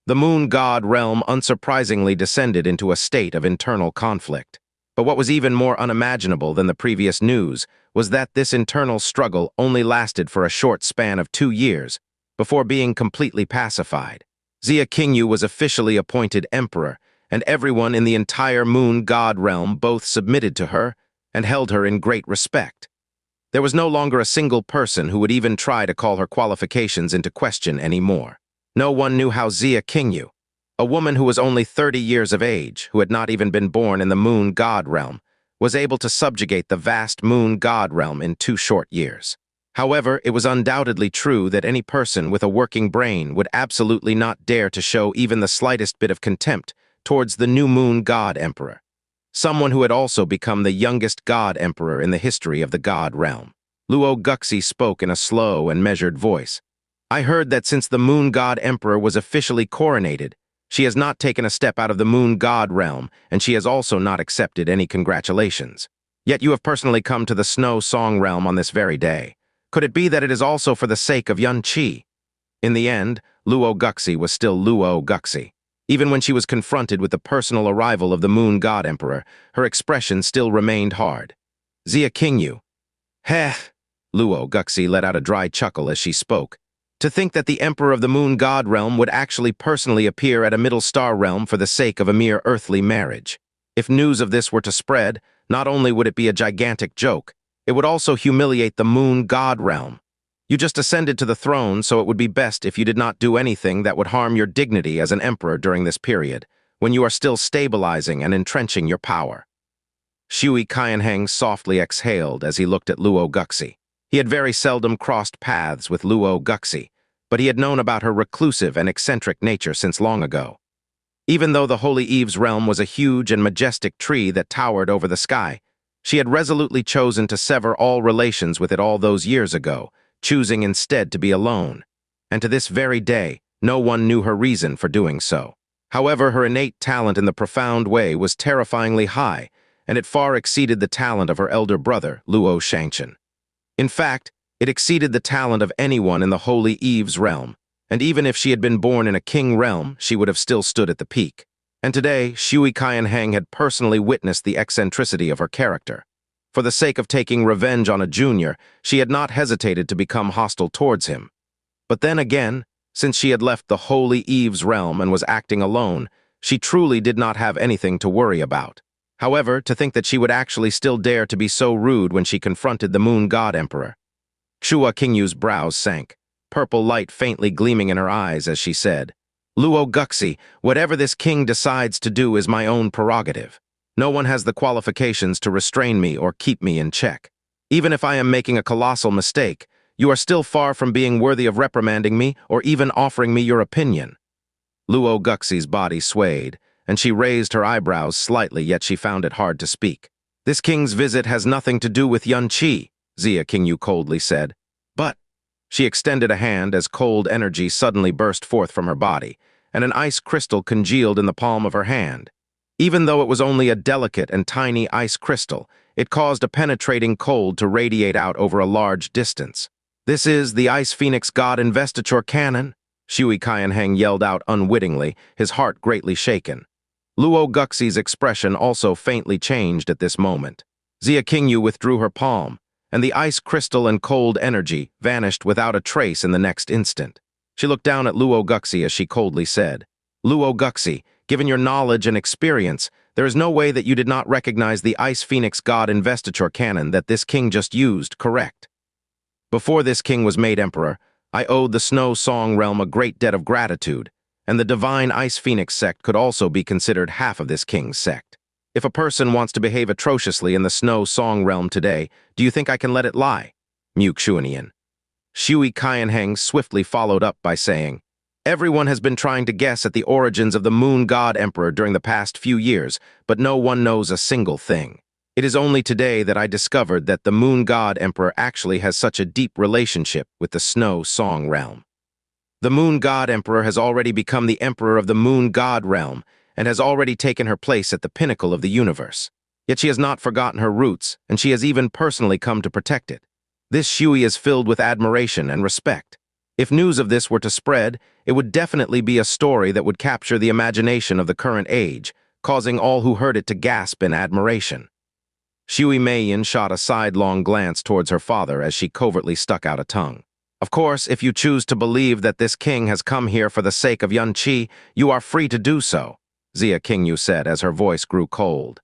The Moon God realm unsurprisingly descended into a state of internal conflict. But what was even more unimaginable than the previous news was that this internal struggle only lasted for a short span of 2 years before being completely pacified. Xia Qingyue was officially appointed emperor, and everyone in the entire Moon God realm both submitted to her and held her in great respect. There was no longer a single person who would even try to call her qualifications into question anymore. No one knew how Xia Qingyue, a woman who was only 30 years of age, who had not even been born in the Moon God realm, was able to subjugate the vast Moon God realm in 2 short years. However, it was undoubtedly true that any person with a working brain would absolutely not dare to show even the slightest bit of contempt towards the new Moon God Emperor, someone who had also become the youngest God Emperor in the history of the God realm. Luo Guxie spoke in a slow and measured voice. "I heard that since the Moon God Emperor was officially coronated, she has not taken a step out of the Moon God realm, and she has also not accepted any congratulations. Yet you have personally come to the Snow Song realm on this very day. Could it be that it is also for the sake of Yun Qi?" In the end, Luo Guxie was still Luo Guxie. Even when she was confronted with the personal arrival of the Moon God Emperor, her expression still remained hard. "Xia Qingyue." "Heh!" Luo Guxie let out a dry chuckle as she spoke. "To think that the Emperor of the Moon God realm would actually personally appear at a Middle Star realm for the sake of a mere earthly marriage. If news of this were to spread, not only would it be a gigantic joke, it would also humiliate the Moon God realm. You just ascended to the throne, so it would be best if you did not do anything that would harm your dignity as an emperor during this period, when you are still stabilizing and entrenching your power." Shui Qianheng softly exhaled as he looked at Luo Guxie. He had very seldom crossed paths with Luo Guxie, but he had known about her reclusive and eccentric nature since long ago. Even though the Holy Eve's realm was a huge and majestic tree that towered over the sky, she had resolutely chosen to sever all relations with it all those years ago, choosing instead to be alone. And to this very day, no one knew her reason for doing so. However, her innate talent in the profound way was terrifyingly high, and it far exceeded the talent of her elder brother, Luo Guxie. In fact, it exceeded the talent of anyone in the Holy Eve's realm, and even if she had been born in a king realm, she would have still stood at the peak. And today, Shui Qianheng had personally witnessed the eccentricity of her character. For the sake of taking revenge on a junior, she had not hesitated to become hostile towards him. But then again, since she had left the Holy Eve's realm and was acting alone, she truly did not have anything to worry about. However, to think that she would actually still dare to be so rude when she confronted the Moon God Emperor. Xia Qingyue's brows sank, purple light faintly gleaming in her eyes as she said, "Luo Guxie, whatever this king decides to do is my own prerogative. No one has the qualifications to restrain me or keep me in check. Even if I am making a colossal mistake, you are still far from being worthy of reprimanding me or even offering me your opinion." Luo Guxie's body swayed, and she raised her eyebrows slightly, yet she found it hard to speak. "This king's visit has nothing to do with Xia Qingyue coldly said. "But—" She extended a hand as cold energy suddenly burst forth from her body, and an ice crystal congealed in the palm of her hand. Even though it was only a delicate and tiny ice crystal, it caused a penetrating cold to radiate out over a large distance. "This is the Ice Phoenix God Investiture Cannon," Shui Qianheng yelled out unwittingly, his heart greatly shaken. Luo Guxie's expression also faintly changed at this moment. Xia Qingyue withdrew her palm, and the ice crystal and cold energy vanished without a trace in the next instant. She looked down at Luo Guxie as she coldly said, "Luo Guxie, given your knowledge and experience, there is no way that you did not recognize the Ice Phoenix God Investiture Cannon that this king just used, correct? Before this king was made emperor, I owed the Snow Song realm a great debt of gratitude, and the divine Ice Phoenix sect could also be considered half of this king's sect. If a person wants to behave atrociously in the Snow Song realm today, do you think I can let it lie?" Mewed Xuanyin. Shui Qianheng swiftly followed up by saying, "Everyone has been trying to guess at the origins of the Moon God Emperor during the past few years, but no one knows a single thing. It is only today that I discovered that the Moon God Emperor actually has such a deep relationship with the Snow Song realm. The Moon God Emperor has already become the Emperor of the Moon God realm and has already taken her place at the pinnacle of the universe. Yet she has not forgotten her roots, and she has even personally come to protect it. This Shui is filled with admiration and respect. If news of this were to spread, it would definitely be a story that would capture the imagination of the current age, causing all who heard it to gasp in admiration." Shui Meiyin shot a sidelong glance towards her father as she covertly stuck out a tongue. "Of course, if you choose to believe that this king has come here for the sake of Xia, you are free to do so," Xia Qingyue said as her voice grew cold.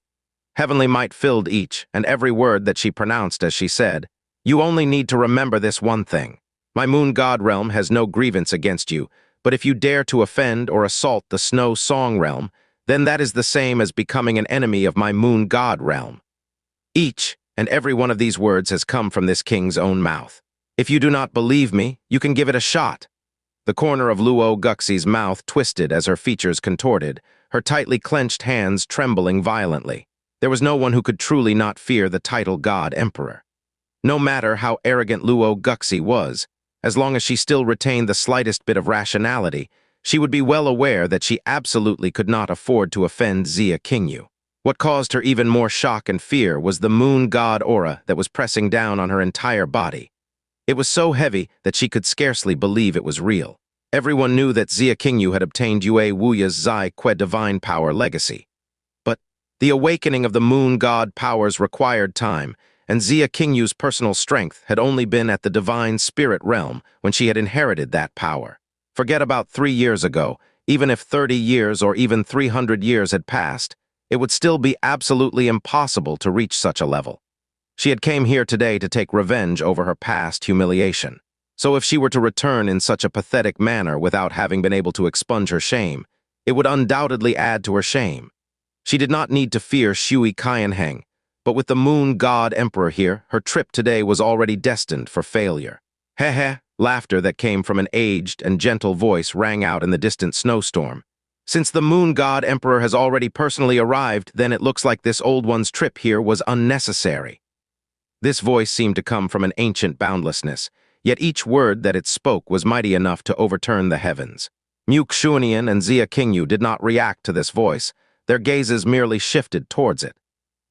Heavenly might filled each and every word that she pronounced as she said, "You only need to remember this one thing. My Moon God realm has no grievance against you, but if you dare to offend or assault the Snow Song realm, then that is the same as becoming an enemy of my Moon God realm." Each and every one of these words has come from this king's own mouth. If you do not believe me, you can give it a shot. The corner of Luo Guxie's mouth twisted as her features contorted, her tightly clenched hands trembling violently. There was no one who could truly not fear the title God Emperor. No matter how arrogant Luo Guxie was, as long as she still retained the slightest bit of rationality, she would be well aware that she absolutely could not afford to offend Xia Qingyue. What caused her even more shock and fear was the Moon God aura that was pressing down on her entire body. It was so heavy that she could scarcely believe it was real. Everyone knew that Xia Qingyue had obtained Yue Wuya's Zai Que divine power legacy. But the awakening of the Moon God powers required time, and Xia Qingyue's personal strength had only been at the divine spirit realm when she had inherited that power. Forget about 3 years ago, even if 30 years or even 300 years had passed, it would still be absolutely impossible to reach such a level. She had came here today to take revenge over her past humiliation. So if she were to return in such a pathetic manner without having been able to expunge her shame, it would undoubtedly add to her shame. She did not need to fear Shui Qianheng, but with the Moon God Emperor here, her trip today was already destined for failure. "Heh heh," Laughter that came from an aged and gentle voice rang out in the distant snowstorm. Since the moon god emperor has already personally arrived, then it looks like this old one's trip here was unnecessary. This voice seemed to come from an ancient boundlessness, yet each word that it spoke was mighty enough to overturn the heavens. Xuanyin and Xia Qingyue did not react to this voice. Their gazes merely shifted towards it.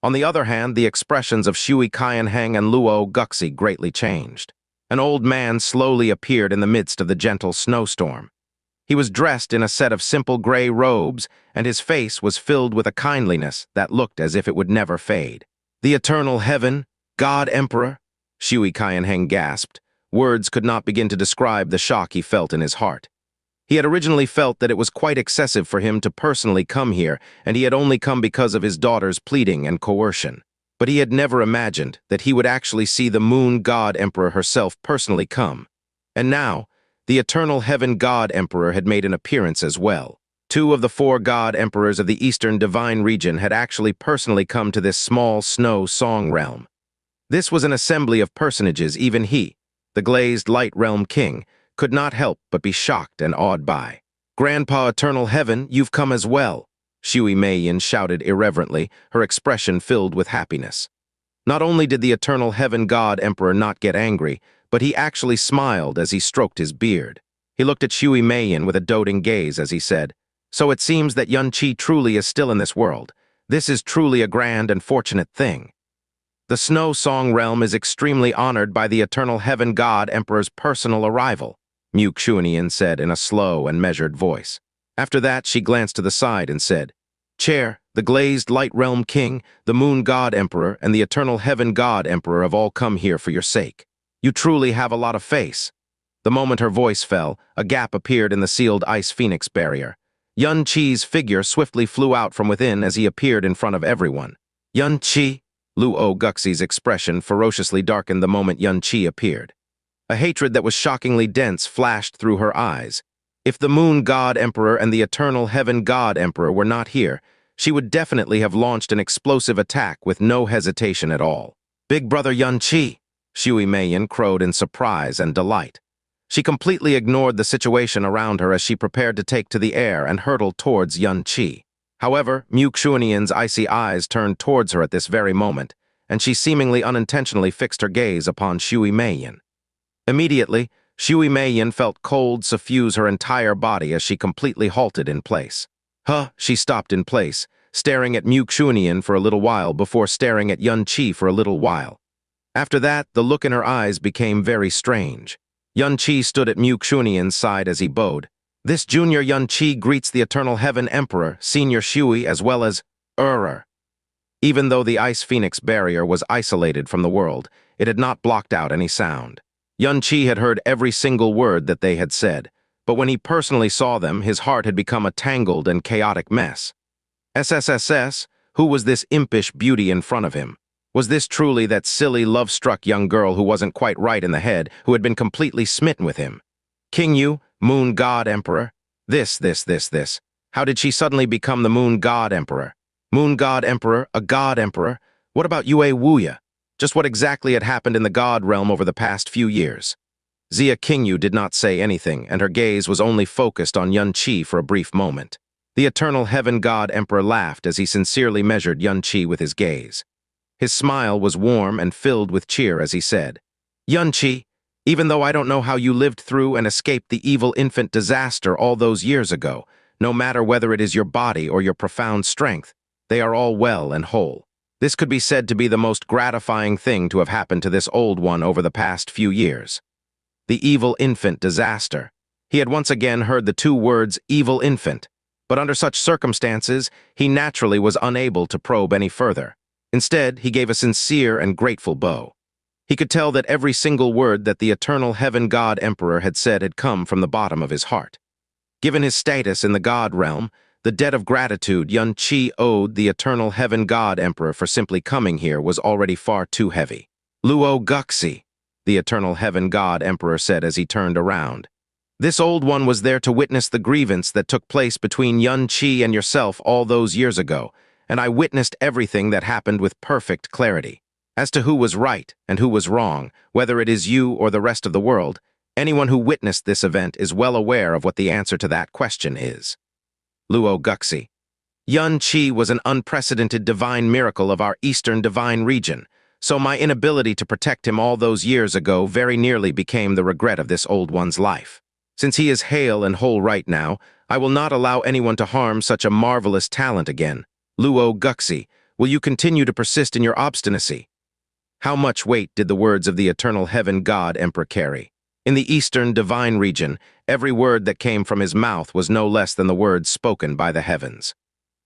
On the other hand, the expressions of Shui, Qianheng, and Luo Guxie greatly changed. An old man slowly appeared in the midst of the gentle snowstorm. He was dressed in a set of simple gray robes, and his face was filled with a kindliness that looked as if it would never fade. "The eternal heaven, God Emperor," Shui Qianheng gasped. Words could not begin to describe the shock he felt in his heart. He had originally felt that it was quite excessive for him to personally come here, and he had only come because of his daughter's pleading and coercion. But he had never imagined that he would actually see the Moon God Emperor herself personally come. And now, the Eternal Heaven God Emperor had made an appearance as well. 2 of the 4 God Emperors of the Eastern Divine Region had actually personally come to this small snow song realm. This was an assembly of personages even he, the glazed Light Realm King, could not help but be shocked and awed by. "Grandpa Eternal Heaven, you've come as well," Shui Meiyin shouted irreverently, her expression filled with happiness. Not only did the Eternal Heaven God Emperor not get angry, but he actually smiled as he stroked his beard. He looked at Shui Meiyin with a doting gaze as he said, "So it seems that Yunqi truly is still in this world. This is truly a grand and fortunate thing. The Snow Song Realm is extremely honored by the Eternal Heaven God Emperor's personal arrival," Xuanyin said in a slow and measured voice. After that, she glanced to the side and said, "Chair, the glazed Light Realm King, the Moon God Emperor, and the Eternal Heaven God Emperor have all come here for your sake. You truly have a lot of face." The moment her voice fell, a gap appeared in the sealed ice phoenix barrier. Yun Qi's figure swiftly flew out from within as he appeared in front of everyone. "Yun Qi?" Luo Guxie's expression ferociously darkened the moment Yun Qi appeared. A hatred that was shockingly dense flashed through her eyes. If the Moon God Emperor and the Eternal Heaven God Emperor were not here, she would definitely have launched an explosive attack with no hesitation at all. "Big brother Yun Qi," Shui Meiyin crowed in surprise and delight. She completely ignored the situation around her as she prepared to take to the air and hurtle towards Yun Qi. However, Xuanyi's icy eyes turned towards her at this very moment, and she seemingly unintentionally fixed her gaze upon Shui Meiyin. Immediately, Shui Meiyin felt cold suffuse her entire body as she completely halted in place. She stopped in place, staring at Xuanyin for a little while before staring at Yun Qi for a little while. After that, the look in her eyes became very strange. Yun Qi stood at Xuanyi's side as he bowed. "This junior Yun Qi greets the Eternal Heaven Emperor, Senior Shui, as well as Even though the Ice Phoenix barrier was isolated from the world, it had not blocked out any sound. Yun Qi had heard every single word that they had said, but when he personally saw them, his heart had become a tangled and chaotic mess. SSSS, who was this impish beauty in front of him? Was this truly that silly, love-struck young girl who wasn't quite right in the head, who had been completely smitten with him? Qingyu, Moon God Emperor? This. How did she suddenly become the Moon God Emperor? Moon God Emperor, a God Emperor? What about Yue Wuya? Just what exactly had happened in the God realm over the past few years? Xia Qingyue did not say anything, and her gaze was only focused on Yun Qi for a brief moment. The Eternal Heaven God Emperor laughed as he sincerely measured Yun Qi with his gaze. His smile was warm and filled with cheer as he said, "Yun Qi, even though I don't know how you lived through and escaped the evil infant disaster all those years ago, no matter whether it is your body or your profound strength, they are all well and whole. This could be said to be the most gratifying thing to have happened to this old one over the past few years." The evil infant disaster. He had once again heard the 2 words evil infant, but under such circumstances, he naturally was unable to probe any further. Instead, he gave a sincere and grateful bow. He could tell that every single word that the Eternal Heaven God Emperor had said had come from the bottom of his heart. Given his status in the God realm, the debt of gratitude Yun Qi owed the Eternal Heaven God Emperor for simply coming here was already far too heavy. "Luo Guxie," the Eternal Heaven God Emperor said as he turned around. "This old one was there to witness the grievance that took place between Yun Qi and yourself all those years ago, and I witnessed everything that happened with perfect clarity. As to who was right and who was wrong, whether it is you or the rest of the world, Anyone who witnessed this event is well aware of what the answer to that question is. Luo Guxie. Yun Qi was an unprecedented divine miracle of our eastern divine region, so my inability to protect him all those years ago very nearly became the regret of this old one's life. Since he is hale and whole right now, I will not allow anyone to harm such a marvelous talent again. Luo Guxie, will you continue to persist in your obstinacy? How much weight did the words of the eternal heaven god emperor carry? In the eastern divine region, every word that came from his mouth was no less than the words spoken by the heavens.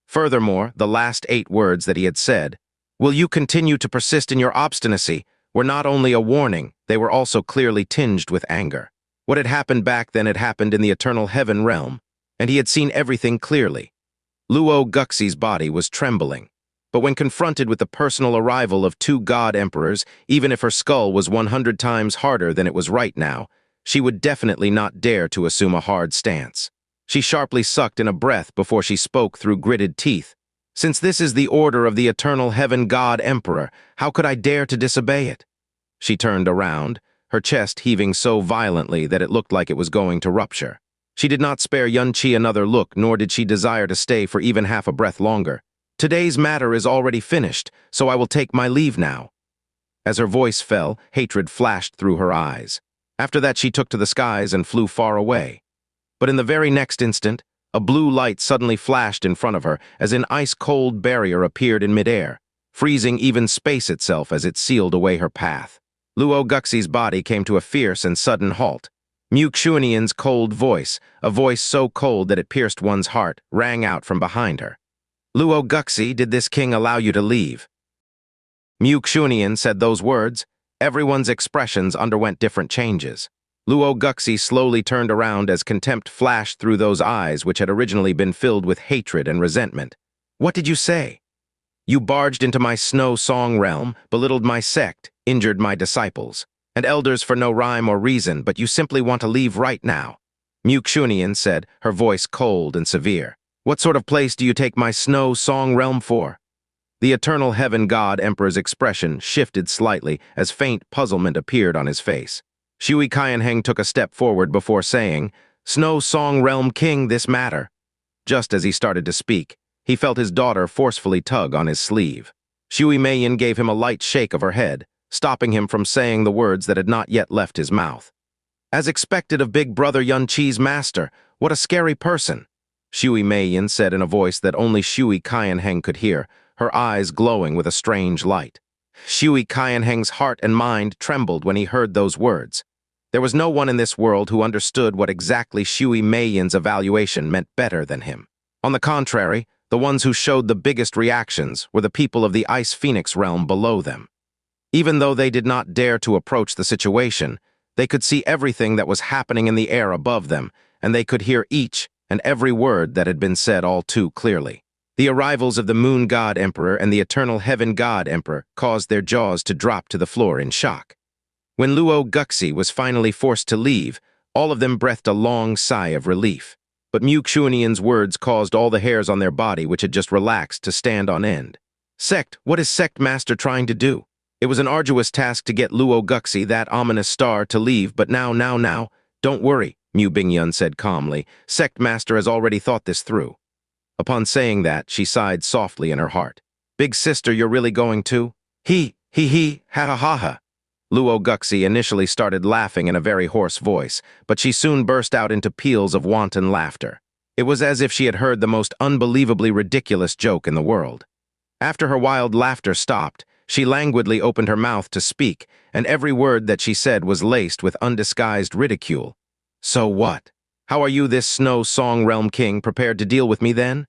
Furthermore, the last 8 words that he had said, "Will you continue to persist in your obstinacy?" were not only a warning, they were also clearly tinged with anger. What had happened back then had happened in the eternal heaven realm, and he had seen everything clearly. Luo Guxie's body was trembling, but when confronted with the personal arrival of 2 god emperors, even if her skull was 100 times harder than it was right now, she would definitely not dare to assume a hard stance. She sharply sucked in a breath before she spoke through gritted teeth. "Since this is the order of the eternal heaven god emperor, how could I dare to disobey it?" She turned around, her chest heaving so violently that it looked like it was going to rupture. She did not spare Yun Qi another look, nor did she desire to stay for even half a breath longer. "Today's matter is already finished, so I will take my leave now." As her voice fell, hatred flashed through her eyes. After that she took to the skies and flew far away. But in the very next instant, a blue light suddenly flashed in front of her as an ice-cold barrier appeared in midair, freezing even space itself as it sealed away her path. Luo Guxie's body came to a fierce and sudden halt. Xuanyin's cold voice, a voice so cold that it pierced one's heart, rang out from behind her. "Luo Guxie, did this king allow you to leave?" Xuanyin said those words. Everyone's expressions underwent different changes. Luo Guxie slowly turned around as contempt flashed through those eyes which had originally been filled with hatred and resentment. "What did you say? You barged into my snow song realm, belittled my sect, injured my disciples, and elders for no rhyme or reason, but you simply want to leave right now." Xuanyin said, her voice cold and severe. "What sort of place do you take my snow song realm for?" The eternal heaven god emperor's expression shifted slightly as faint puzzlement appeared on his face. Shui Qianheng took a step forward before saying, "Snow Song Realm King, this matter." Just as he started to speak, he felt his daughter forcefully tug on his sleeve. Shui Meiyin gave him a light shake of her head, stopping him from saying the words that had not yet left his mouth. "As expected of big brother Yun Qi's master, what a scary person," Shui Meiyin said in a voice that only Shui Qianheng could hear, her eyes glowing with a strange light. Shui Qianheng's heart and mind trembled when he heard those words. There was no one in this world who understood what exactly Shui Meiyin's evaluation meant better than him. On the contrary, the ones who showed the biggest reactions were the people of the Ice Phoenix realm below them. Even though they did not dare to approach the situation, they could see everything that was happening in the air above them, and they could hear each and every word that had been said all too clearly. The arrivals of the Moon God Emperor and the Eternal Heaven God Emperor caused their jaws to drop to the floor in shock. When Luo Guxie was finally forced to leave, all of them breathed a long sigh of relief. But Xuanyin's words caused all the hairs on their body which had just relaxed to stand on end. "Sect, what is Sect Master trying to do?" It was an arduous task to get Luo Guxie, that ominous star, to leave, but now, don't worry, Bingyun said calmly. "Sect Master has already thought this through." Upon saying that, she sighed softly in her heart. "Big sister, you're really going to?" He, ha ha ha ha. Luo Guxie initially started laughing in a very hoarse voice, but she soon burst out into peals of wanton laughter. It was as if she had heard the most unbelievably ridiculous joke in the world. After her wild laughter stopped, she languidly opened her mouth to speak, and every word that she said was laced with undisguised ridicule. "So what? How are you, this Snow Song Realm King, prepared to deal with me then?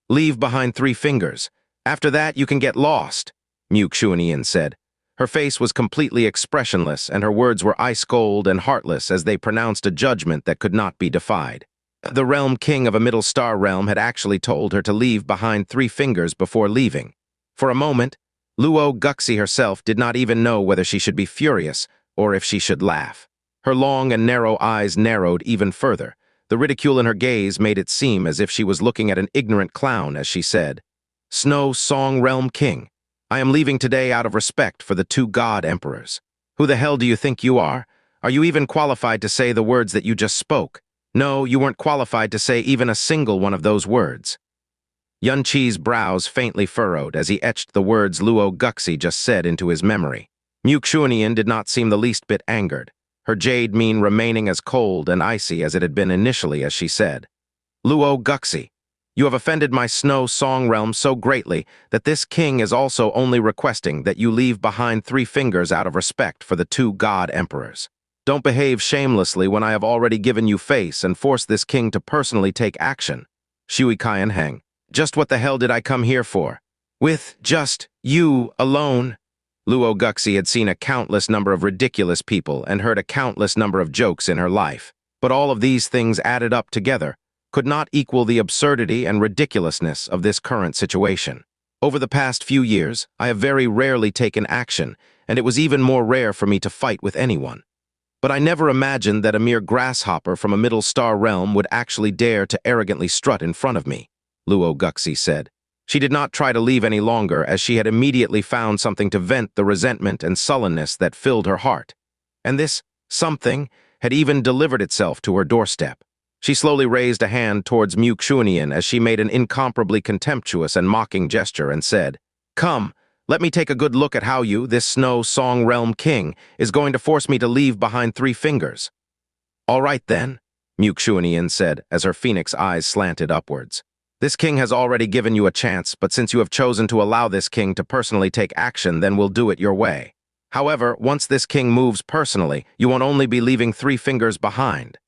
Leave behind 3 fingers. After that, you can get lost," Xuanyin said. Her face was completely expressionless, and her words were ice-cold and heartless as they pronounced a judgment that could not be defied. The Realm King of a Middle Star realm had actually told her to leave behind 3 fingers before leaving. For a moment, Luo Guxie herself did not even know whether she should be furious or if she should laugh. Her long and narrow eyes narrowed even further. The ridicule in her gaze made it seem as if she was looking at an ignorant clown as she said, "Snow Song Realm King, I am leaving today out of respect for the 2 god emperors. Who the hell do you think you are? Are you even qualified to say the words that you just spoke? No, you weren't qualified to say even a single one of those words. Yun Qi's brows faintly furrowed as he etched the words Luo Guxie just said into his memory. Xuanyin did not seem the least bit angered, her jade mien remaining as cold and icy as it had been initially as she said, Luo Guxie, you have offended my snow song realm so greatly that this king is also only requesting that you leave behind 3 fingers out of respect for the 2 god emperors. Don't behave shamelessly when I have already given you face and forced this king to personally take action. Shui Qianheng, just what the hell did I come here for? With just you alone? Luo Guxie had seen a countless number of ridiculous people and heard a countless number of jokes in her life, but all of these things added up together could not equal the absurdity and ridiculousness of this current situation. Over the past few years, I have very rarely taken action, and it was even more rare for me to fight with anyone. But I never imagined that a mere grasshopper from a middle star realm would actually dare to arrogantly strut in front of me, Luo Guxie said. She did not try to leave any longer, as she had immediately found something to vent the resentment and sullenness that filled her heart. And this something had even delivered itself to her doorstep. She slowly raised a hand towards Xuanyin as she made an incomparably contemptuous and mocking gesture and said, Come, let me take a good look at how you, this Snow Song Realm King, is going to force me to leave behind 3 fingers. All right then, Xuanyin said as her phoenix eyes slanted upwards. This king has already given you a chance, but since you have chosen to allow this king to personally take action, then we'll do it your way. However, once this king moves personally, you won't only be leaving 3 fingers behind.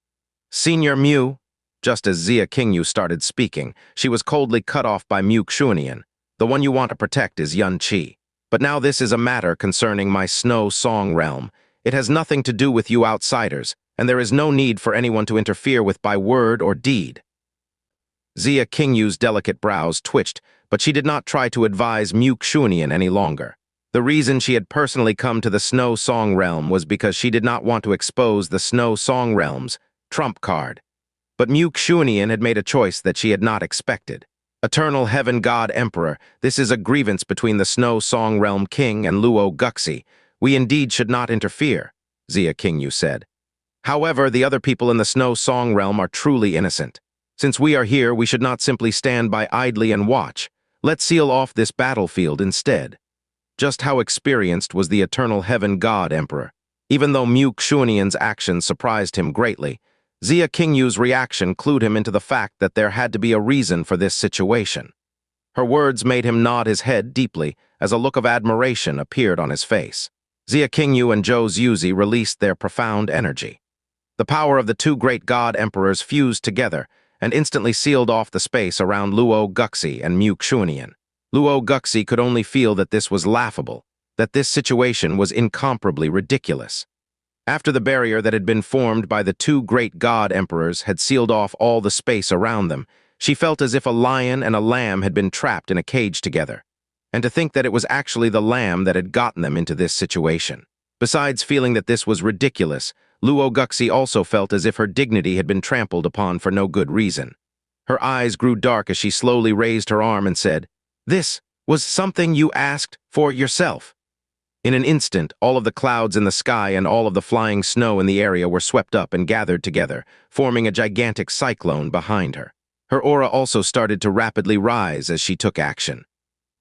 Senior Mu, just as Xia Qingyue started speaking, she was coldly cut off by Xuanyin. The one you want to protect is Yun Qi. But now this is a matter concerning my Snow Song realm. It has nothing to do with you outsiders, and there is no need for anyone to interfere with by word or deed. Xia Qingyue's delicate brows twitched, but she did not try to advise Xuanyin any longer. The reason she had personally come to the Snow Song realm was because she did not want to expose the Snow Song realm's trump card. But Xuanyin had made a choice that she had not expected. Eternal Heaven God Emperor, this is a grievance between the Snow Song Realm King and Luo Guxie. We indeed should not interfere, Xia Qingyue said. However, the other people in the Snow Song Realm are truly innocent. Since we are here, we should not simply stand by idly and watch. Let's seal off this battlefield instead. Just how experienced was the Eternal Heaven God Emperor? Even though Xuanyin's actions surprised him greatly, Xia Qingyue's reaction clued him into the fact that there had to be a reason for this situation. Her words made him nod his head deeply as a look of admiration appeared on his face. Xia Qingyue and Zhou Zhuzi released their profound energy. The power of the 2 great god emperors fused together and instantly sealed off the space around Luo Guxie and Xuanyin. Luo Guxie could only feel that this was laughable, that this situation was incomparably ridiculous. After the barrier that had been formed by the 2 great god emperors had sealed off all the space around them, she felt as if a lion and a lamb had been trapped in a cage together. And to think that it was actually the lamb that had gotten them into this situation. Besides feeling that this was ridiculous, Luo Guxie also felt as if her dignity had been trampled upon for no good reason. Her eyes grew dark as she slowly raised her arm and said, This was something you asked for yourself. In an instant, all of the clouds in the sky and all of the flying snow in the area were swept up and gathered together, forming a gigantic cyclone behind her. Her aura also started to rapidly rise as she took action.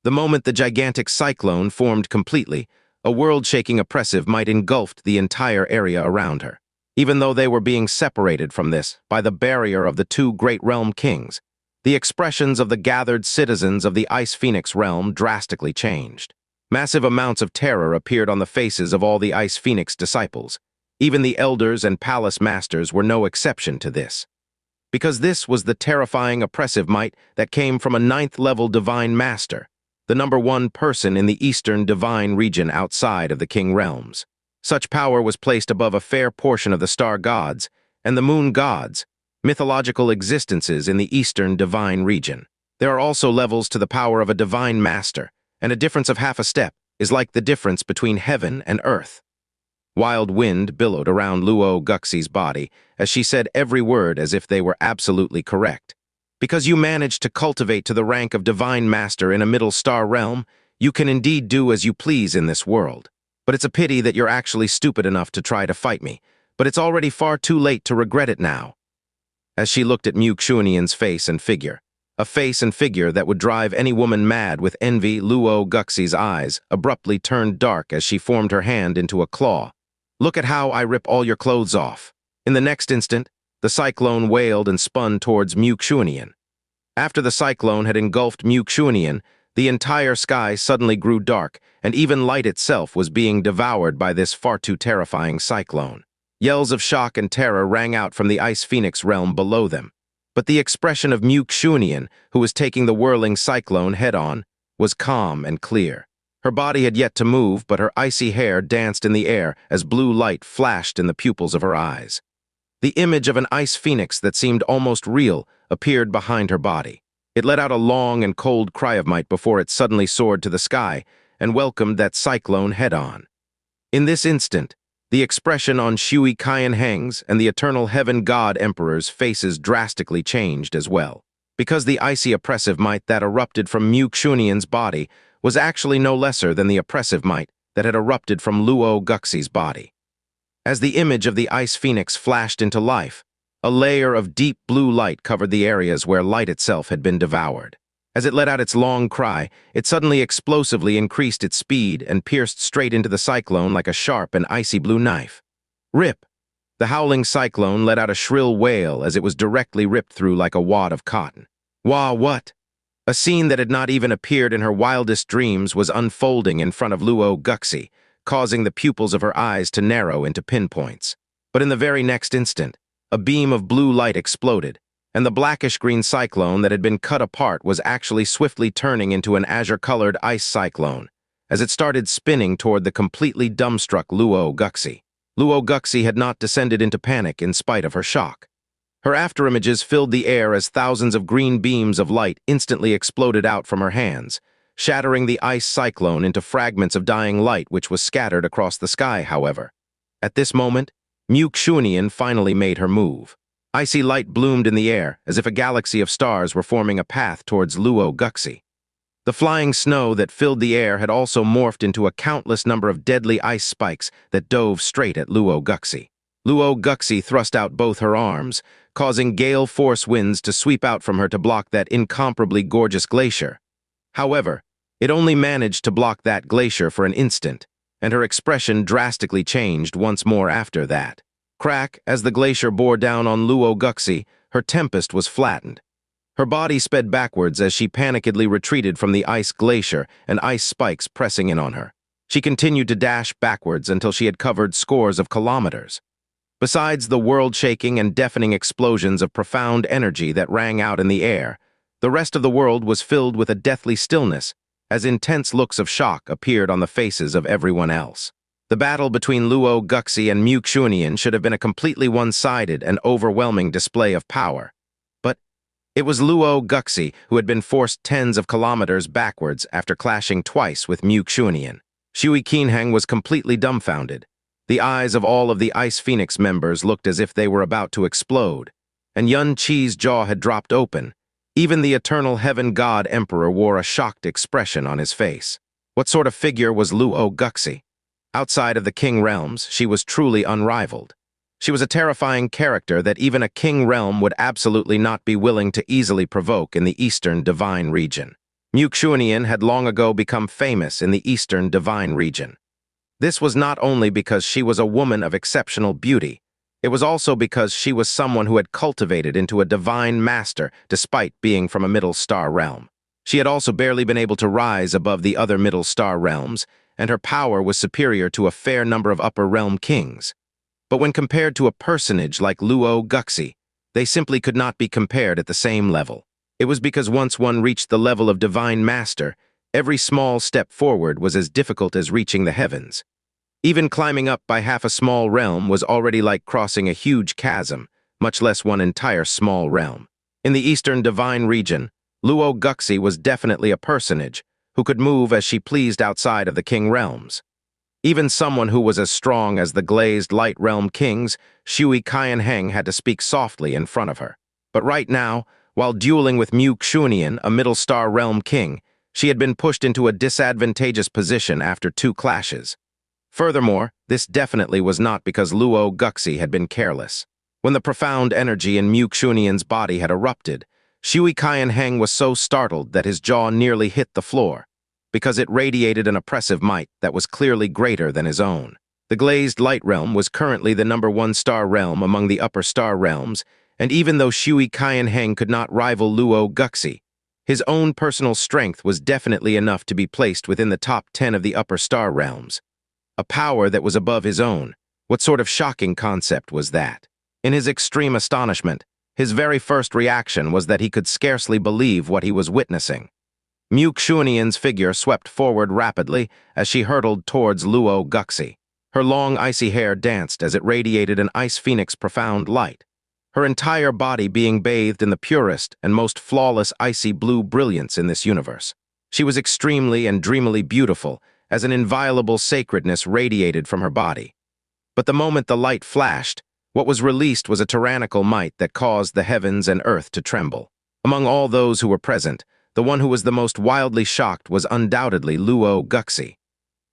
The moment the gigantic cyclone formed completely, a world-shaking oppressive might engulfed the entire area around her. Even though they were being separated from this by the barrier of the 2 great realm kings, the expressions of the gathered citizens of the Ice Phoenix realm drastically changed. Massive amounts of terror appeared on the faces of all the Ice Phoenix disciples. Even the elders and palace masters were no exception to this. Because this was the terrifying oppressive might that came from a 9th-level divine master, the number 1 person in the eastern divine region outside of the king realms. Such power was placed above a fair portion of the star gods and the moon gods, mythological existences in the eastern divine region. There are also levels to the power of a divine master, and a difference of half a step is like the difference between heaven and earth. Wild wind billowed around Luo Guxie's body as she said every word as if they were absolutely correct. Because you managed to cultivate to the rank of divine master in a middle star realm, you can indeed do as you please in this world. But it's a pity that you're actually stupid enough to try to fight me, but it's already far too late to regret it now. As she looked at Xuanyi's face and figure, a face and figure that would drive any woman mad with envy, Luo Guxie's eyes abruptly turned dark as she formed her hand into a claw. "Look at how I rip all your clothes off." In the next instant, the cyclone wailed and spun towards Xuanyin. After the cyclone had engulfed Xuanyin, the entire sky suddenly grew dark, and even light itself was being devoured by this far too terrifying cyclone. Yells of shock and terror rang out from the Ice Phoenix realm below them. But the expression of Xuanyin, who was taking the whirling cyclone head-on, was calm and clear. Her body had yet to move, but her icy hair danced in the air as blue light flashed in the pupils of her eyes. The image of an ice phoenix that seemed almost real appeared behind her body. It let out a long and cold cry of might before it suddenly soared to the sky and welcomed that cyclone head-on. In this instant, the expression on Shui Qianheng's and the eternal heaven god emperor's faces drastically changed as well, because the icy oppressive might that erupted from Xuanyi's body was actually no lesser than the oppressive might that had erupted from Luo Guxie's body. As the image of the ice phoenix flashed into life, a layer of deep blue light covered the areas where light itself had been devoured. As it let out its long cry, it suddenly explosively increased its speed and pierced straight into the cyclone like a sharp and icy blue knife. Rip! The howling cyclone let out a shrill wail as it was directly ripped through like a wad of cotton. Wah, what? A scene that had not even appeared in her wildest dreams was unfolding in front of Luo Guxie, causing the pupils of her eyes to narrow into pinpoints. But in the very next instant, a beam of blue light exploded, and the blackish-green cyclone that had been cut apart was actually swiftly turning into an azure-colored ice cyclone, as it started spinning toward the completely dumbstruck Luo Guxie. Luo Guxie had not descended into panic in spite of her shock. Her afterimages filled the air as thousands of green beams of light instantly exploded out from her hands, shattering the ice cyclone into fragments of dying light which was scattered across the sky, however. At this moment, Xuanyin finally made her move. Icy light bloomed in the air, as if a galaxy of stars were forming a path towards Luo Guxie. The flying snow that filled the air had also morphed into a countless number of deadly ice spikes that dove straight at Luo Guxie. Luo Guxie thrust out both her arms, causing gale-force winds to sweep out from her to block that incomparably gorgeous glacier. However, it only managed to block that glacier for an instant, and her expression drastically changed once more after that. Crack, as the glacier bore down on Luo Guxie, her tempest was flattened. Her body sped backwards as she panikedly retreated from the ice glacier and ice spikes pressing in on her. She continued to dash backwards until she had covered scores of kilometers. Besides the world-shaking and deafening explosions of profound energy that rang out in the air, the rest of the world was filled with a deathly stillness, as intense looks of shock appeared on the faces of everyone else. The battle between Luo Guxie and Xuanyin should have been a completely one-sided and overwhelming display of power. But it was Luo Guxie who had been forced tens of kilometers backwards after clashing twice with Xuanyin. Xia Qingyue was completely dumbfounded. The eyes of all of the Ice Phoenix members looked as if they were about to explode, and Yun Qi's jaw had dropped open. Even the eternal heaven god emperor wore a shocked expression on his face. What sort of figure was Luo Guxie? Outside of the king realms, she was truly unrivaled. She was a terrifying character that even a king realm would absolutely not be willing to easily provoke in the Eastern Divine region. Xuanyin had long ago become famous in the Eastern Divine region. This was not only because she was a woman of exceptional beauty, it was also because she was someone who had cultivated into a divine master despite being from a middle star realm. She had also barely been able to rise above the other middle star realms, and her power was superior to a fair number of upper realm kings. But when compared to a personage like Luo Guxie, they simply could not be compared at the same level. It was because once one reached the level of divine master, every small step forward was as difficult as reaching the heavens. Even climbing up by half a small realm was already like crossing a huge chasm, much less one entire small realm. In the Eastern Divine region, Luo Guxie was definitely a personage who could move as she pleased outside of the king realms. Even someone who was as strong as the glazed light realm kings, Shui Qianheng had to speak softly in front of her. But right now, while dueling with Xuanyin, a middle star realm king, she had been pushed into a disadvantageous position after two clashes. Furthermore, this definitely was not because Luo Guxie had been careless. When the profound energy in Xuanyi's body had erupted, Shui Qianheng was so startled that his jaw nearly hit the floor, because it radiated an oppressive might that was clearly greater than his own. The glazed light realm was currently the #1 star realm among the upper star realms, and even though Shui Qianheng could not rival Luo Guxie, his own personal strength was definitely enough to be placed within the top 10 of the upper star realms. A power that was above his own. What sort of shocking concept was that? In his extreme astonishment, his very first reaction was that he could scarcely believe what he was witnessing. Xuanyi's figure swept forward rapidly as she hurtled towards Luo Guxie. Her long, icy hair danced as it radiated an ice phoenix profound light, her entire body being bathed in the purest and most flawless icy blue brilliance in this universe. She was extremely and dreamily beautiful, as an inviolable sacredness radiated from her body. But the moment the light flashed, what was released was a tyrannical might that caused the heavens and earth to tremble. Among all those who were present, the one who was the most wildly shocked was undoubtedly Luo Guxie.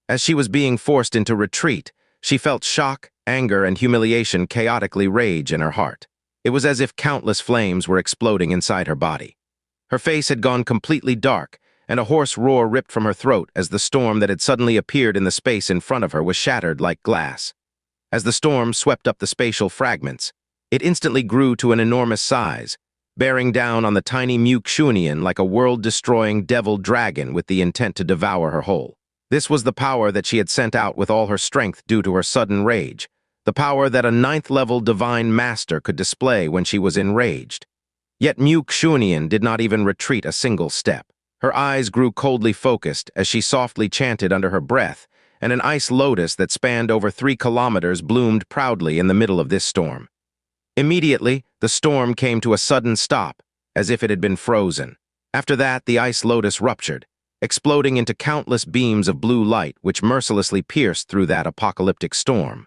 As she was being forced into retreat, she felt shock, anger, and humiliation chaotically rage in her heart. It was as if countless flames were exploding inside her body. Her face had gone completely dark, and a hoarse roar ripped from her throat as the storm that had suddenly appeared in the space in front of her was shattered like glass. As the storm swept up the spatial fragments, it instantly grew to an enormous size, bearing down on the tiny Xuanyin like a world-destroying devil dragon with the intent to devour her whole. This was the power that she had sent out with all her strength due to her sudden rage, the power that a 9th-level divine master could display when she was enraged. Yet Xuanyin did not even retreat a single step. Her eyes grew coldly focused as she softly chanted under her breath, and an ice lotus that spanned over 3 kilometers bloomed proudly in the middle of this storm. Immediately, the storm came to a sudden stop, as if it had been frozen. After that, the ice lotus ruptured, exploding into countless beams of blue light which mercilessly pierced through that apocalyptic storm.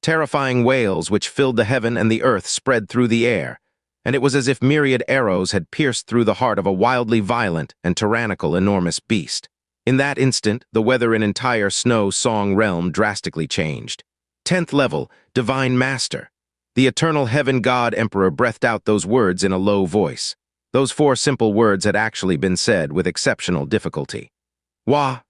Terrifying wails which filled the heaven and the earth spread through the air, and it was as if myriad arrows had pierced through the heart of a wildly violent and tyrannical enormous beast. In that instant, the weather in entire Snow Song realm drastically changed. 10th level, Divine Master. The eternal heaven god emperor breathed out those words in a low voice. Those 4 simple words had actually been said with exceptional difficulty. What?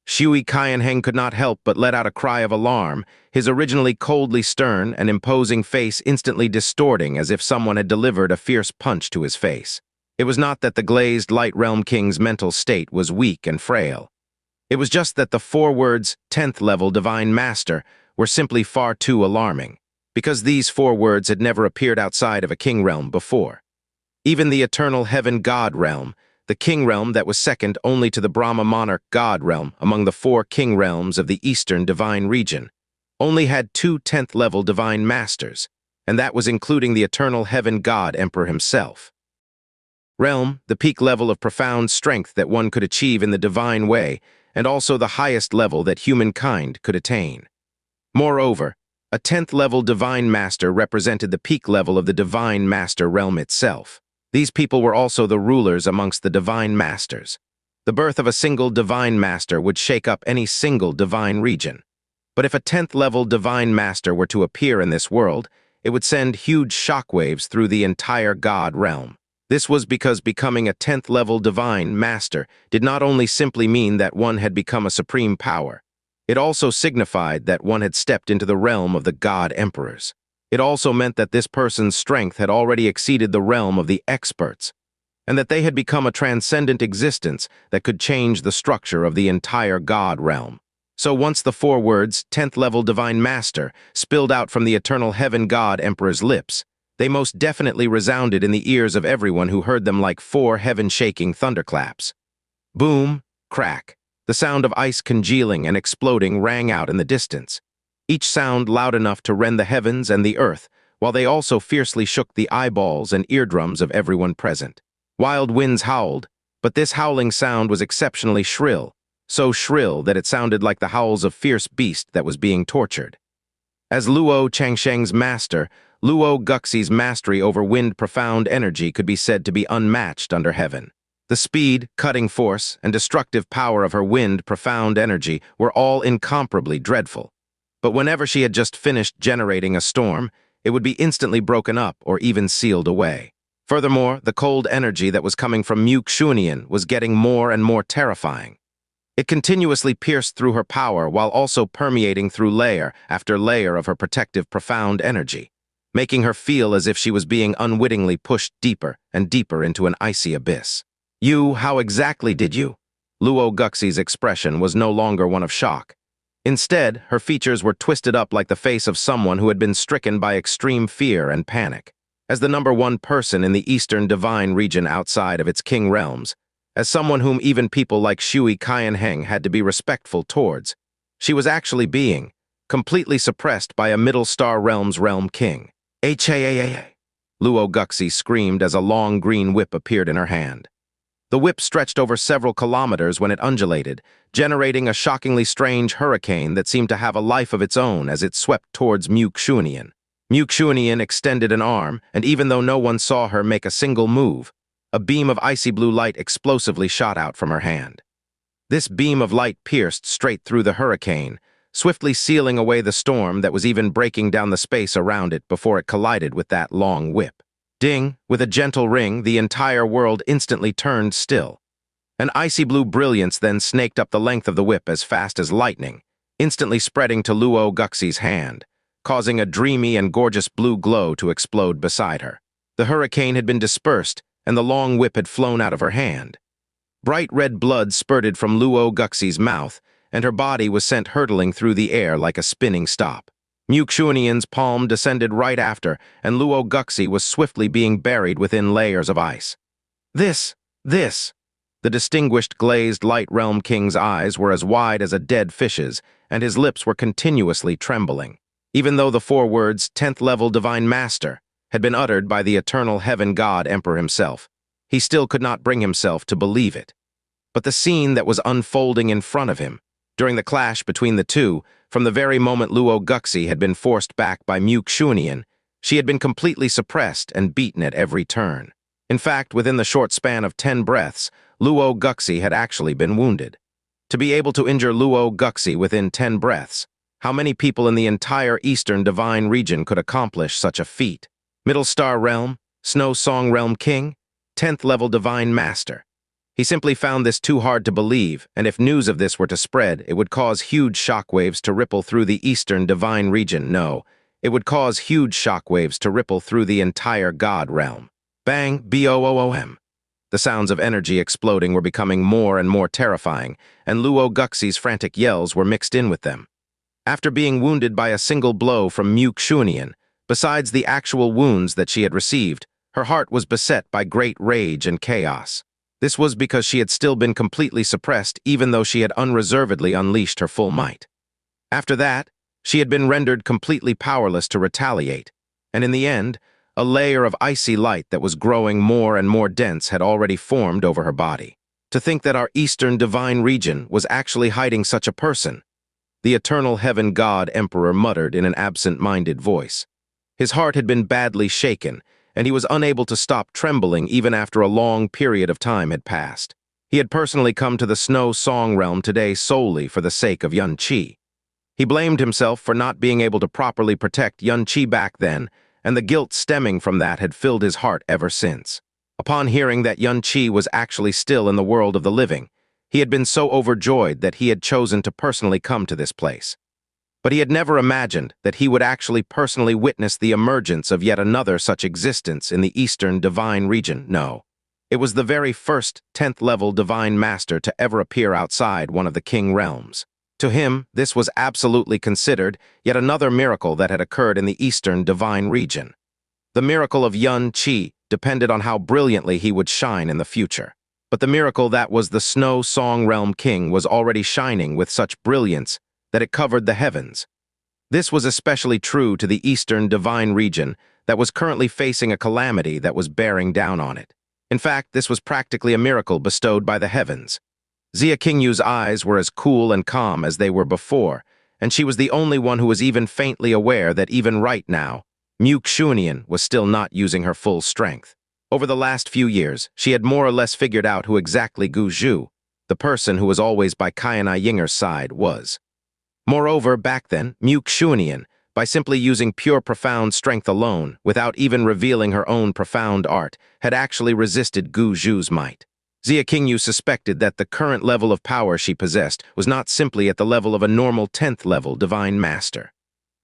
Shui Qianheng could not help but let out a cry of alarm, his originally coldly stern and imposing face instantly distorting as if someone had delivered a fierce punch to his face. It was not that the glazed Light Realm King's mental state was weak and frail. It was just that the 4 words, 10th level Divine Master, were simply far too alarming, because these 4 words had never appeared outside of a king realm before. Even the eternal heaven god realm, the king realm that was second only to the Brahma monarch god realm among the 4 king realms of the eastern divine region, only had 2 10th level divine masters, and that was including the eternal heaven god emperor himself. Realm, the peak level of profound strength that one could achieve in the divine way, and also the highest level that humankind could attain. Moreover, a 10th level divine master represented the peak level of the divine master realm itself. These people were also the rulers amongst the divine masters. The birth of a single divine master would shake up any single divine region. But if a 10th level divine master were to appear in this world, it would send huge shockwaves through the entire god realm. This was because becoming a 10th level divine master did not only simply mean that one had become a supreme power, it also signified that one had stepped into the realm of the god emperors. It also meant that this person's strength had already exceeded the realm of the experts, and that they had become a transcendent existence that could change the structure of the entire god realm. So once the 4 words, 10th level divine master, spilled out from the eternal heaven god emperor's lips, they most definitely resounded in the ears of everyone who heard them like 4 heaven-shaking thunderclaps. Boom, crack. The sound of ice congealing and exploding rang out in the distance, each sound loud enough to rend the heavens and the earth, while they also fiercely shook the eyeballs and eardrums of everyone present. Wild winds howled, but this howling sound was exceptionally shrill, so shrill that it sounded like the howls of fierce beast that was being tortured. As Luo Changsheng's master, Luo Guxie's mastery over wind profound energy could be said to be unmatched under heaven. The speed, cutting force, and destructive power of her wind profound energy were all incomparably dreadful. But whenever she had just finished generating a storm, it would be instantly broken up or even sealed away. Furthermore, the cold energy that was coming from Xuanyin was getting more and more terrifying. It continuously pierced through her power while also permeating through layer after layer of her protective profound energy, making her feel as if she was being unwittingly pushed deeper and deeper into an icy abyss. How exactly did you? Luo Guxie's expression was no longer one of shock. Instead, her features were twisted up like the face of someone who had been stricken by extreme fear and panic. As the #1 person in the Eastern Divine region outside of its king realms, as someone whom even people like Shui Qianheng had to be respectful towards, she was actually being completely suppressed by a Middle Star Realm's realm king. H-A-A-A-A. Luo Guxie screamed as a long green whip appeared in her hand. The whip stretched over several kilometers when it undulated, generating a shockingly strange hurricane that seemed to have a life of its own as it swept towards Xuanyin. Xuanyin extended an arm, and even though no one saw her make a single move, a beam of icy blue light explosively shot out from her hand. This beam of light pierced straight through the hurricane, swiftly sealing away the storm that was even breaking down the space around it before it collided with that long whip. Ding! With a gentle ring, the entire world instantly turned still. An icy blue brilliance then snaked up the length of the whip as fast as lightning, instantly spreading to Luo Guxie's hand, causing a dreamy and gorgeous blue glow to explode beside her. The hurricane had been dispersed, and the long whip had flown out of her hand. Bright red blood spurted from Luo Guxie's mouth, and her body was sent hurtling through the air like a spinning stop. Xuanyin's palm descended right after, and Luo Guxie was swiftly being buried within layers of ice. This! The distinguished glazed light realm king's eyes were as wide as a dead fish's, and his lips were continuously trembling. Even though the 4 words, 10th level divine master, had been uttered by the eternal heaven god emperor himself, he still could not bring himself to believe it. But the scene that was unfolding in front of him, during the clash between the two, from the very moment Luo Guxie had been forced back by Xuanyin, she had been completely suppressed and beaten at every turn. In fact, within the short span of 10 breaths, Luo Guxie had actually been wounded. To be able to injure Luo Guxie within 10 breaths, how many people in the entire Eastern Divine region could accomplish such a feat? Middle Star Realm, Snow Song Realm King, 10th level Divine Master. He simply found this too hard to believe, and if news of this were to spread, it would cause huge shockwaves to ripple through the Eastern Divine region. No, it would cause huge shockwaves to ripple through the entire God realm. Bang, boom. The sounds of energy exploding were becoming more and more terrifying, and Luo Guxie's frantic yells were mixed in with them. After being wounded by a single blow from Xuanyin, besides the actual wounds that she had received, her heart was beset by great rage and chaos. This was because she had still been completely suppressed even though she had unreservedly unleashed her full might. After that, she had been rendered completely powerless to retaliate, and in the end, a layer of icy light that was growing more and more dense had already formed over her body. To think that our Eastern Divine region was actually hiding such a person, the eternal heaven god emperor muttered in an absent-minded voice. His heart had been badly shaken, and he was unable to stop trembling even after a long period of time had passed. He had personally come to the Snow Song Realm today solely for the sake of Yunqi. He blamed himself for not being able to properly protect Yunqi back then, and the guilt stemming from that had filled his heart ever since. Upon hearing that Yunqi was actually still in the world of the living, he had been so overjoyed that he had chosen to personally come to this place. But he had never imagined that he would actually personally witness the emergence of yet another such existence in the Eastern Divine region. No, it was the very first 10th level Divine Master to ever appear outside one of the King realms. To him, this was absolutely considered yet another miracle that had occurred in the Eastern Divine region. The miracle of Yunqi depended on how brilliantly he would shine in the future. But the miracle that was the Snow Song Realm King was already shining with such brilliance that it covered the heavens. This was especially true to the Eastern Divine region that was currently facing a calamity that was bearing down on it. In fact, this was practically a miracle bestowed by the heavens. Xia Qingyue's eyes were as cool and calm as they were before, and she was the only one who was even faintly aware that even right now, Xuanyin was still not using her full strength. Over the last few years, she had more or less figured out who exactly Gu Zhu, the person who was always by Qianheng's side, was. Moreover, back then, Xuanyin, by simply using pure profound strength alone, without even revealing her own profound art, had actually resisted Gu Zhu's might. Xia Qingyue suspected that the current level of power she possessed was not simply at the level of a normal 10th level divine master.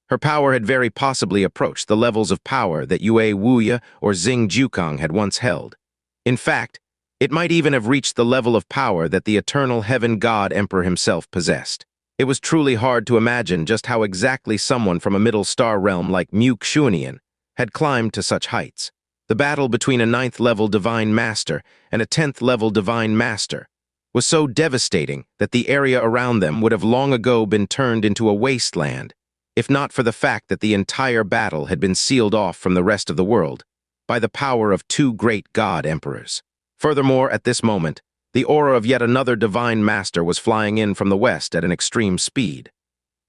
Her power had very possibly approached the levels of power that Yue Wuya or Xing Jukong had once held. In fact, it might even have reached the level of power that the eternal heaven god emperor himself possessed. It was truly hard to imagine just how exactly someone from a middle star realm like Xuanyin had climbed to such heights. The battle between a 9th-level divine master and a 10th-level divine master was so devastating that the area around them would have long ago been turned into a wasteland, if not for the fact that the entire battle had been sealed off from the rest of the world by the power of 2 great god emperors. Furthermore, at this moment, the aura of yet another divine master was flying in from the west at an extreme speed.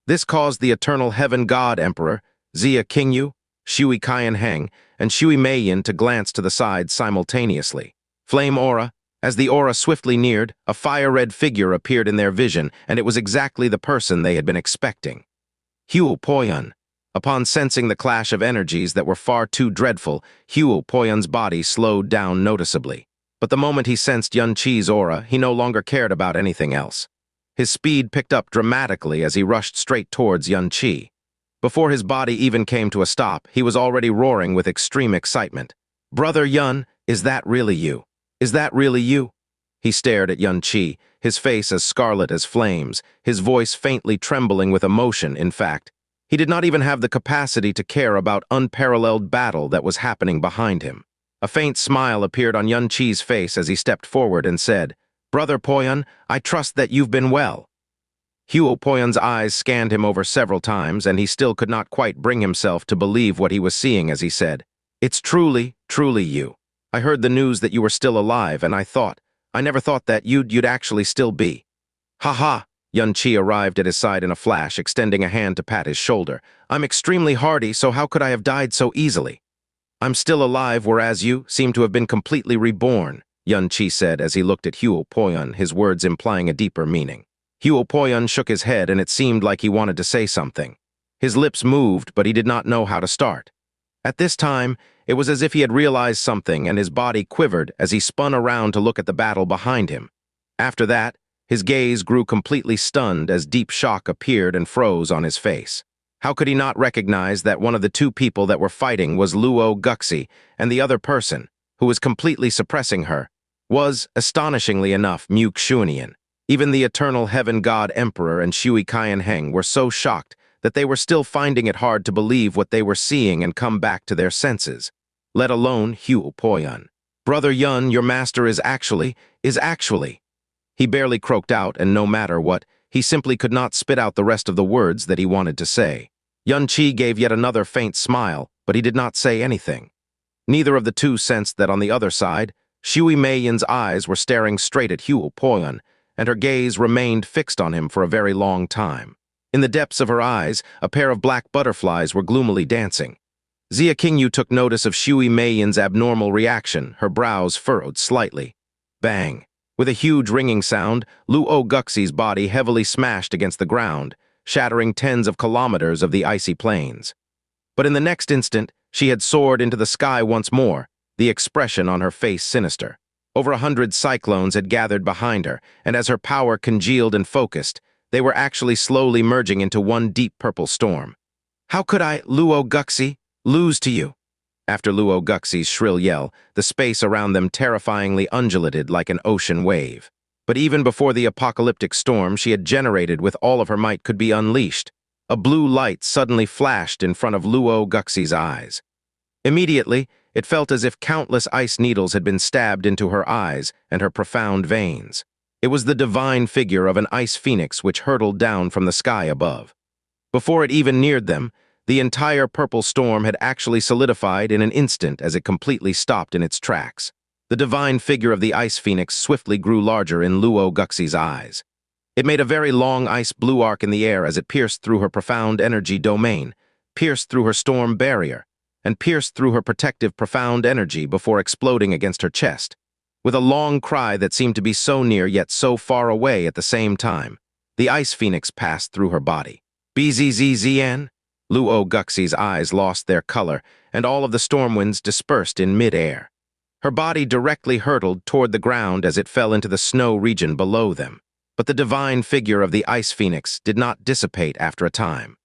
This caused the eternal heaven god emperor, Xia Qingyue, Shui Qianheng, and Shui Meiyin to glance to the side simultaneously. Flame aura. As the aura swiftly neared, a fire-red figure appeared in their vision, and it was exactly the person they had been expecting. Huo Poyun. Upon sensing the clash of energies that were far too dreadful, Huo Poyun's body slowed down noticeably. But the moment he sensed Yun Qi's aura, he no longer cared about anything else. His speed picked up dramatically as he rushed straight towards Yun Qi. Before his body even came to a stop, he was already roaring with extreme excitement. "Brother Yun, is that really you? Is that really you?" He stared at Yun Qi, his face as scarlet as flames, his voice faintly trembling with emotion. In fact, he did not even have the capacity to care about unparalleled battle that was happening behind him. A faint smile appeared on Yun Qi's face as he stepped forward and said, "Brother Poyun, I trust that you've been well." Huo Poyun's eyes scanned him over several times, and he still could not quite bring himself to believe what he was seeing as he said, "It's truly, truly you. I heard the news that you were still alive, and I never thought that you'd actually still be." "Ha ha!" Yun Qi arrived at his side in a flash, extending a hand to pat his shoulder. "I'm extremely hardy, so how could I have died so easily?" "I'm still alive, whereas you seem to have been completely reborn," Yun Qi said as he looked at Huo Poyun, his words implying a deeper meaning. Huo Poyun shook his head, and it seemed like he wanted to say something. His lips moved, but he did not know how to start. At this time, it was as if he had realized something, and his body quivered as he spun around to look at the battle behind him. After that, his gaze grew completely stunned as deep shock appeared and froze on his face. How could he not recognize that one of the 2 people that were fighting was Luo Guxie, and the other person, who was completely suppressing her, was, astonishingly enough, Xuanyin. Even the eternal heaven god emperor and Shui Qianheng were so shocked that they were still finding it hard to believe what they were seeing and come back to their senses, let alone Huo Poyun. "Brother Yun, your master is actually. He barely croaked out, and no matter what, he simply could not spit out the rest of the words that he wanted to say. Yun Qi gave yet another faint smile, but he did not say anything. Neither of the 2 sensed that on the other side, Shui Meiyin's eyes were staring straight at Huo Poyun, and her gaze remained fixed on him for a very long time. In the depths of her eyes, a pair of black butterflies were gloomily dancing. Xia Qingyue took notice of Shui Meiyin's abnormal reaction, her brows furrowed slightly. Bang! With a huge ringing sound, Luo Guxie's body heavily smashed against the ground, shattering tens of kilometers of the icy plains. But in the next instant, she had soared into the sky once more, the expression on her face sinister. Over 100 cyclones had gathered behind her, and as her power congealed and focused, they were actually slowly merging into one deep purple storm. "How could I, Luo Guxie, lose to you?" After Luo Guxie's shrill yell, the space around them terrifyingly undulated like an ocean wave. But even before the apocalyptic storm she had generated with all of her might could be unleashed, a blue light suddenly flashed in front of Luo Guxie's eyes. Immediately, it felt as if countless ice needles had been stabbed into her eyes and her profound veins. It was the divine figure of an ice phoenix which hurtled down from the sky above. Before it even neared them, the entire purple storm had actually solidified in an instant as it completely stopped in its tracks. The divine figure of the ice phoenix swiftly grew larger in Luo Guxie's eyes. It made a very long ice blue arc in the air as it pierced through her profound energy domain, pierced through her storm barrier, and pierced through her protective profound energy before exploding against her chest. With a long cry that seemed to be so near yet so far away at the same time, the ice phoenix passed through her body. Bzzzen? Luo Guxie's eyes lost their color, and all of the storm winds dispersed in mid-air. Her body directly hurtled toward the ground as it fell into the snow region below them. But the divine figure of the ice phoenix did not dissipate after a time.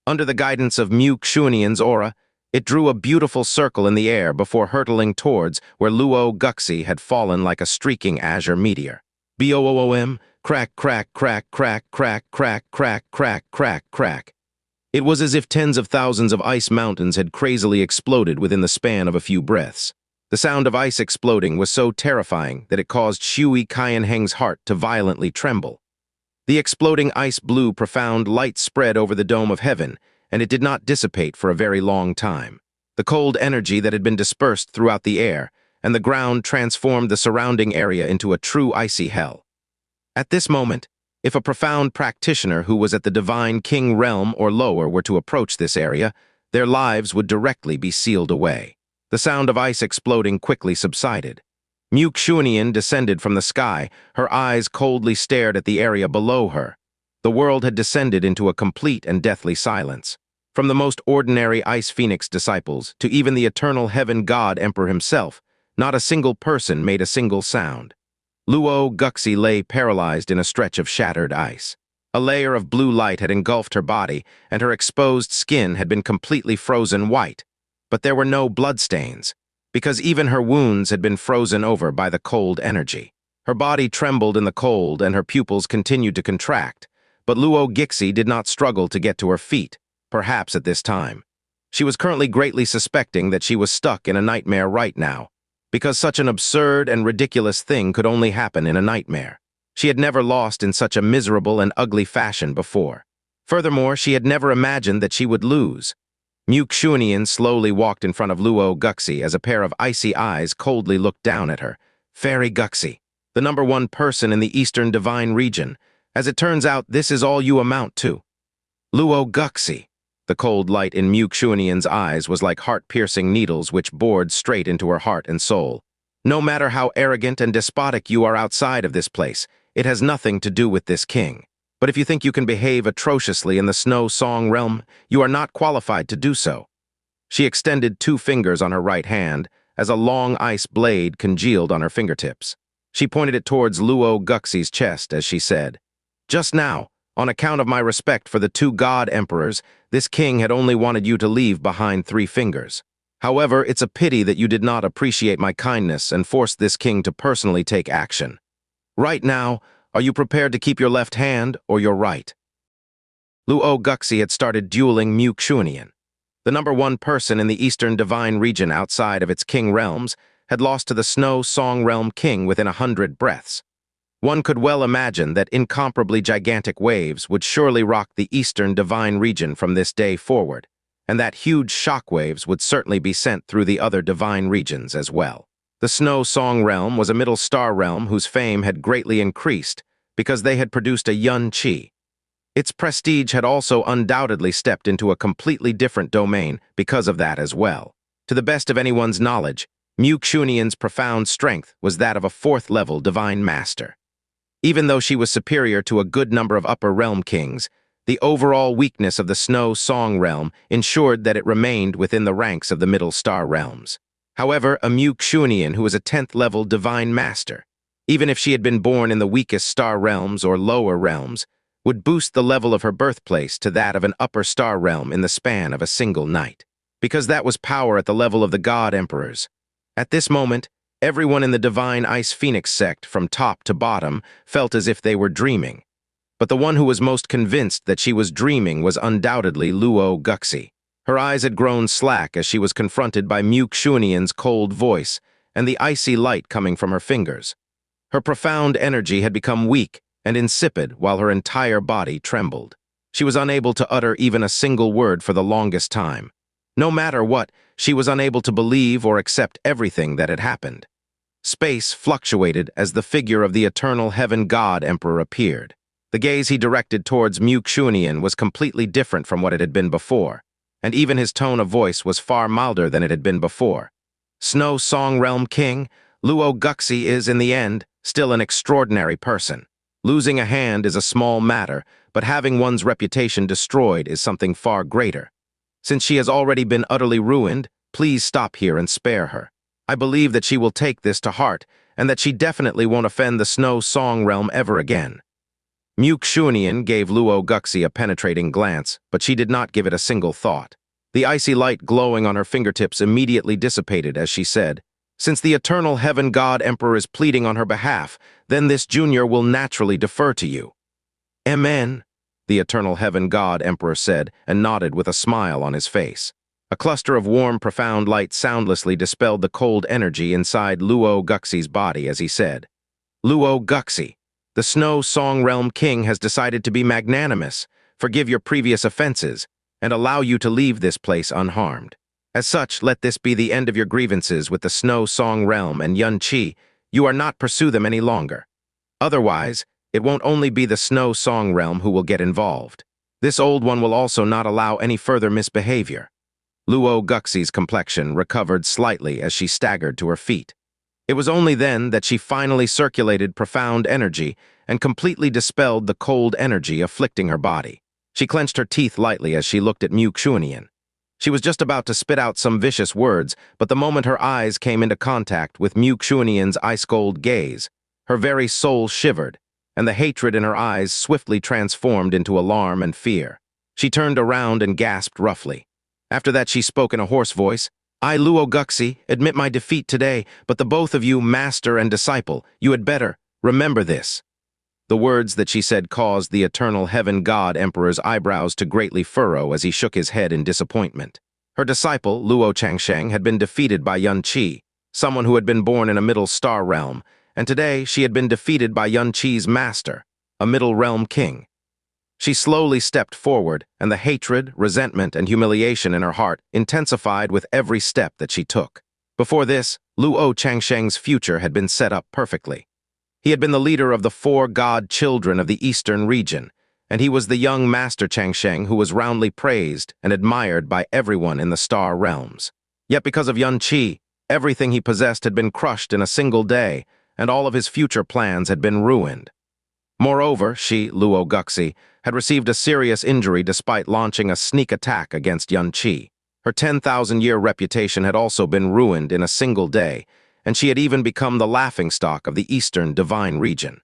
Under the guidance of Xuanyi's aura, it drew a beautiful circle in the air before hurtling towards where Luo Guxie had fallen like a streaking azure meteor. Boom, crack, crack, crack, crack, crack, crack, crack, crack, crack, crack. It was as if tens of thousands of ice mountains had crazily exploded within the span of a few breaths. The sound of ice exploding was so terrifying that it caused Shui Qianheng's heart to violently tremble. The exploding ice blew profound light spread over the dome of heaven, and it did not dissipate for a very long time. The cold energy that had been dispersed throughout the air, and the ground transformed the surrounding area into a true icy hell. At this moment, if a profound practitioner who was at the divine king realm or lower were to approach this area, their lives would directly be sealed away. The sound of ice exploding quickly subsided. Xuanyin descended from the sky, her eyes coldly stared at the area below her. The world had descended into a complete and deathly silence. From the most ordinary Ice Phoenix disciples to even the eternal heaven god emperor himself, not a single person made a single sound. Luo Guxie lay paralyzed in a stretch of shattered ice. A layer of blue light had engulfed her body, and her exposed skin had been completely frozen white. But there were no bloodstains, because even her wounds had been frozen over by the cold energy. Her body trembled in the cold, and her pupils continued to contract. But Luo Guxie did not struggle to get to her feet, perhaps at this time. She was currently greatly suspecting that she was stuck in a nightmare right now, because such an absurd and ridiculous thing could only happen in a nightmare. She had never lost in such a miserable and ugly fashion before. Furthermore, she had never imagined that she would lose. Xuanyin slowly walked in front of Luo Guxie as a pair of icy eyes coldly looked down at her. Fairy Guxie, the #1 person in the Eastern Divine Region. As it turns out, this is all you amount to. Luo Guxie. The cold light in Xuanyin's eyes was like heart-piercing needles which bored straight into her heart and soul. No matter how arrogant and despotic you are outside of this place, it has nothing to do with this king. But if you think you can behave atrociously in the Snow Song realm, you are not qualified to do so. She extended 2 fingers on her right hand as a long ice blade congealed on her fingertips. She pointed it towards Luo Guxie's chest as she said, "Just now, on account of my respect for the 2 god emperors, this king had only wanted you to leave behind 3 fingers. However, it's a pity that you did not appreciate my kindness and forced this king to personally take action. Right now, are you prepared to keep your left hand or your right?" Luo Guxie had started dueling Xuanyin. The #1 person in the Eastern Divine Region outside of its king realms had lost to the Snow Song Realm king within 100 breaths. One could well imagine that incomparably gigantic waves would surely rock the Eastern Divine Region from this day forward, and that huge shock waves would certainly be sent through the other divine regions as well. The Snow Song Realm was a middle star realm whose fame had greatly increased because they had produced a Yun Qi. Its prestige had also undoubtedly stepped into a completely different domain because of that as well. To the best of anyone's knowledge, Xuanyin's profound strength was that of a 4th-level divine master. Even though she was superior to a good number of upper realm kings, the overall weakness of the Snow Song realm ensured that it remained within the ranks of the middle star realms. However, a Xuanyin who was a 10th-level divine master, even if she had been born in the weakest star realms or lower realms, would boost the level of her birthplace to that of an upper star realm in the span of a single night, because that was power at the level of the god emperors. At this moment, everyone in the divine Ice Phoenix sect, from top to bottom, felt as if they were dreaming. But the one who was most convinced that she was dreaming was undoubtedly Luo Guxie. Her eyes had grown slack as she was confronted by Xuanyin's cold voice and the icy light coming from her fingers. Her profound energy had become weak and insipid while her entire body trembled. She was unable to utter even a single word for the longest time. No matter what, she was unable to believe or accept everything that had happened. Space fluctuated as the figure of the eternal heaven god emperor appeared. The gaze he directed towards Xuanyin was completely different from what it had been before. and even his tone of voice was far milder than it had been before. Snow Song Realm King, Luo Guxie is, in the end, still an extraordinary person. Losing a hand is a small matter, but having one's reputation destroyed is something far greater. Since she has already been utterly ruined, please stop here and spare her. I believe that she will take this to heart, and that she definitely won't offend the Snow Song Realm ever again. Xuanyin gave Luo Guxie a penetrating glance, but she did not give it a single thought. The icy light glowing on her fingertips immediately dissipated as she said, "Since the eternal Heaven God Emperor is pleading on her behalf, then this junior will naturally defer to you." "Amen," the eternal Heaven God Emperor said, and nodded with a smile on his face. A cluster of warm, profound light soundlessly dispelled the cold energy inside Luo Guxie's body as he said, "Luo Guxie, the Snow Song Realm King has decided to be magnanimous, forgive your previous offenses, and allow you to leave this place unharmed. As such, let this be the end of your grievances with the Snow Song Realm and Yun Qi. You are not pursue them any longer. Otherwise, it won't only be the Snow Song Realm who will get involved. This old one will also not allow any further misbehavior." Luo Guxie's complexion recovered slightly as she staggered to her feet. It was only then that she finally circulated profound energy and completely dispelled the cold energy afflicting her body. She clenched her teeth lightly as she looked at Xuanyin. She was just about to spit out some vicious words, but the moment her eyes came into contact with Xuanyin's ice-cold gaze, her very soul shivered, and the hatred in her eyes swiftly transformed into alarm and fear. She turned around and gasped roughly. After that she spoke in a hoarse voice, "I, Luo Guxie, admit my defeat today, but the both of you, master and disciple, you had better remember this." The words that she said caused the eternal Heaven God Emperor's eyebrows to greatly furrow as he shook his head in disappointment. Her disciple, Luo Changsheng, had been defeated by Yun Qi, someone who had been born in a middle star realm, and today she had been defeated by Yun Qi's master, a middle realm king. She slowly stepped forward, and the hatred, resentment, and humiliation in her heart intensified with every step that she took. Before this, Luo Changsheng's future had been set up perfectly. He had been the leader of the 4 god children of the eastern region, and he was the young master Changsheng who was roundly praised and admired by everyone in the star realms. Yet because of Yun Qi, everything he possessed had been crushed in a single day, and all of his future plans had been ruined. Moreover, she, Luo Guxie, had received a serious injury despite launching a sneak attack against Yun Qi. Her 10,000-year reputation had also been ruined in a single day, and she had even become the laughingstock of the eastern divine region.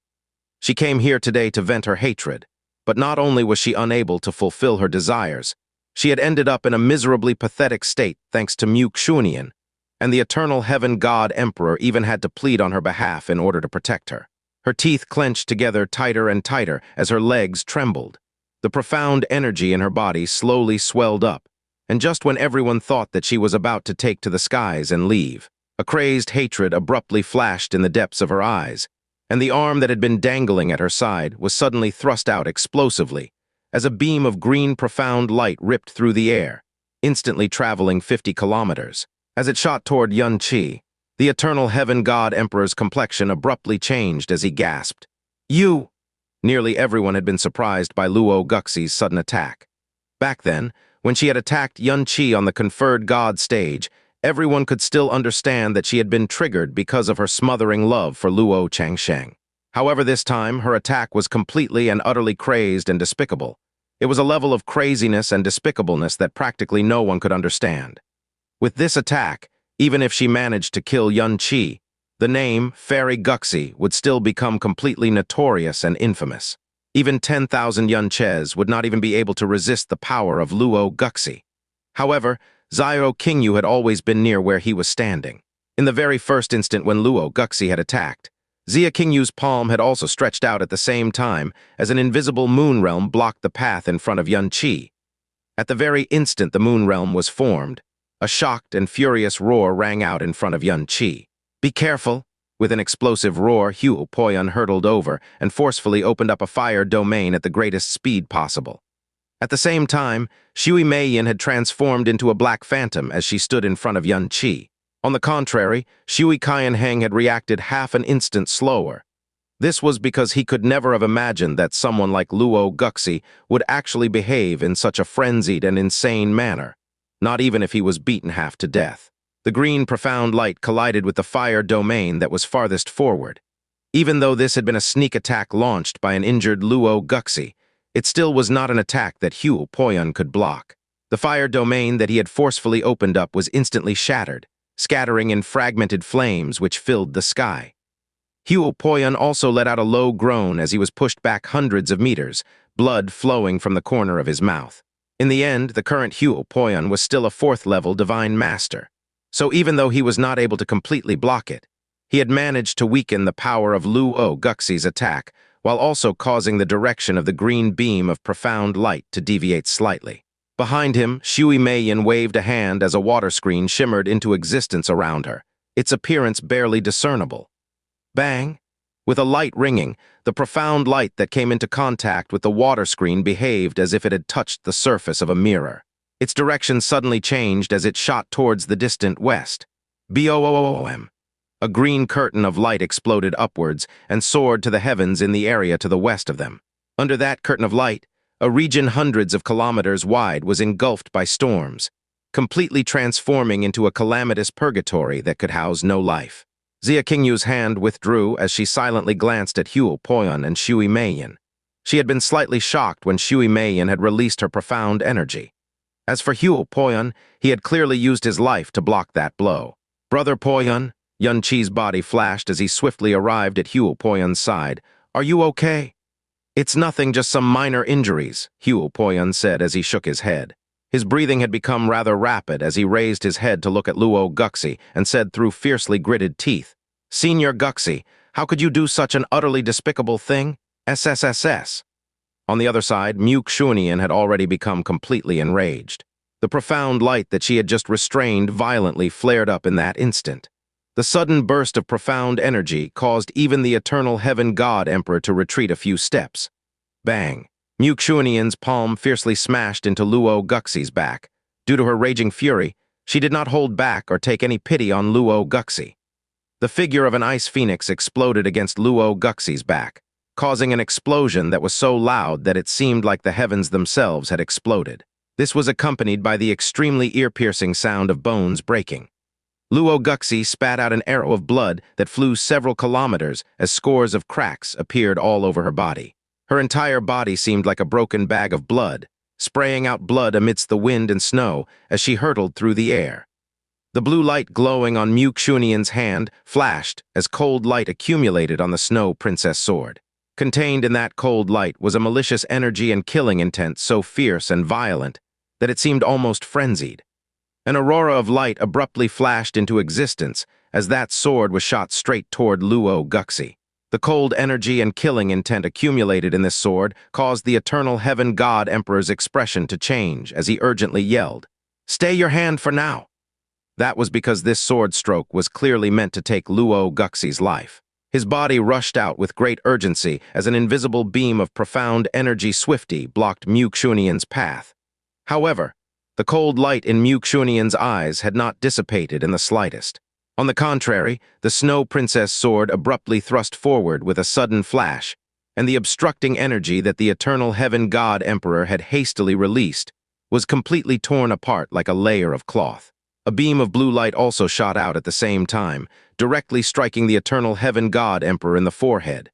She came here today to vent her hatred, but not only was she unable to fulfill her desires, she had ended up in a miserably pathetic state thanks to Xuanyin, and the eternal Heaven God Emperor even had to plead on her behalf in order to protect her. Her teeth clenched together tighter and tighter as her legs trembled. The profound energy in her body slowly swelled up, and just when everyone thought that she was about to take to the skies and leave, a crazed hatred abruptly flashed in the depths of her eyes, and the arm that had been dangling at her side was suddenly thrust out explosively, as a beam of green profound light ripped through the air, instantly traveling 50 kilometers. As it shot toward Yun Qi, the eternal Heaven God Emperor's complexion abruptly changed as he gasped, "You!" Nearly everyone had been surprised by Luo Guxie's sudden attack. Back then, when she had attacked Yun Qi on the conferred god stage, everyone could still understand that she had been triggered because of her smothering love for Luo Changsheng. However, this time, her attack was completely and utterly crazed and despicable. It was a level of craziness and despicableness that practically no one could understand. With this attack, even if she managed to kill Yun Qi, the name, Fairy Guxie, would still become completely notorious and infamous. Even 10,000 Yun Ches would not even be able to resist the power of Luo Guxie. However, Xia Qingyue had always been near where he was standing. In the very first instant when Luo Guxie had attacked, Xia Qingyue's palm had also stretched out at the same time as an invisible moon realm blocked the path in front of Yun Qi. At the very instant the moon realm was formed, a shocked and furious roar rang out in front of Yun Qi. "Be careful!" With an explosive roar, Hu Poyun hurtled over and forcefully opened up a fire domain at the greatest speed possible. At the same time, Shui Meiyin had transformed into a black phantom as she stood in front of Yun Qi. On the contrary, Shui Qianheng had reacted half an instant slower. This was because he could never have imagined that someone like Luo Guxie would actually behave in such a frenzied and insane manner. not even if he was beaten half to death. The green profound light collided with the fire domain that was farthest forward. Even though this had been a sneak attack launched by an injured Luo Guxie, it still was not an attack that Huo Poyun could block. The fire domain that he had forcefully opened up was instantly shattered, scattering in fragmented flames which filled the sky. Huo Poyun also let out a low groan as he was pushed back hundreds of meters, blood flowing from the corner of his mouth. In the end, the current Huo Poyun was still a fourth-level divine master. So even though he was not able to completely block it, he had managed to weaken the power of Luo Guxie's attack, while also causing the direction of the green beam of profound light to deviate slightly. Behind him, Meiyin waved a hand as a water screen shimmered into existence around her, its appearance barely discernible. Bang! With a light ringing, the profound light that came into contact with the water screen behaved as if it had touched the surface of a mirror. Its direction suddenly changed as it shot towards the distant west. Boom! A green curtain of light exploded upwards and soared to the heavens in the area to the west of them. Under that curtain of light, a region hundreds of kilometers wide was engulfed by storms, completely transforming into a calamitous purgatory that could house no life. Xia Qingyue's hand withdrew as she silently glanced at Huo Poyun and Shui Meiyin. She had been slightly shocked when Shui Meiyin had released her profound energy. As for Huo Poyun, he had clearly used his life to block that blow. "Brother Poyun," Yun Qi's body flashed as he swiftly arrived at Huo Poyun's side. "Are you okay?" "It's nothing, just some minor injuries," Huo Poyun said as he shook his head. His breathing had become rather rapid as he raised his head to look at Luo Guxie and said through fiercely gritted teeth, "Senior Guxie, how could you do such an utterly despicable thing? SSSS." On the other side, Xuanyin had already become completely enraged. The profound light that she had just restrained violently flared up in that instant. The sudden burst of profound energy caused even the eternal Heaven God Emperor to retreat a few steps. Bang! Xuanyin's palm fiercely smashed into Luo Guxie's back. Due to her raging fury, she did not hold back or take any pity on Luo Guxie. The figure of an ice phoenix exploded against Luo Guxie's back, causing an explosion that was so loud that it seemed like the heavens themselves had exploded. This was accompanied by the extremely ear-piercing sound of bones breaking. Luo Guxie spat out an arrow of blood that flew several kilometers as scores of cracks appeared all over her body. Her entire body seemed like a broken bag of blood, spraying out blood amidst the wind and snow as she hurtled through the air. The blue light glowing on Xuanyin's hand flashed as cold light accumulated on the Snow Princess sword. Contained in that cold light was a malicious energy and killing intent so fierce and violent that it seemed almost frenzied. An aurora of light abruptly flashed into existence as that sword was shot straight toward Luo Guxie. The cold energy and killing intent accumulated in this sword caused the eternal Heaven God Emperor's expression to change as he urgently yelled, "Stay your hand for now!" That was because this sword stroke was clearly meant to take Luo Guxie's life. His body rushed out with great urgency as an invisible beam of profound energy swiftly blocked Xuanyin's path. However, the cold light in Xuanyin's eyes had not dissipated in the slightest. On the contrary, the Snow Princess sword abruptly thrust forward with a sudden flash, and the obstructing energy that the eternal Heaven God Emperor had hastily released was completely torn apart like a layer of cloth. A beam of blue light also shot out at the same time, directly striking the eternal Heaven God Emperor in the forehead.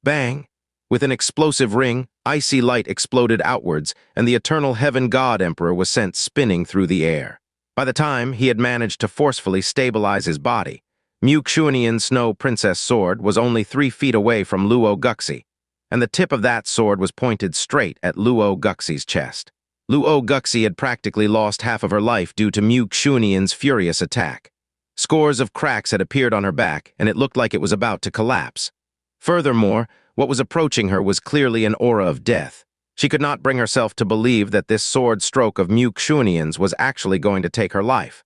Bang! With an explosive ring, icy light exploded outwards, and the eternal Heaven God Emperor was sent spinning through the air. By the time he had managed to forcefully stabilize his body, Xuanyin's Snow Princess sword was only 3 feet away from Luo Guxie, and the tip of that sword was pointed straight at Luo Guxie's chest. Luo Guxie had practically lost half of her life due to Xuanyin's furious attack. Scores of cracks had appeared on her back, and it looked like it was about to collapse. Furthermore, what was approaching her was clearly an aura of death. She could not bring herself to believe that this sword stroke of Xuanyin's was actually going to take her life.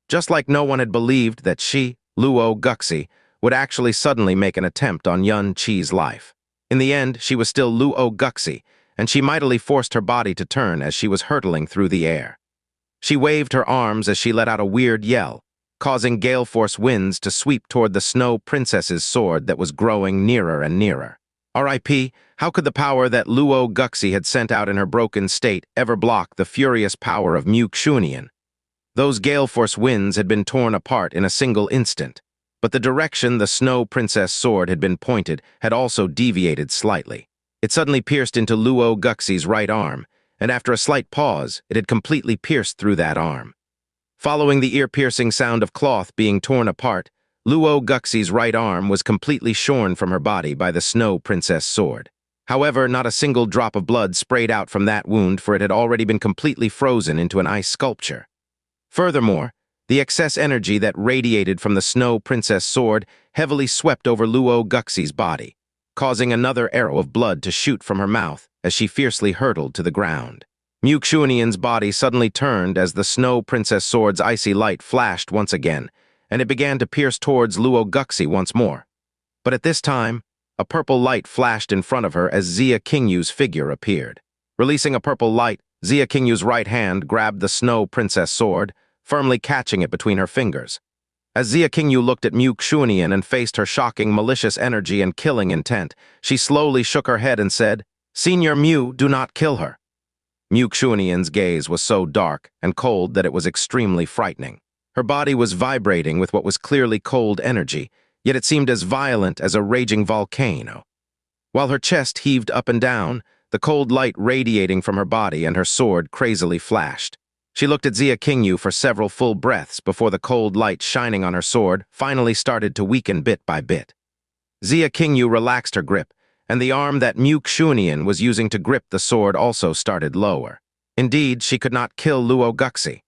Just like no one had believed that she, Luo Guxie, would actually suddenly make an attempt on Yun Qi's life. In the end, she was still Luo Guxie, and she mightily forced her body to turn as she was hurtling through the air. She waved her arms as she let out a weird yell, causing gale-force winds to sweep toward the Snow Princess's sword that was growing nearer and nearer. R.I.P., how could the power that Luo Guxie had sent out in her broken state ever block the furious power of Xuanyin? Those gale-force winds had been torn apart in a single instant, but the direction the Snow Princess sword had been pointed had also deviated slightly. It suddenly pierced into Luo Guxie's right arm, and after a slight pause, it had completely pierced through that arm. Following the ear-piercing sound of cloth being torn apart, Luo Guxie's right arm was completely shorn from her body by the Snow Princess sword. However, not a single drop of blood sprayed out from that wound, for it had already been completely frozen into an ice sculpture. Furthermore, the excess energy that radiated from the Snow Princess sword heavily swept over Luo Guxie's body, causing another arrow of blood to shoot from her mouth as she fiercely hurtled to the ground. Xuanyi's body suddenly turned as the Snow Princess sword's icy light flashed once again, and it began to pierce towards Luo Guxie once more. But at this time, a purple light flashed in front of her as Xia Qingyue's figure appeared. Releasing a purple light, Xia Qingyue's right hand grabbed the Snow Princess sword, firmly catching it between her fingers. As Xia Qingyue looked at Xuanyin and faced her shocking malicious energy and killing intent, she slowly shook her head and said, "Senior Mu, do not kill her." Xuanyin's gaze was so dark and cold that it was extremely frightening. Her body was vibrating with what was clearly cold energy, yet it seemed as violent as a raging volcano. While her chest heaved up and down, the cold light radiating from her body and her sword crazily flashed. She looked at Xia Qingyue for several full breaths before the cold light shining on her sword finally started to weaken bit by bit. Xia Qingyue relaxed her grip, and the arm that Xuanyin was using to grip the sword also started lower. Indeed, she could not kill Luo Guxie.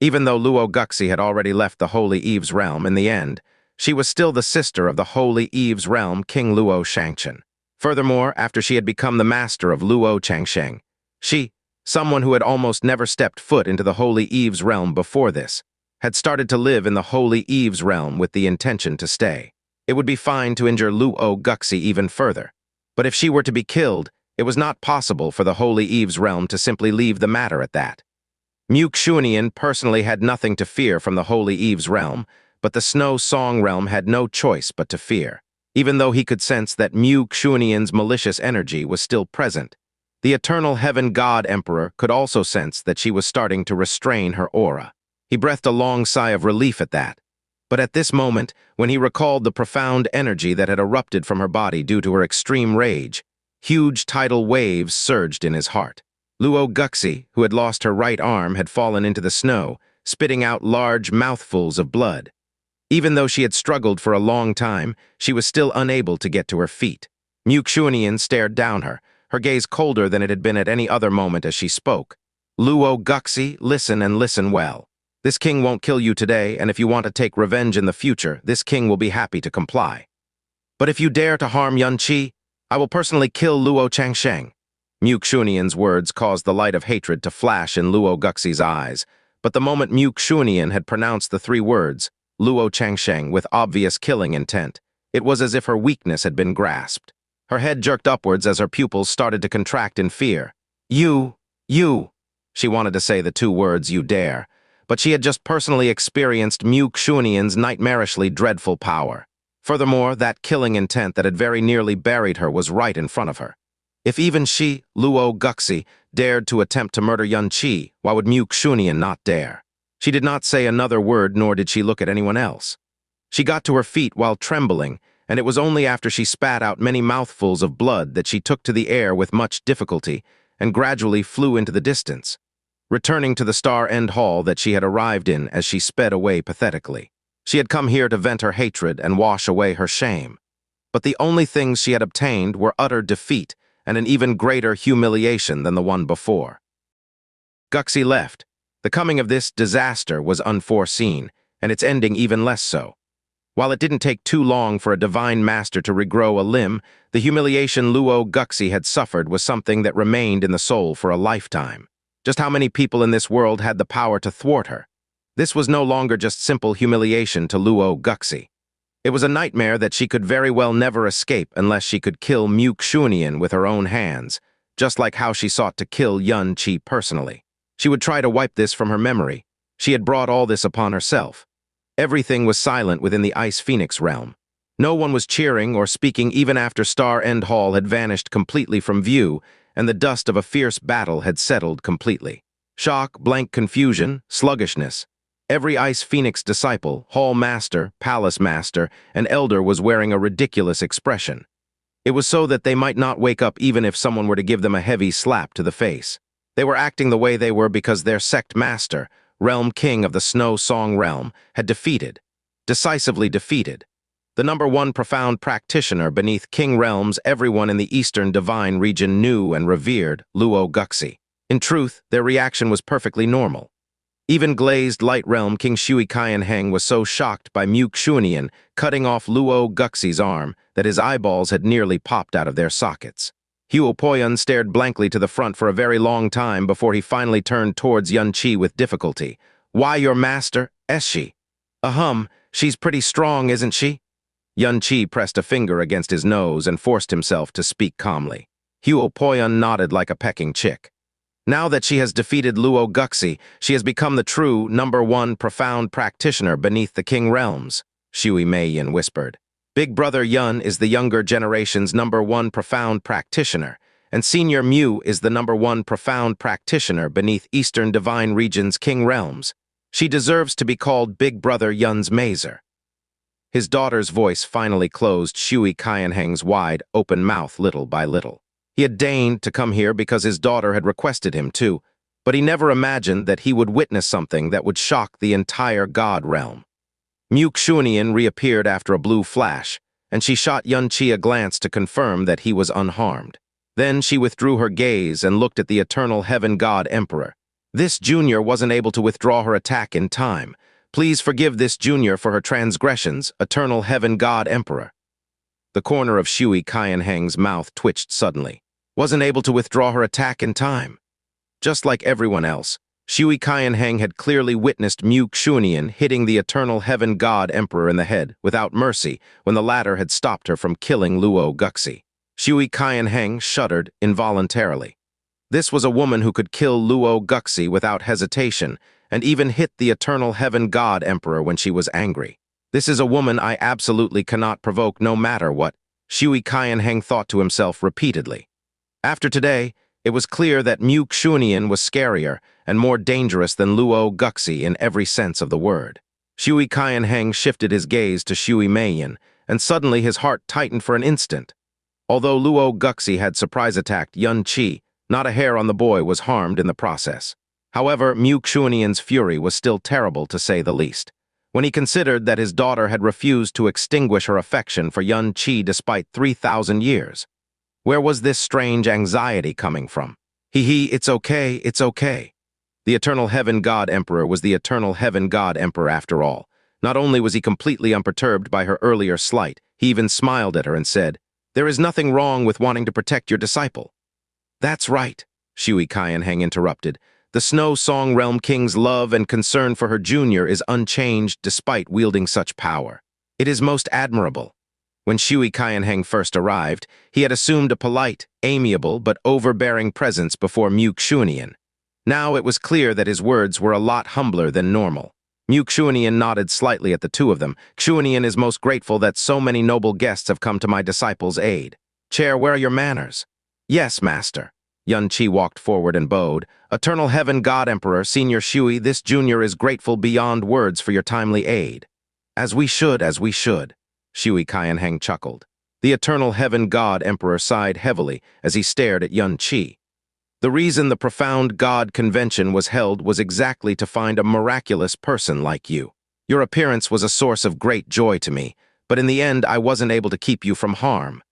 Even though Luo Guxie had already left the Holy Eve's realm in the end, she was still the sister of the Holy Eve's realm, King Luo Shangchen. Furthermore, after she had become the master of Luo Changsheng, she, someone who had almost never stepped foot into the Holy Eve's realm before this, had started to live in the Holy Eve's realm with the intention to stay. It would be fine to injure Luo Guxie even further, but if she were to be killed, it was not possible for the Holy Eve's realm to simply leave the matter at that. Xuanyin personally had nothing to fear from the Holy Eve's realm, but the Snow Song realm had no choice but to fear. Even though he could sense that Xuanyin's malicious energy was still present, the eternal Heaven God Emperor could also sense that she was starting to restrain her aura. He breathed a long sigh of relief at that. But at this moment, when he recalled the profound energy that had erupted from her body due to her extreme rage, huge tidal waves surged in his heart. Luo Guxie, who had lost her right arm, had fallen into the snow, spitting out large mouthfuls of blood. Even though she had struggled for a long time, she was still unable to get to her feet. Xuanyin stared down her gaze colder than it had been at any other moment as she spoke. "Luo Guxie, listen and listen well. This king won't kill you today, and if you want to take revenge in the future, this king will be happy to comply. But if you dare to harm Yun Qi, I will personally kill Luo Changsheng." Xuanyin's words caused the light of hatred to flash in Luo Guxie's eyes, but the moment Xuanyin had pronounced the three words, Luo Changsheng, with obvious killing intent, it was as if her weakness had been grasped. Her head jerked upwards as her pupils started to contract in fear. You. She wanted to say the two words, "you dare," but she had just personally experienced Xuanyin's nightmarishly dreadful power. Furthermore, that killing intent that had very nearly buried her was right in front of her. If even she, Luo Guxie, dared to attempt to murder Yun Qi, why would Xuanyin not dare? She did not say another word, nor did she look at anyone else. She got to her feet while trembling, and it was only after she spat out many mouthfuls of blood that she took to the air with much difficulty and gradually flew into the distance, returning to the Star End Hall that she had arrived in as she sped away pathetically. She had come here to vent her hatred and wash away her shame. But the only things she had obtained were utter defeat and an even greater humiliation than the one before. Guxie left. The coming of this disaster was unforeseen, and its ending even less so. While it didn't take too long for a divine master to regrow a limb, the humiliation Luo Guxie had suffered was something that remained in the soul for a lifetime. Just how many people in this world had the power to thwart her? This was no longer just simple humiliation to Luo Guxie. It was a nightmare that she could very well never escape unless she could kill Xuanyin with her own hands, just like how she sought to kill Yun Qi personally. She would try to wipe this from her memory. She had brought all this upon herself. Everything was silent within the Ice Phoenix realm. No one was cheering or speaking even after Star End Hall had vanished completely from view and the dust of a fierce battle had settled completely. Shock, blank confusion, sluggishness. Every Ice Phoenix disciple, hall master, palace master, and elder was wearing a ridiculous expression. It was so that they might not wake up even if someone were to give them a heavy slap to the face. They were acting the way they were because their sect master, realm king of the Snow Song realm, had decisively defeated, the #1 profound practitioner beneath king realms everyone in the eastern divine region knew and revered, Luo Guxie. In truth, their reaction was perfectly normal. Even glazed light realm King Shui Qianheng was so shocked by Xuanyin cutting off Luo Guxie's arm that his eyeballs had nearly popped out of their sockets. Huopoyan stared blankly to the front for a very long time before he finally turned towards Yunqi with difficulty. "Why, your master, is she?" She's pretty strong, isn't she?" Yunqi pressed a finger against his nose and forced himself to speak calmly. Huopoyan nodded like a pecking chick. "Now that she has defeated Luo Guxie, she has become the true #1 profound practitioner beneath the king realms," Shui Meiyin whispered. "Big brother Yun is the younger generation's #1 profound practitioner, and Senior Mu is the #1 profound practitioner beneath Eastern Divine Region's king realms. She deserves to be called Big Brother Yun's Mazer." His daughter's voice finally closed Shui Qianheng's wide, open mouth little by little. He had deigned to come here because his daughter had requested him to, but he never imagined that he would witness something that would shock the entire God realm. Xuanyin reappeared after a blue flash, and she shot Yunqi a glance to confirm that he was unharmed. Then she withdrew her gaze and looked at the eternal Heaven God Emperor. This junior wasn't able to withdraw her attack in time. Please forgive this junior for her transgressions, eternal Heaven God Emperor. The corner of Shui Qianheng's mouth twitched suddenly. Wasn't able to withdraw her attack in time. Just like everyone else, Shui Qianheng had clearly witnessed Xuanyin hitting the eternal Heaven God Emperor in the head without mercy when the latter had stopped her from killing Luo Guxie. Shui Qianheng shuddered involuntarily. This was a woman who could kill Luo Guxie without hesitation and even hit the eternal Heaven God Emperor when she was angry. This is a woman I absolutely cannot provoke no matter what, Shui Qianheng thought to himself repeatedly. After today, it was clear that Xuanyin was scarier and more dangerous than Luo Guxie in every sense of the word. Shui Qianheng shifted his gaze to Shui Meiyin, and suddenly his heart tightened for an instant. Although Luo Guxie had surprise-attacked Yunqi, not a hair on the boy was harmed in the process. However, Xuanyin's fury was still terrible to say the least. When he considered that his daughter had refused to extinguish her affection for Yunqi despite 3,000 years. Where was this strange anxiety coming from? It's okay, it's okay. The eternal Heaven God Emperor was the eternal Heaven God Emperor after all. Not only was he completely unperturbed by her earlier slight, he even smiled at her and said, "There is nothing wrong with wanting to protect your disciple." "That's right," Shui Qianheng interrupted. "The Snow Song Realm King's love and concern for her junior is unchanged despite wielding such power. It is most admirable." When Shui Qianheng first arrived, he had assumed a polite, amiable, but overbearing presence before Xuanyin. Now it was clear that his words were a lot humbler than normal. Xuanyin nodded slightly at the two of them. "Xuanyin is most grateful that so many noble guests have come to my disciple's aid. Chair, where are your manners?" "Yes, master." Yunqi walked forward and bowed. "Eternal Heaven God Emperor, Senior Shui, this junior is grateful beyond words for your timely aid." As we should. Shui Qianheng chuckled. The eternal Heaven God Emperor sighed heavily as he stared at Yunqi. "The reason the profound God convention was held was exactly to find a miraculous person like you. Your appearance was a source of great joy to me, but in the end I wasn't able to keep you from harm.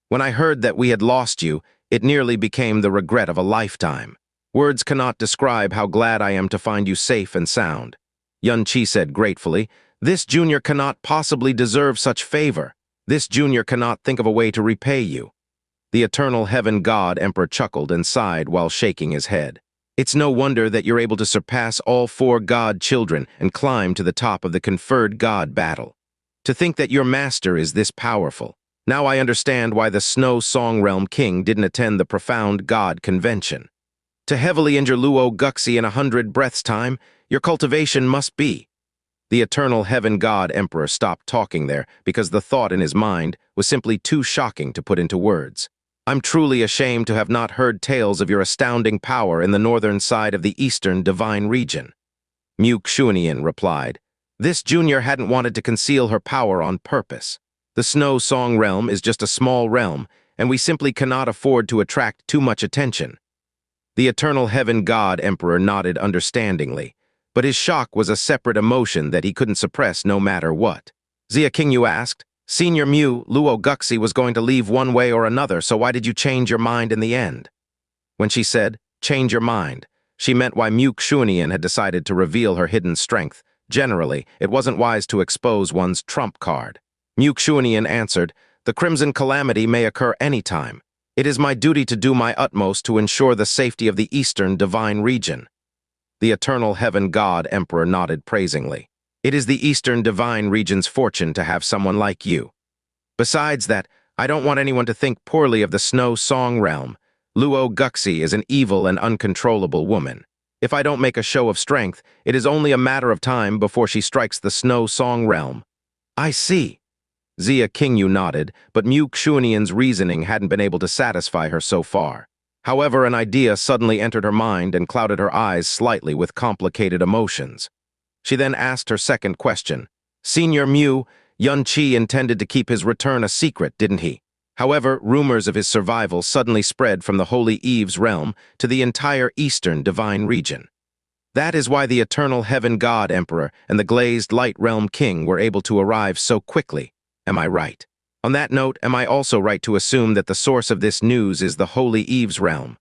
When I heard that we had lost you, it nearly became the regret of a lifetime. Words cannot describe how glad I am to find you safe and sound." Yunqi said gratefully, "This junior cannot possibly deserve such favor. This junior cannot think of a way to repay you." The eternal Heaven God Emperor chuckled and sighed while shaking his head. "It's no wonder that you're able to surpass all 4 God children and climb to the top of the conferred God battle. To think that your master is this powerful. Now I understand why the Snow Song Realm King didn't attend the profound God convention. To heavily injure Luo Guxie in 100 breaths' time, your cultivation must be." The eternal Heaven God Emperor stopped talking there because the thought in his mind was simply too shocking to put into words. "I'm truly ashamed to have not heard tales of your astounding power in the northern side of the Eastern Divine Region." Xuanyin replied. This junior hadn't wanted to conceal her power on purpose. The Snow Song realm is just a small realm, and we simply cannot afford to attract too much attention. The Eternal Heaven God Emperor nodded understandingly, but his shock was a separate emotion that he couldn't suppress no matter what. Xia Qingyue asked, Senior Luo Guxie was going to leave one way or another, so why did you change your mind in the end? When she said, change your mind, she meant why Xuanyin had decided to reveal her hidden strength. Generally, it wasn't wise to expose one's trump card. Xuanyin answered, the Crimson Calamity may occur any time. It is my duty to do my utmost to ensure the safety of the Eastern Divine Region. The Eternal Heaven God Emperor nodded praisingly. It is the Eastern Divine Region's fortune to have someone like you. Besides that, I don't want anyone to think poorly of the Snow Song realm. Luo Guxie is an evil and uncontrollable woman. If I don't make a show of strength, it is only a matter of time before she strikes the Snow Song realm. I see. Xia Qingyue nodded, but Xuanyin's reasoning hadn't been able to satisfy her so far. However, an idea suddenly entered her mind and clouded her eyes slightly with complicated emotions. She then asked her second question. Senior Yuan-Chi intended to keep his return a secret, didn't he? However, rumors of his survival suddenly spread from the Holy Eve's realm to the entire Eastern Divine Region. That is why the Eternal Heaven God Emperor and the Glazed Light Realm King were able to arrive so quickly. Am I right? On that note, am I also right to assume that the source of this news is the Holy Eve's realm?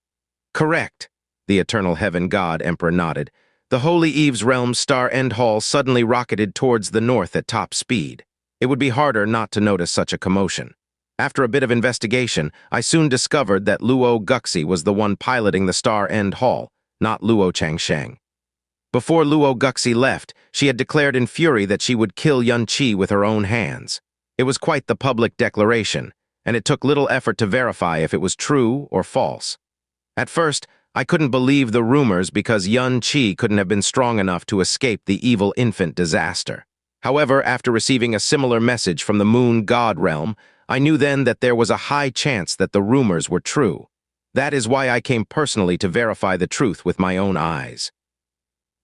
Correct. The Eternal Heaven God Emperor nodded. The Holy Eve's realm's Star End Hall suddenly rocketed towards the north at top speed. It would be harder not to notice such a commotion. After a bit of investigation, I soon discovered that Luo Guxie was the one piloting the Star End Hall, not Luo Changsheng. Before Luo Guxie left, she had declared in fury that she would kill Yuan-Chi with her own hands. It was quite the public declaration, and it took little effort to verify if it was true or false. At first, I couldn't believe the rumors because Yuan-Chi couldn't have been strong enough to escape the evil infant disaster. However, after receiving a similar message from the Moon God realm, I knew then that there was a high chance that the rumors were true. That is why I came personally to verify the truth with my own eyes.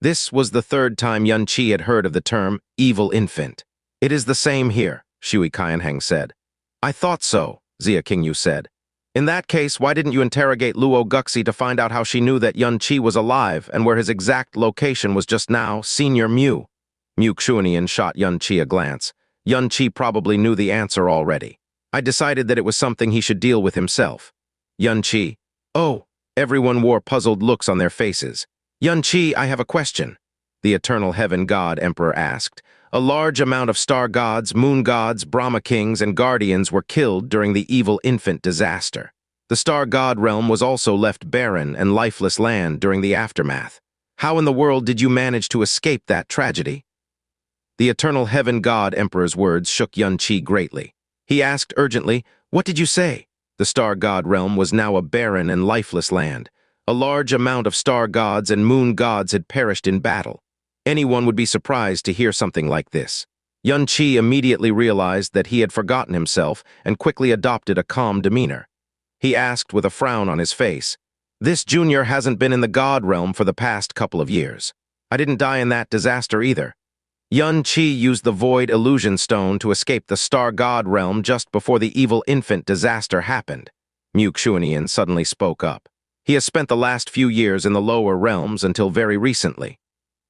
This was the third time Yuan-Chi had heard of the term evil infant. It is the same here, Shui Qianheng said. I thought so, Xia Qingyue said. In that case, why didn't you interrogate Luo Guxie to find out how she knew that Yuan-Chi was alive and where his exact location was just now, Senior Xuanyin shot Yuan-Chi a glance. Yuan-Chi probably knew the answer already. I decided that it was something he should deal with himself. Yuan-Chi. Oh, everyone wore puzzled looks on their faces. Yuan-Chi, I have a question. The Eternal Heaven God Emperor asked. A large amount of star gods, moon gods, Brahma kings, and guardians were killed during the evil infant disaster. The star god realm was also left barren and lifeless land during the aftermath. How in the world did you manage to escape that tragedy? The Eternal Heaven God Emperor's words shook Yuan-Chi greatly. He asked urgently, what did you say? The star god realm was now a barren and lifeless land. A large amount of star gods and moon gods had perished in battle. Anyone would be surprised to hear something like this. Yuan-Chi immediately realized that he had forgotten himself and quickly adopted a calm demeanor. He asked with a frown on his face, This junior hasn't been in the god realm for the past couple of years. I didn't die in that disaster either. Yuan-Chi used the Void Illusion Stone to escape the star god realm just before the evil infant disaster happened. Xuanyin suddenly spoke up. He has spent the last few years in the lower realms until very recently.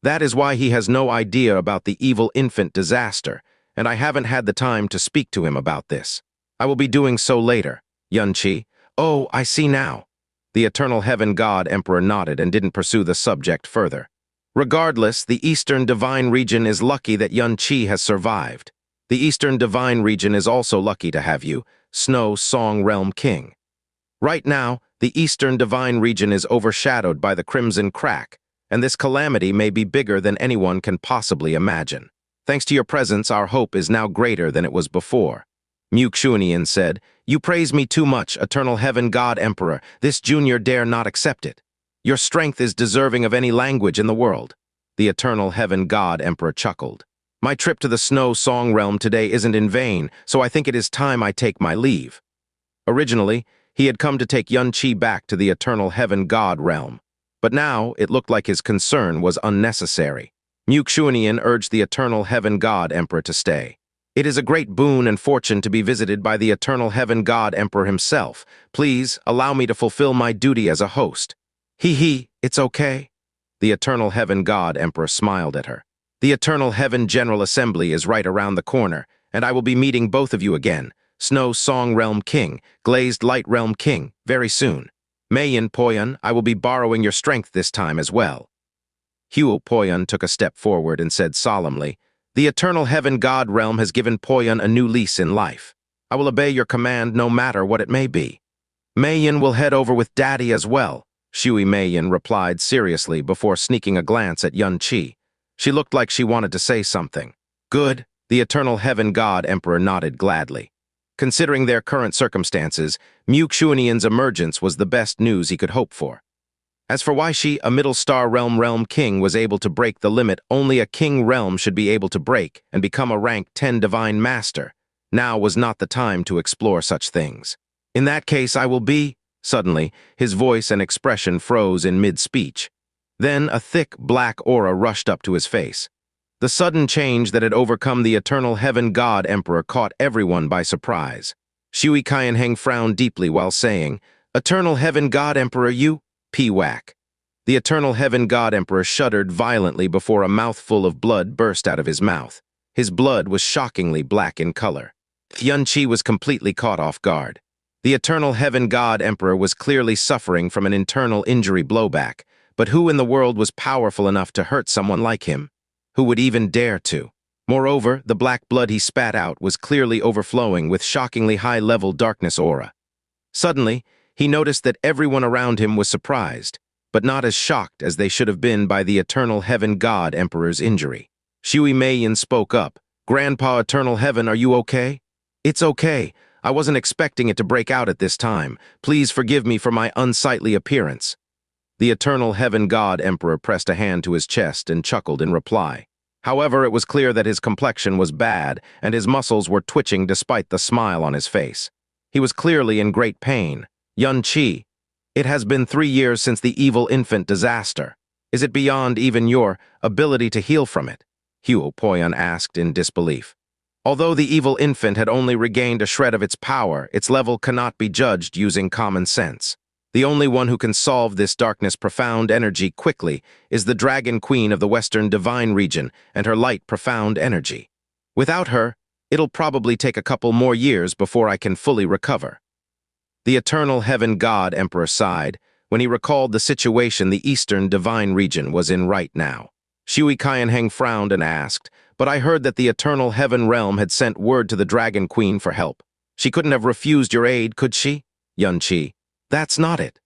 That is why he has no idea about the evil infant disaster, and I haven't had the time to speak to him about this. I will be doing so later. Yuan-Chi. Oh, I see now. The Eternal Heaven God Emperor nodded and didn't pursue the subject further. Regardless, the Eastern Divine Region is lucky that Yuan-Chi has survived. The Eastern Divine Region is also lucky to have you, Snow Song Realm King. Right now, the Eastern Divine Region is overshadowed by the Crimson Crack, and this calamity may be bigger than anyone can possibly imagine. Thanks to your presence, our hope is now greater than it was before. Xuanyin said, You praise me too much, Eternal Heaven God Emperor. This junior dare not accept it. Your strength is deserving of any language in the world. The Eternal Heaven God Emperor chuckled. My trip to the Snow Song Realm today isn't in vain, so I think it is time I take my leave. Originally, he had come to take Yuan-Chi back to the Eternal Heaven God Realm. But now, it looked like his concern was unnecessary. Xuanyin urged the eternal heaven god emperor to stay. It is a great boon and fortune to be visited by the eternal heaven god emperor himself. Please allow me to fulfill my duty as a host. It's okay. The eternal heaven god emperor smiled at her. The eternal heaven general assembly is right around the corner, and I will be meeting both of you again, Snow Song Realm King, Glazed Light Realm King, very soon. Meiyin Poyun, I will be borrowing your strength this time as well. Huo Poyun took a step forward and said solemnly, the eternal heaven god realm has given Poyun a new lease in life. I will obey your command no matter what it may be. Meiyin will head over with Daddy as well, Shui Meiyin replied seriously before sneaking a glance at Yun-Chi. She looked like she wanted to say something. Good, the eternal heaven god emperor nodded gladly. Considering their current circumstances, Xuanyi's emergence was the best news he could hope for. As for why she, a middle star realm king, was able to break the limit only a king realm should be able to break and become a rank 10 divine master, now was not the time to explore such things. In that case, I will be... Suddenly, his voice and expression froze in mid-speech. Then a thick, black aura rushed up to his face. The sudden change that had overcome the eternal heaven god emperor caught everyone by surprise. Shui Qianheng frowned deeply while saying, Eternal heaven god emperor, you... P-whack. The eternal heaven god emperor shuddered violently before a mouthful of blood burst out of his mouth. His blood was shockingly black in color. Yun-Chi was completely caught off guard. The eternal heaven god emperor was clearly suffering from an internal injury blowback, but who in the world was powerful enough to hurt someone like him? Who would even dare to? Moreover, the black blood he spat out was clearly overflowing with shockingly high-level darkness aura. Suddenly, he noticed that everyone around him was surprised, but not as shocked as they should have been by the eternal heaven god emperor's injury. Shui Meiyin spoke up. Grandpa Eternal Heaven, are you okay? It's okay. I wasn't expecting it to break out at this time. Please forgive me for my unsightly appearance. The eternal heaven god emperor pressed a hand to his chest and chuckled in reply. However, it was clear that his complexion was bad and his muscles were twitching despite the smile on his face. He was clearly in great pain. Yun-Chi, it has been 3 years since the evil infant disaster. Is it beyond even your ability to heal from it? Huo Poyun asked in disbelief. Although the evil infant had only regained a shred of its power, its level cannot be judged using common sense. The only one who can solve this darkness profound energy quickly is the Dragon Queen of the Western Divine Region and her light profound energy. Without her, it'll probably take a couple more years before I can fully recover. The eternal heaven god emperor sighed when he recalled the situation the Eastern Divine Region was in right now. Shui Qianheng frowned and asked, but I heard that the eternal heaven realm had sent word to the Dragon Queen for help. She couldn't have refused your aid, could she? Yun-Chi. That's not it.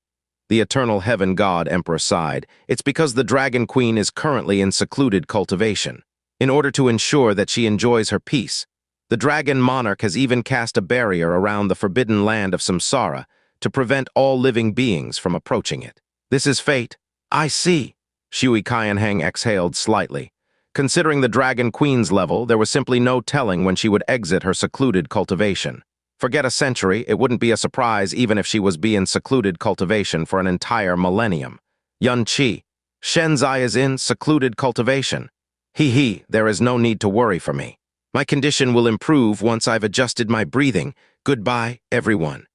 The eternal heaven god emperor sighed. It's because the Dragon Queen is currently in secluded cultivation. In order to ensure that she enjoys her peace, the dragon monarch has even cast a barrier around the forbidden land of Samsara to prevent all living beings from approaching it. This is fate. I see. Shui Qianheng exhaled slightly. Considering the Dragon Queen's level, there was simply no telling when she would exit her secluded cultivation. Forget a century, it wouldn't be a surprise even if she was in secluded cultivation for an entire millennium. Yun-Chi, Shenzai is in secluded cultivation. There is no need to worry for me. My condition will improve once I've adjusted my breathing. Goodbye, everyone.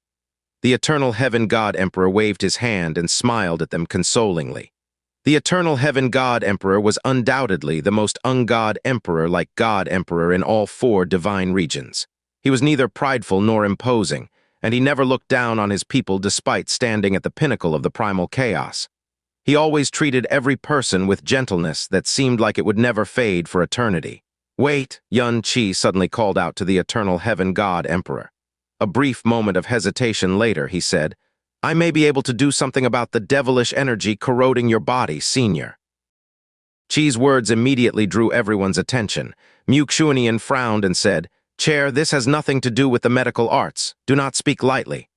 The eternal heaven god emperor waved his hand and smiled at them consolingly. The eternal heaven god emperor was undoubtedly the most ungod emperor like god emperor in all 4 divine regions. He was neither prideful nor imposing, and he never looked down on his people despite standing at the pinnacle of the primal chaos. He always treated every person with gentleness that seemed like it would never fade for eternity. Wait, Yun-Chi suddenly called out to the eternal heaven god emperor. A brief moment of hesitation later, he said, I may be able to do something about the devilish energy corroding your body, senior. Chi's words immediately drew everyone's attention. Xuanyin frowned and said, Chair, this has nothing to do with the medical arts. Do not speak lightly.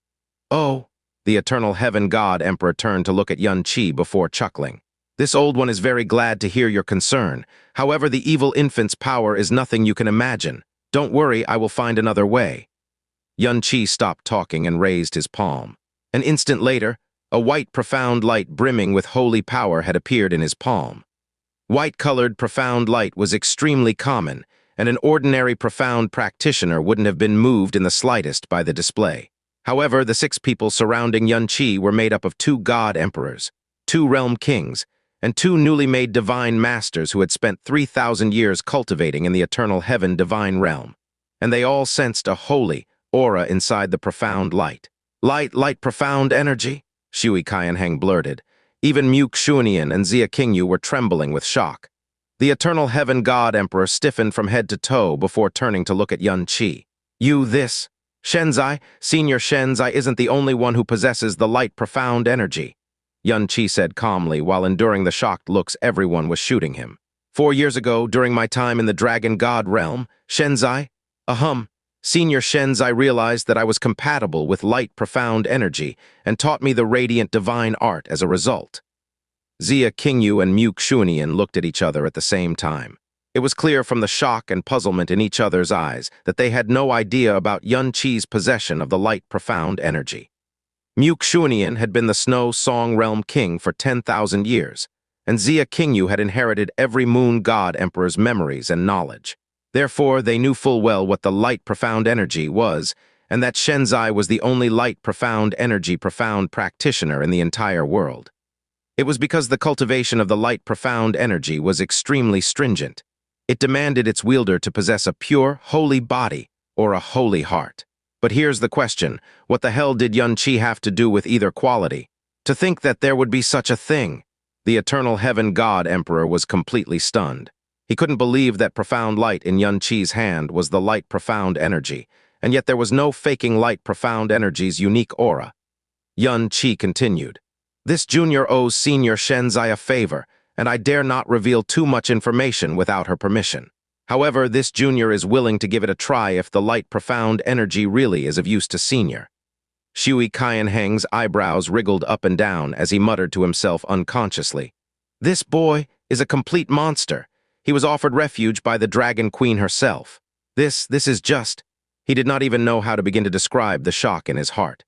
Oh, the eternal heaven god emperor turned to look at Yun-Chi before chuckling. This old one is very glad to hear your concern. However, the evil infant's power is nothing you can imagine. Don't worry, I will find another way. Yun-Chi stopped talking and raised his palm. An instant later, a white profound light brimming with holy power had appeared in his palm. White-colored profound light was extremely common, and an ordinary profound practitioner wouldn't have been moved in the slightest by the display. However, the 6 people surrounding Yunqi were made up of 2 god emperors, 2 realm kings, and 2 newly made divine masters who had spent 3,000 years cultivating in the eternal heaven-divine realm. And they all sensed a holy aura inside the profound light. Light, profound energy, Shui Qianheng blurted. Even Xuanyin and Xia Qingyue were trembling with shock. The eternal heaven god emperor stiffened from head to toe before turning to look at Yunqi. This? Shenzai, Senior Shenzai isn't the only one who possesses the light profound energy, Yunqi said calmly while enduring the shocked looks everyone was shooting him. 4 years ago, during my time in the dragon god realm, Shenzai, Senior Shenzai realized that I was compatible with light profound energy and taught me the radiant divine art as a result. Xia Qingyue and Xuanyin looked at each other at the same time. It was clear from the shock and puzzlement in each other's eyes that they had no idea about Yunqi's possession of the light profound energy. Xuanyin had been the Snow Song Realm King for 10,000 years, and Xia Qingyue had inherited every moon god emperor's memories and knowledge. Therefore, they knew full well what the light profound energy was, and that Shenzai was the only light profound energy profound practitioner in the entire world. It was because the cultivation of the light profound energy was extremely stringent. It demanded its wielder to possess a pure, holy body or a holy heart. But here's the question, what the hell did Yunqi have to do with either quality? To think that there would be such a thing! The eternal heaven god emperor was completely stunned. He couldn't believe that profound light in Yunqi's hand was the light profound energy, and yet there was no faking light profound energy's unique aura. Yunqi continued, "This junior owes Senior Shenzai a favor, and I dare not reveal too much information without her permission. However, this junior is willing to give it a try if the light profound energy really is of use to Senior." Shui Qianheng's eyebrows wriggled up and down as he muttered to himself unconsciously, "This boy is a complete monster. He was offered refuge by the Dragon Queen herself. This is just..." He did not even know how to begin to describe the shock in his heart.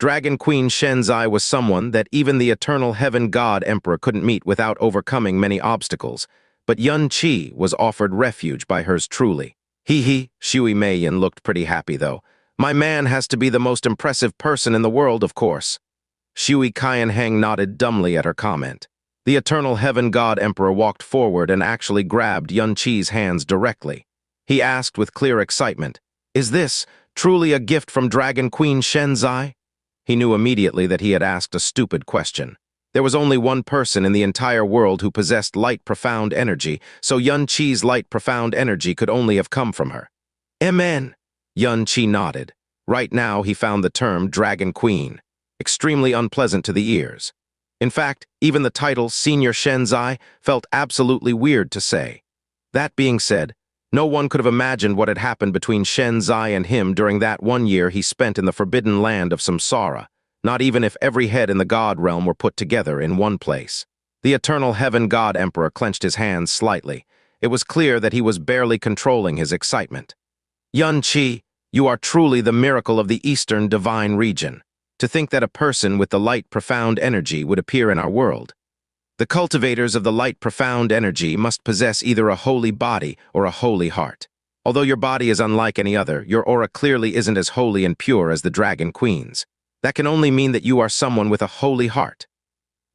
Dragon Queen Shenzai was someone that even the eternal heaven god emperor couldn't meet without overcoming many obstacles, but Yunqi was offered refuge by hers truly. Shui Meiyin looked pretty happy though. "My man has to be the most impressive person in the world, of course." Shui Qianheng nodded dumbly at her comment. The eternal heaven god emperor walked forward and actually grabbed Yunqi's hands directly. He asked with clear excitement, "Is this truly a gift from Dragon Queen Shenzai?" He knew immediately that he had asked a stupid question. There was only one person in the entire world who possessed light profound energy, so Yunqi's light profound energy could only have come from her. "Amen." Yunqi nodded. Right now he found the term Dragon Queen extremely unpleasant to the ears. In fact, even the title Senior Shenzai felt absolutely weird to say. That being said, no one could have imagined what had happened between Shenzai and him during that 1 year he spent in the forbidden land of Samsara, not even if every head in the god realm were put together in one place. The eternal heaven god emperor clenched his hands slightly. It was clear that he was barely controlling his excitement. "Yunqi, you are truly the miracle of the eastern divine region. To think that a person with the light profound energy would appear in our world. The cultivators of the light profound energy must possess either a holy body or a holy heart. Although your body is unlike any other, your aura clearly isn't as holy and pure as the Dragon Queen's. That can only mean that you are someone with a holy heart."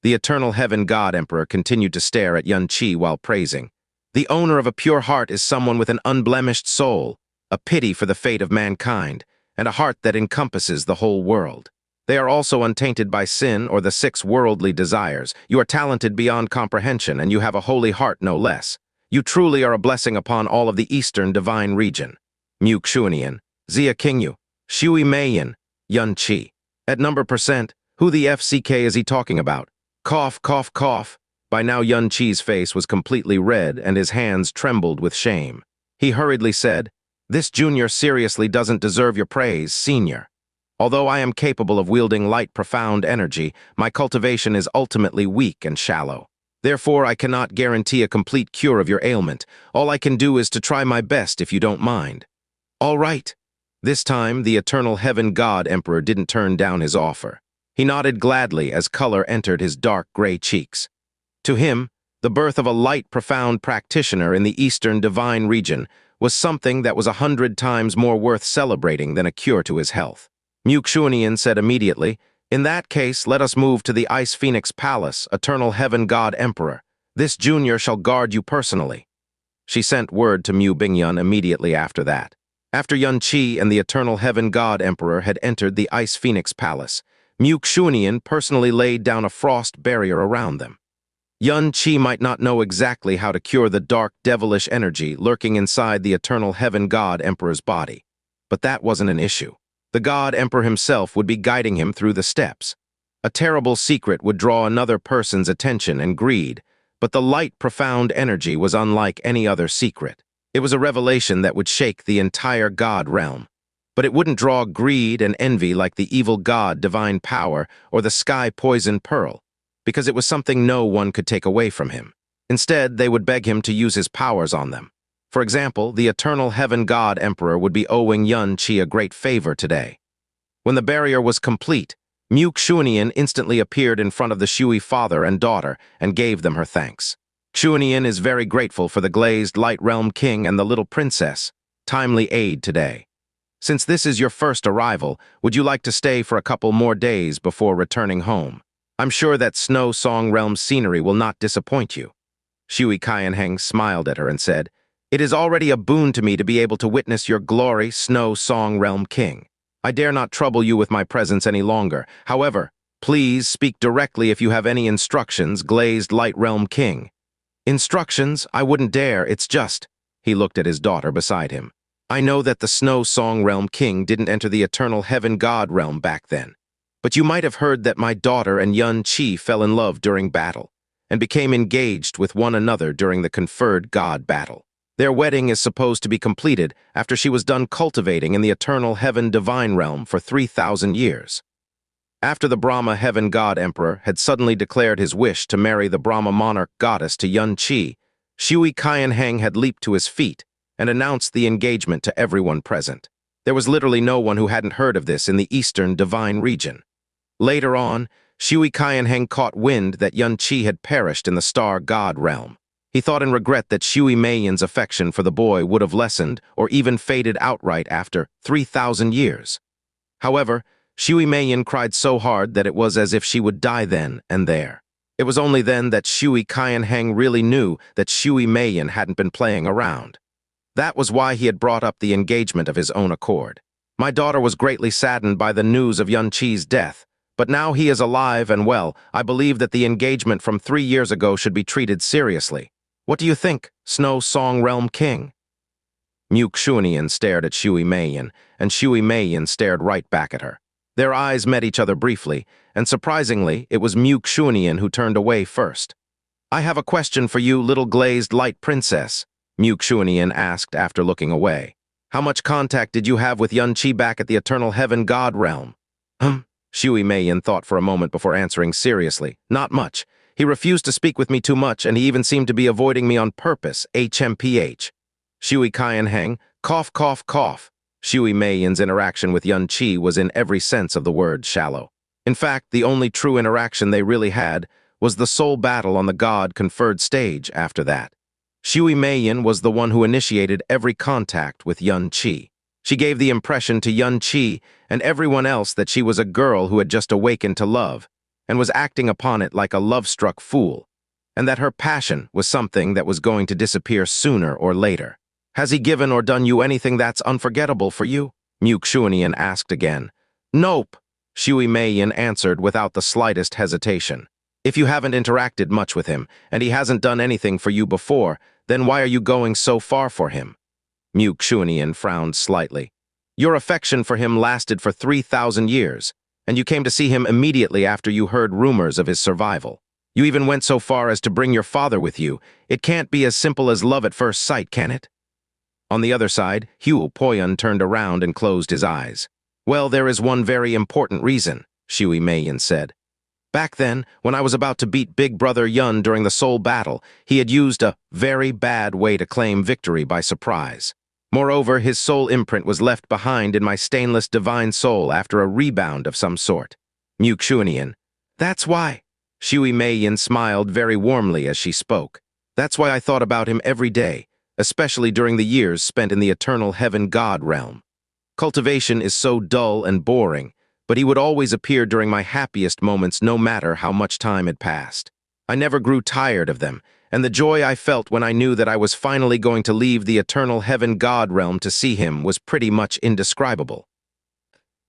The eternal heaven god emperor continued to stare at Yunqi while praising. "The owner of a pure heart is someone with an unblemished soul, a pity for the fate of mankind, and a heart that encompasses the whole world. They are also untainted by sin or the 6 worldly desires. You are talented beyond comprehension, and you have a holy heart no less. You truly are a blessing upon all of the eastern divine region." Xuanyin, Xia Qingyue, Shui Meiyin, Yunqi. At number percent, who the FCK is he talking about? Cough, cough, cough. By now Yunqi's face was completely red and his hands trembled with shame. He hurriedly said, "This junior seriously doesn't deserve your praise, Senior. Although I am capable of wielding light profound energy, my cultivation is ultimately weak and shallow. Therefore, I cannot guarantee a complete cure of your ailment. All I can do is to try my best if you don't mind." "All right." This time, the eternal heaven god emperor didn't turn down his offer. He nodded gladly as color entered his dark gray cheeks. To him, The birth of a light, profound practitioner in the Eastern divine region was something that was 100 times more worth celebrating than a cure to his health. Xuanyin said immediately, "In that case, let us move to the Ice Phoenix Palace, Eternal Heaven God Emperor. This junior shall guard you personally." She sent word to Mu Bingyun immediately after that. After Yun Qi and the Eternal Heaven God Emperor had entered the Ice Phoenix Palace, Mu Xuanyin personally laid down a frost barrier around them. Yun Qi might not know exactly how to cure the dark, devilish energy lurking inside the Eternal Heaven God Emperor's body, but that wasn't an issue. The God Emperor himself would be guiding him through the steps. A terrible secret would draw another person's attention and greed, but the light, profound energy was unlike any other secret. It was a revelation that would shake the entire God realm. But it wouldn't draw greed and envy like the evil God Divine Power or the Sky Poison Pearl, because it was something no one could take away from him. Instead, they would beg him to use his powers on them. For example, the Eternal Heaven God Emperor would be owing Yun Qi a great favor today. When the barrier was complete, Mu Xuanyin instantly appeared in front of the Shui father and daughter and gave them her thanks. Xuanyin is very grateful for the glazed Light Realm King and the little princess' timely aid today. Since this is your first arrival, would you like to stay for a couple more days before returning home? I'm sure that Snow Song Realm scenery will not disappoint you. Shui Qianheng smiled at her and said, "It is already a boon to me to be able to witness your glory, Snow Song Realm King. I dare not trouble you with my presence any longer. However, please speak directly if you have any instructions, glazed Light Realm King." "Instructions? I wouldn't dare, it's just..." He looked at his daughter beside him. "I know that the Snow Song Realm King didn't enter the Eternal Heaven God Realm back then. But you might have heard that my daughter and Yun Qi fell in love during battle, and became engaged with one another during the conferred God battle. Their wedding is supposed to be completed after she was done cultivating in the Eternal Heaven Divine Realm for 3,000 years. After the Brahma Heaven God Emperor had suddenly declared his wish to marry the Brahma Monarch Goddess to Yun Qi, Shui Qianheng had leaped to his feet and announced the engagement to everyone present. There was literally no one who hadn't heard of this in the Eastern Divine region. Later on, Shui Qianheng caught wind that Yun Qi had perished in the Star God realm. He thought in regret that Shui Meiyin's affection for the boy would have lessened or even faded outright after 3,000 years. However, Shui Meiyin cried so hard that it was as if she would die then and there. It was only then that Shui Qianheng really knew that Shui Meiyin hadn't been playing around. That was why he had brought up the engagement of his own accord. "My daughter was greatly saddened by the news of Yun Qi's death, but now he is alive and well. I believe that the engagement from 3 years ago should be treated seriously. What do you think, Snow Song Realm King?" Mu Xuanyin stared at Shui Meiyin, and Shui Meiyin stared right back at her. Their eyes met each other briefly, and surprisingly, it was Mu Xuanyin who turned away first. "I have a question for you, little glazed light princess," Mu Xuanyin asked after looking away. "How much contact did you have with Yun Qi back at the Eternal Heaven God realm?" Shui Meiyin thought for a moment before answering seriously. "Not much. He refused to speak with me too much, and he even seemed to be avoiding me on purpose, HMPH. Shui Qianheng, cough, cough, cough. Shui Meiyin's interaction with Yun Qi was in every sense of the word shallow. In fact, the only true interaction they really had was the soul battle on the God-conferred stage after that. Shui Meiyin was the one who initiated every contact with Yun Qi. She gave the impression to Yun Qi and everyone else that she was a girl who had just awakened to love, and was acting upon it like a love-struck fool, and that her passion was something that was going to disappear sooner or later. "Has he given or done you anything that's unforgettable for you?" Mu Xuanyin asked again. "Nope," Shui Meiyin answered without the slightest hesitation. "If you haven't interacted much with him, and he hasn't done anything for you before, then why are you going so far for him?" Mu Xuanyin frowned slightly. "Your affection for him lasted for 3,000 years, and you came to see him immediately after you heard rumors of his survival. You even went so far as to bring your father with you. It can't be as simple as love at first sight, can it?" On the other side, Hu Poyun turned around and closed his eyes. "Well, there is one very important reason," Shui Meiyin said. "Back then, when I was about to beat Big Brother Yun during the soul battle, he had used a very bad way to claim victory by surprise. Moreover, his soul imprint was left behind in my stainless divine soul after a rebound of some sort." Mu Xuanyin. "That's why." Shui Meiyin smiled very warmly as she spoke. That's why I thought about him every day, especially during the years spent in the eternal heaven god realm. Cultivation is so dull and boring, but he would always appear during my happiest moments no matter how much time had passed. I never grew tired of them, and the joy I felt when I knew that I was finally going to leave the eternal heaven god realm to see him was pretty much indescribable.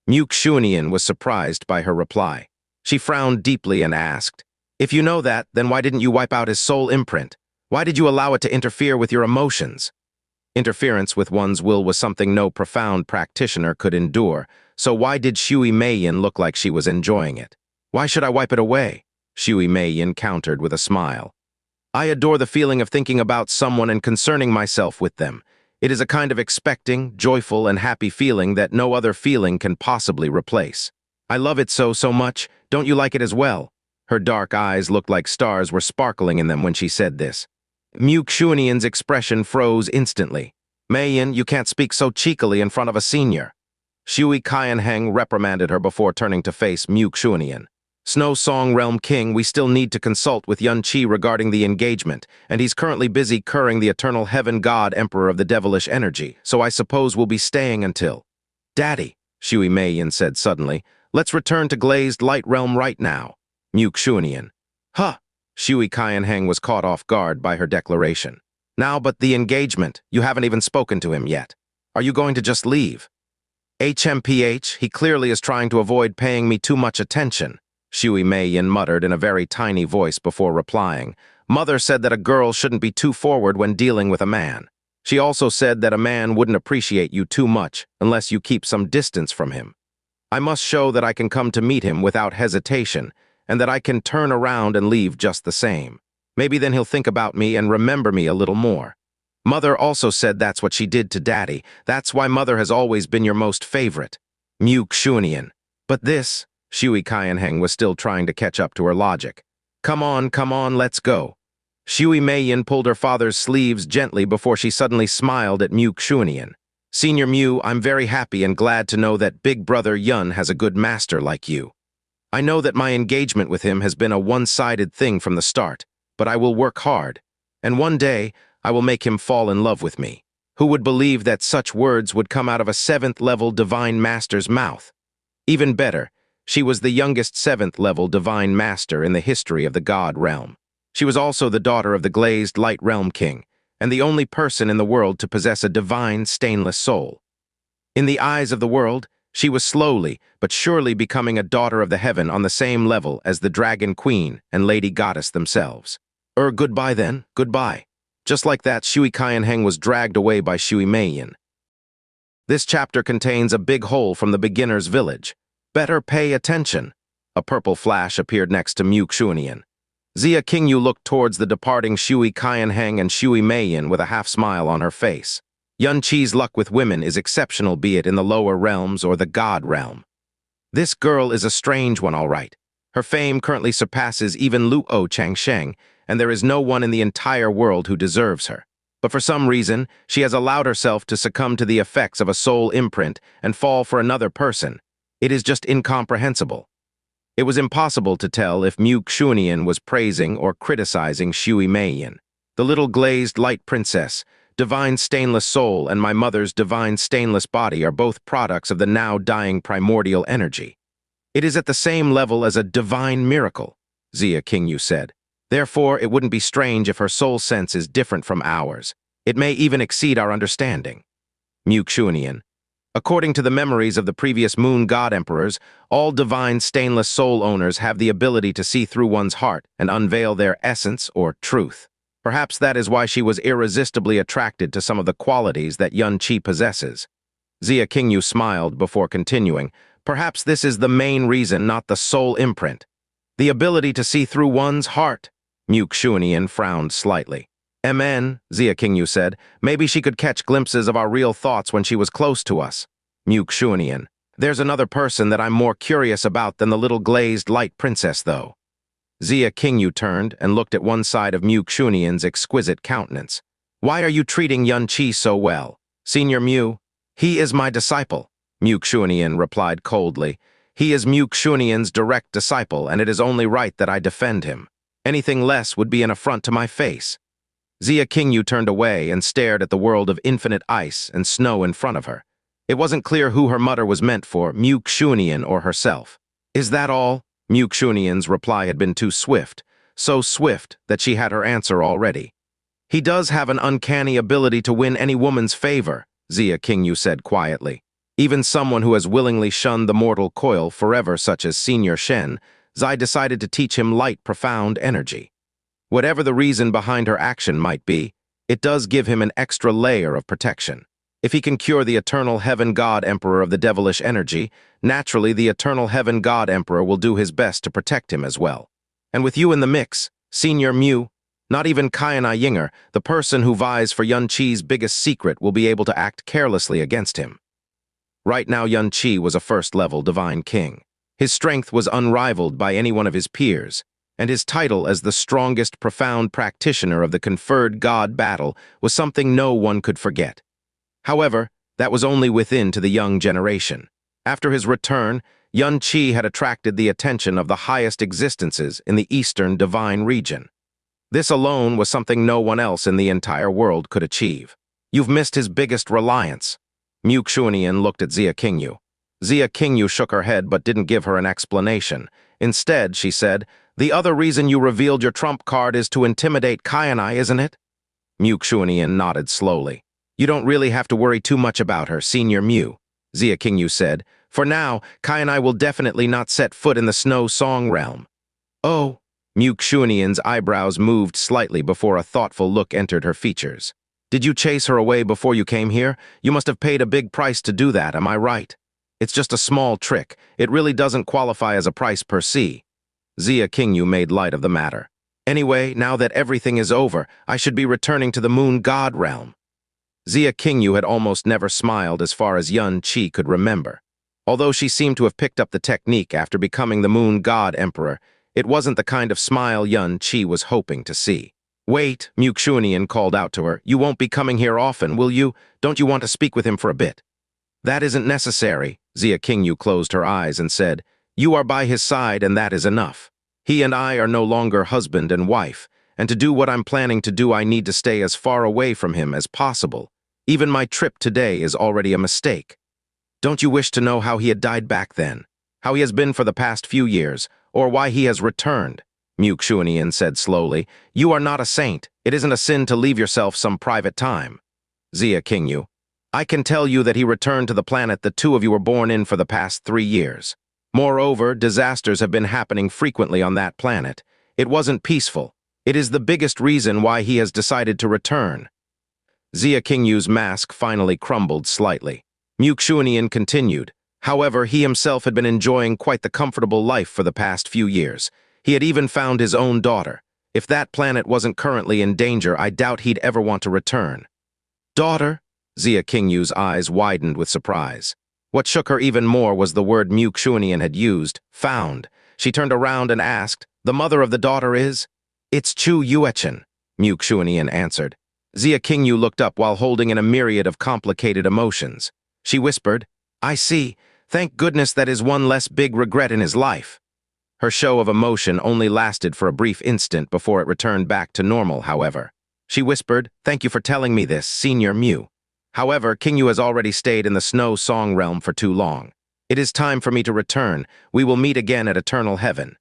Xuanyin was surprised by her reply. She frowned deeply and asked, "If you know that, then why didn't you wipe out his soul imprint? Why did you allow it to interfere with your emotions?" Interference with one's will was something no profound practitioner could endure, so why did Shui Meiyin look like she was enjoying it? "Why should I wipe it away?" Shui Meiyin countered with a smile. "I adore the feeling of thinking about someone and concerning myself with them. It is a kind of expecting, joyful, and happy feeling that no other feeling can possibly replace. I love it so much. Don't you like it as well?" Her dark eyes looked like stars were sparkling in them when she said this. Xuanyin's expression froze instantly. "Meiyin, you can't speak so cheekily in front of a senior." Shui Qianheng reprimanded her before turning to face Xuanyin. "Snow Song Realm King, we still need to consult with Yun Qi regarding the engagement, and he's currently busy curring the eternal heaven god emperor of the devilish energy, so I suppose we'll be staying until—" "Daddy," Shui Meiyin said suddenly, "let's return to glazed light realm right now." Xuanyin. "Huh!" Shui Qianheng was caught off guard by her declaration. "Now, but the engagement, you haven't even spoken to him yet. Are you going to just leave?" "HMPH, he clearly is trying to avoid paying me too much attention," Shui Meiyin muttered in a very tiny voice before replying. "Mother said that a girl shouldn't be too forward when dealing with a man. She also said that a man wouldn't appreciate you too much unless you keep some distance from him. I must show that I can come to meet him without hesitation, and that I can turn around and leave just the same. Maybe then he'll think about me and remember me a little more. Mother also said that's what she did to Daddy. That's why Mother has always been your most favorite." Xuanyin. "But this—" Shui Qianheng was still trying to catch up to her logic. Come on, let's go." Shui Meiyin pulled her father's sleeves gently before she suddenly smiled at Xuanyin. "Senior Mu, I'm very happy and glad to know that big brother Yun has a good master like you. I know that my engagement with him has been a one-sided thing from the start, but I will work hard, and one day I will make him fall in love with me. Who would believe that such words would come out of a 7th-level divine master's mouth? Even better, she was the youngest 7th-level divine master in the history of the god realm. She was also the daughter of the glazed light realm king, and the only person in the world to possess a divine, stainless soul. In the eyes of the world, she was slowly but surely becoming a daughter of the heaven on the same level as the dragon queen and lady goddess themselves. Goodbye then, goodbye." Just like that, Shui Qianheng was dragged away by Shui Meiyin. This chapter contains a big hole from the beginner's village. Better pay attention. A purple flash appeared next to Xuanyin. Xia Qingyue looked towards the departing Shui Qianheng and Shui Meiyin with a half-smile on her face. Yun Qi's luck with women is exceptional, be it in the lower realms or the god realm. This girl is a strange one, all right. Her fame currently surpasses even Luo Guxie, and there is no one in the entire world who deserves her. But for some reason, she has allowed herself to succumb to the effects of a soul imprint and fall for another person. It is just incomprehensible. It was impossible to tell if Xuanyin was praising or criticizing Shui Meiyin. The little glazed light princess, divine stainless soul, and my mother's divine stainless body are both products of the now dying primordial energy. It is at the same level as a divine miracle, Xia Qingyue said. Therefore, it wouldn't be strange if her soul sense is different from ours. It may even exceed our understanding. Xuanyin. According to the memories of the previous moon god emperors, all divine stainless soul owners have the ability to see through one's heart and unveil their essence or truth. Perhaps that is why she was irresistibly attracted to some of the qualities that Yun Qi possesses. Xia Qingyue smiled before continuing. Perhaps this is the main reason, not the soul imprint. The ability to see through one's heart. Xuanyin frowned slightly. "Amen," Xia Qingyue said. "Maybe she could catch glimpses of our real thoughts when she was close to us." Xuanyin. "There's another person that I'm more curious about than the little glazed light princess, though." Xia Qingyue turned and looked at one side of Xuanyin's exquisite countenance. "Why are you treating Yun Qi so well? Senior Mu?" "He is my disciple," Xuanyin replied coldly. He is Xuanyi's direct disciple, and it is only right that I defend him. Anything less would be an affront to my face." Xia Qingyue turned away and stared at the world of infinite ice and snow in front of her. It wasn't clear who her mutter was meant for, Xuanyin or herself. "Is that all?" Xuanyi's reply had been too swift, so swift that she had her answer already. "He does have an uncanny ability to win any woman's favor," Xia Qingyue said quietly. "Even someone who has willingly shunned the mortal coil forever, such as Senior Shen, Zai decided to teach him light, profound energy. Whatever the reason behind her action might be, it does give him an extra layer of protection. If he can cure the eternal Heaven God Emperor of the devilish energy, naturally the eternal Heaven God Emperor will do his best to protect him as well. And with you in the mix, Senior Mu, not even Qianheng, the person who vies for Yun Qi's biggest secret, will be able to act carelessly against him." Right now Yun Qi was a first-level divine king. His strength was unrivaled by any one of his peers, and his title as the strongest profound practitioner of the conferred God battle was something no one could forget. However, that was only within to the young generation. After his return, Yun Qi had attracted the attention of the highest existences in the eastern divine region. This alone was something no one else in the entire world could achieve. "You've missed his biggest reliance." Xuanyin looked at Xia Qingyue. Xia Qingyue shook her head but didn't give her an explanation. Instead, she said, "The other reason you revealed your trump card is to intimidate Qianheng, isn't it?" Xuanyin nodded slowly. "You don't really have to worry too much about her, Senior Mu," Xia Qingyue said. "For now, Qianheng will definitely not set foot in the Snow Song realm." "Oh," Xuanyin's eyebrows moved slightly before a thoughtful look entered her features. "Did you chase her away before you came here? You must have paid a big price to do that, am I right?" "It's just a small trick. It really doesn't qualify as a price per se." Xia Qingyue made light of the matter. "Anyway, now that everything is over, I should be returning to the Moon God realm." Xia Qingyue had almost never smiled as far as Yun Qi could remember. Although she seemed to have picked up the technique after becoming the Moon God Emperor, it wasn't the kind of smile Yun Qi was hoping to see. "Wait," Xuanyin called out to her. "You won't be coming here often, will you? Don't you want to speak with him for a bit?" "That isn't necessary," Xia Qingyue closed her eyes and said, "You are by his side and that is enough. He and I are no longer husband and wife, and to do what I'm planning to do I need to stay as far away from him as possible. Even my trip today is already a mistake. Don't you wish to know how he had died back then? How he has been for the past few years, or why he has returned?" Xuanyin said slowly. "You are not a saint. It isn't a sin to leave yourself some private time." Xia Qingyue, "I can tell you that he returned to the planet the two of you were born in for the past 3 years. Moreover, disasters have been happening frequently on that planet. It wasn't peaceful. It is the biggest reason why he has decided to return." Xia Qingyue's mask finally crumbled slightly. Xuanyin continued. "However, he himself had been enjoying quite the comfortable life for the past few years. He had even found his own daughter. If that planet wasn't currently in danger, I doubt he'd ever want to return." "Daughter?" Xia Qingyue's eyes widened with surprise. What shook her even more was the word Xuanyin had used, found. She turned around and asked, "The mother of the daughter is?" "It's Chu Yuechen," Xuanyin answered. Xia Qingyue looked up while holding in a myriad of complicated emotions. She whispered, "I see. Thank goodness that is one less big regret in his life." Her show of emotion only lasted for a brief instant before it returned back to normal, however. She whispered, "Thank you for telling me this, Senior Mu. However, Qingyu has already stayed in the Snow Song realm for too long. It is time for me to return. We will meet again at Eternal Heaven."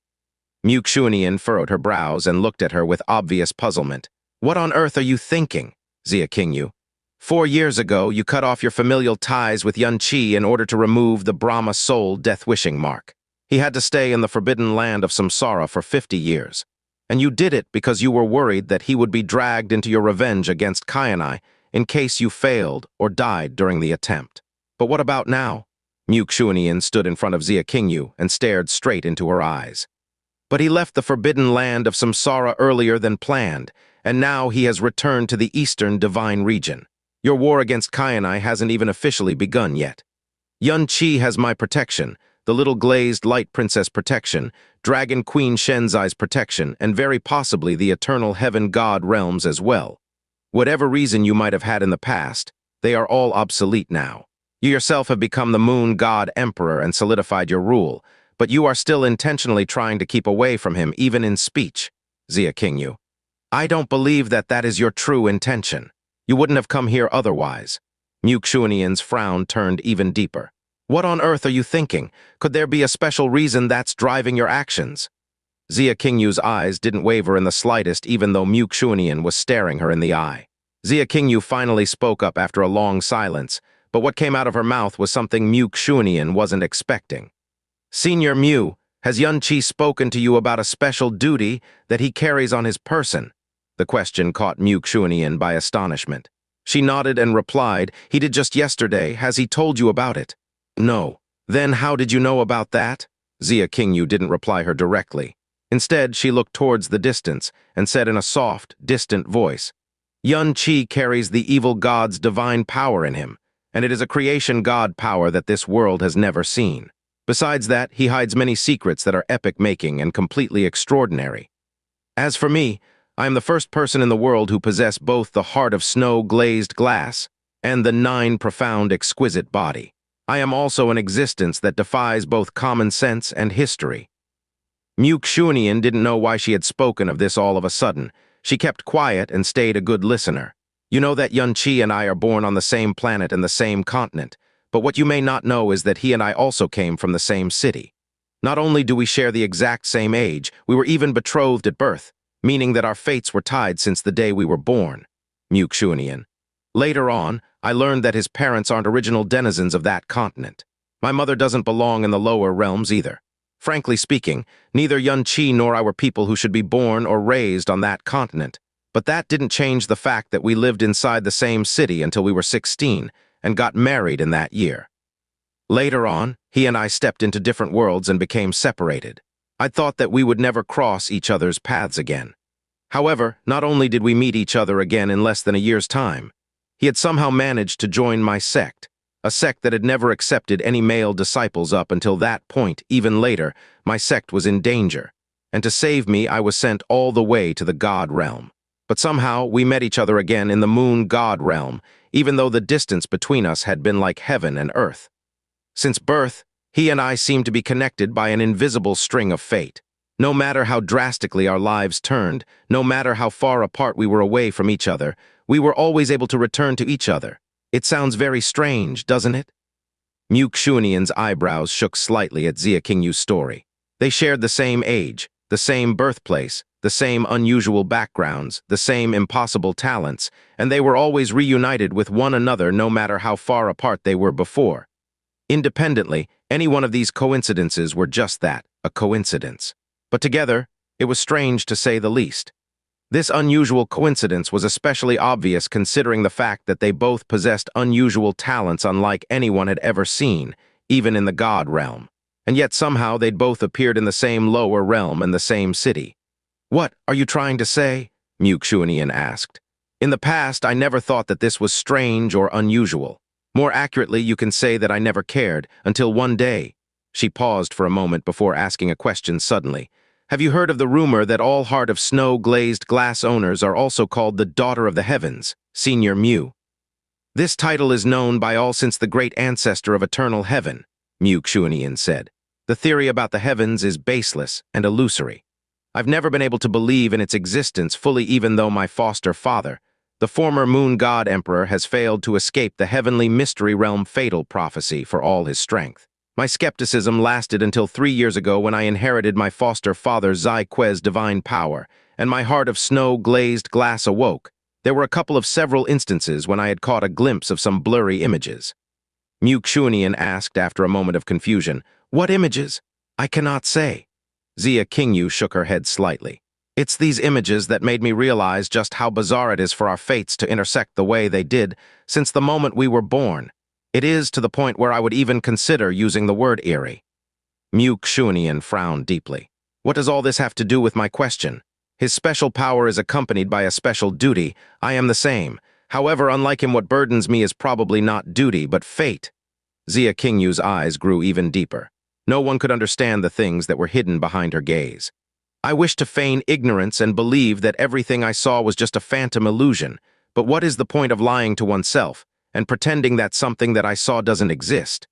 Xuanyin furrowed her brows and looked at her with obvious puzzlement. "What on earth are you thinking, Xia Qingyue? 4 years ago, you cut off your familial ties with Yun Qi in order to remove the Brahma soul death-wishing mark. He had to stay in the forbidden land of Samsara for 50 years. And you did it because you were worried that he would be dragged into your revenge against Qianheng in case you failed or died during the attempt. But what about now?" Xuanyin stood in front of Xia Qingyue and stared straight into her eyes. "But he left the forbidden land of Samsara earlier than planned, and now he has returned to the eastern divine region. Your war against Qianheng hasn't even officially begun yet. Yun Qi has my protection, the little glazed light princess protection, Dragon Queen Shenzai's protection, and very possibly the eternal heaven god realms as well. Whatever reason you might have had in the past, they are all obsolete now. You yourself have become the moon god emperor and solidified your rule, but you are still intentionally trying to keep away from him even in speech, Xia Qingyue. I don't believe that that is your true intention. You wouldn't have come here otherwise. Xuanyi's frown turned even deeper. What on earth are you thinking? Could there be a special reason that's driving your actions? Xia Qingyue's eyes didn't waver in the slightest, even though Xuanyin was staring her in the eye. Xia Qingyue finally spoke up after a long silence, but what came out of her mouth was something Xuanyin wasn't expecting. Senior Mu, has Yunqi spoken to you about a special duty that he carries on his person? The question caught Xuanyin by astonishment. She nodded and replied, he did just yesterday. Has he told you about it? No. Then how did you know about that? Xia Qingyue didn't reply her directly. Instead, she looked towards the distance and said in a soft, distant voice, Yunqi carries the evil god's divine power in him, and it is a creation god power that this world has never seen. Besides that, he hides many secrets that are epic-making and completely extraordinary. As for me, I am the first person in the world who possess both the heart of snow-glazed glass and the 9 profound exquisite body. I am also an existence that defies both common sense and history. Xuanyin didn't know why she had spoken of this all of a sudden. She kept quiet and stayed a good listener. You know that Yunqi and I are born on the same planet and the same continent, but what you may not know is that he and I also came from the same city. Not only do we share the exact same age, we were even betrothed at birth, meaning that our fates were tied since the day we were born. Xuanyin. Later on, I learned that his parents aren't original denizens of that continent. My mother doesn't belong in the lower realms either. Frankly speaking, neither Yunqi nor I were people who should be born or raised on that continent. But that didn't change the fact that we lived inside the same city until we were 16 and got married in that year. Later on, he and I stepped into different worlds and became separated. I thought that we would never cross each other's paths again. However, not only did we meet each other again in less than a year's time, he had somehow managed to join my sect, a sect that had never accepted any male disciples up until that point. Even later, my sect was in danger, and to save me, I was sent all the way to the God realm. But somehow, we met each other again in the moon God realm, even though the distance between us had been like heaven and earth. Since birth, he and I seemed to be connected by an invisible string of fate. No matter how drastically our lives turned, no matter how far apart we were away from each other, we were always able to return to each other. It sounds very strange, doesn't it? Xuanyin's eyebrows shook slightly at Xia Qingyue's story. They shared the same age, the same birthplace, the same unusual backgrounds, the same impossible talents, and they were always reunited with one another no matter how far apart they were before. Independently, any one of these coincidences were just that, a coincidence. But together, it was strange to say the least. This unusual coincidence was especially obvious considering the fact that they both possessed unusual talents unlike anyone had ever seen, even in the God realm. And yet somehow they'd both appeared in the same lower realm and the same city. What are you trying to say? Xuanyin asked. In the past, I never thought that this was strange or unusual. More accurately, you can say that I never cared, until one day. She paused for a moment before asking a question suddenly. Have you heard of the rumor that all Heart of Snow-Glazed Glass owners are also called the Daughter of the Heavens, Senior Mu? This title is known by all since the great ancestor of eternal heaven, Xuanyin said. The theory about the heavens is baseless and illusory. I've never been able to believe in its existence fully, even though my foster father, the former moon god emperor, has failed to escape the heavenly mystery realm fatal prophecy for all his strength. My skepticism lasted until 3 years ago when I inherited my foster father Zai Que's divine power, and my heart of snow-glazed glass awoke. There were a couple of several instances when I had caught a glimpse of some blurry images. Xuanyin asked after a moment of confusion, What images? I cannot say. Xia Qingyue shook her head slightly. It's these images that made me realize just how bizarre it is for our fates to intersect the way they did since the moment we were born. It is to the point where I would even consider using the word eerie. Xuanyin frowned deeply. What does all this have to do with my question? His special power is accompanied by a special duty. I am the same. However, unlike him, what burdens me is probably not duty, but fate. Xia Qingyue's eyes grew even deeper. No one could understand the things that were hidden behind her gaze. I wish to feign ignorance and believe that everything I saw was just a phantom illusion, but what is the point of lying to oneself, and pretending that something that I saw doesn't exist.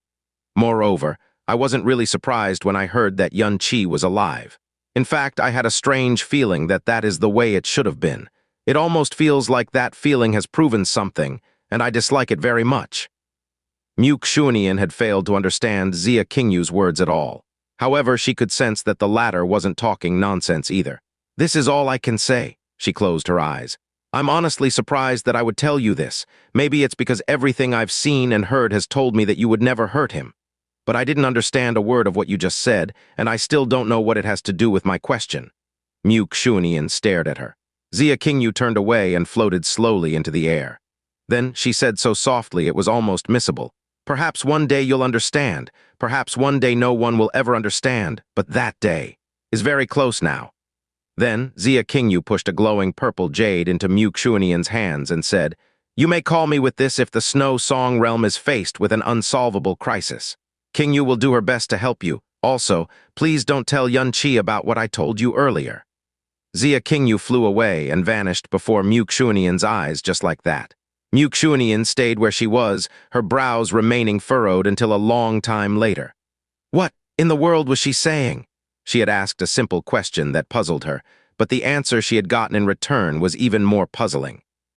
Moreover, I wasn't really surprised when I heard that Yun Qi was alive. In fact, I had a strange feeling that that is the way it should have been. It almost feels like that feeling has proven something, and I dislike it very much. Xuanyin had failed to understand Xia Qingyue's words at all. However, she could sense that the latter wasn't talking nonsense either. "This is all I can say," she closed her eyes. "I'm honestly surprised that I would tell you this. Maybe it's because everything I've seen and heard has told me that you would never hurt him. But I didn't understand a word of what you just said, and I still don't know what it has to do with my question." Xuanyin stared at her. Xia Qingyue turned away and floated slowly into the air. Then she said so softly it was almost missable, "Perhaps one day you'll understand. Perhaps one day no one will ever understand, but that day is very close now." Then Xia Qingyue pushed a glowing purple jade into Xuanyin's hands and said, "You may call me with this if the Snow Song realm is faced with an unsolvable crisis. Qingyue will do her best to help you. Also, please don't tell Yun Qi about what I told you earlier." Xia Qingyue flew away and vanished before Xuanyin's eyes just like that. Xuanyin stayed where she was, her brows remaining furrowed until a long time later. What in the world was she saying? She had asked a simple question that puzzled her, but the answer she had gotten in return was even more puzzling.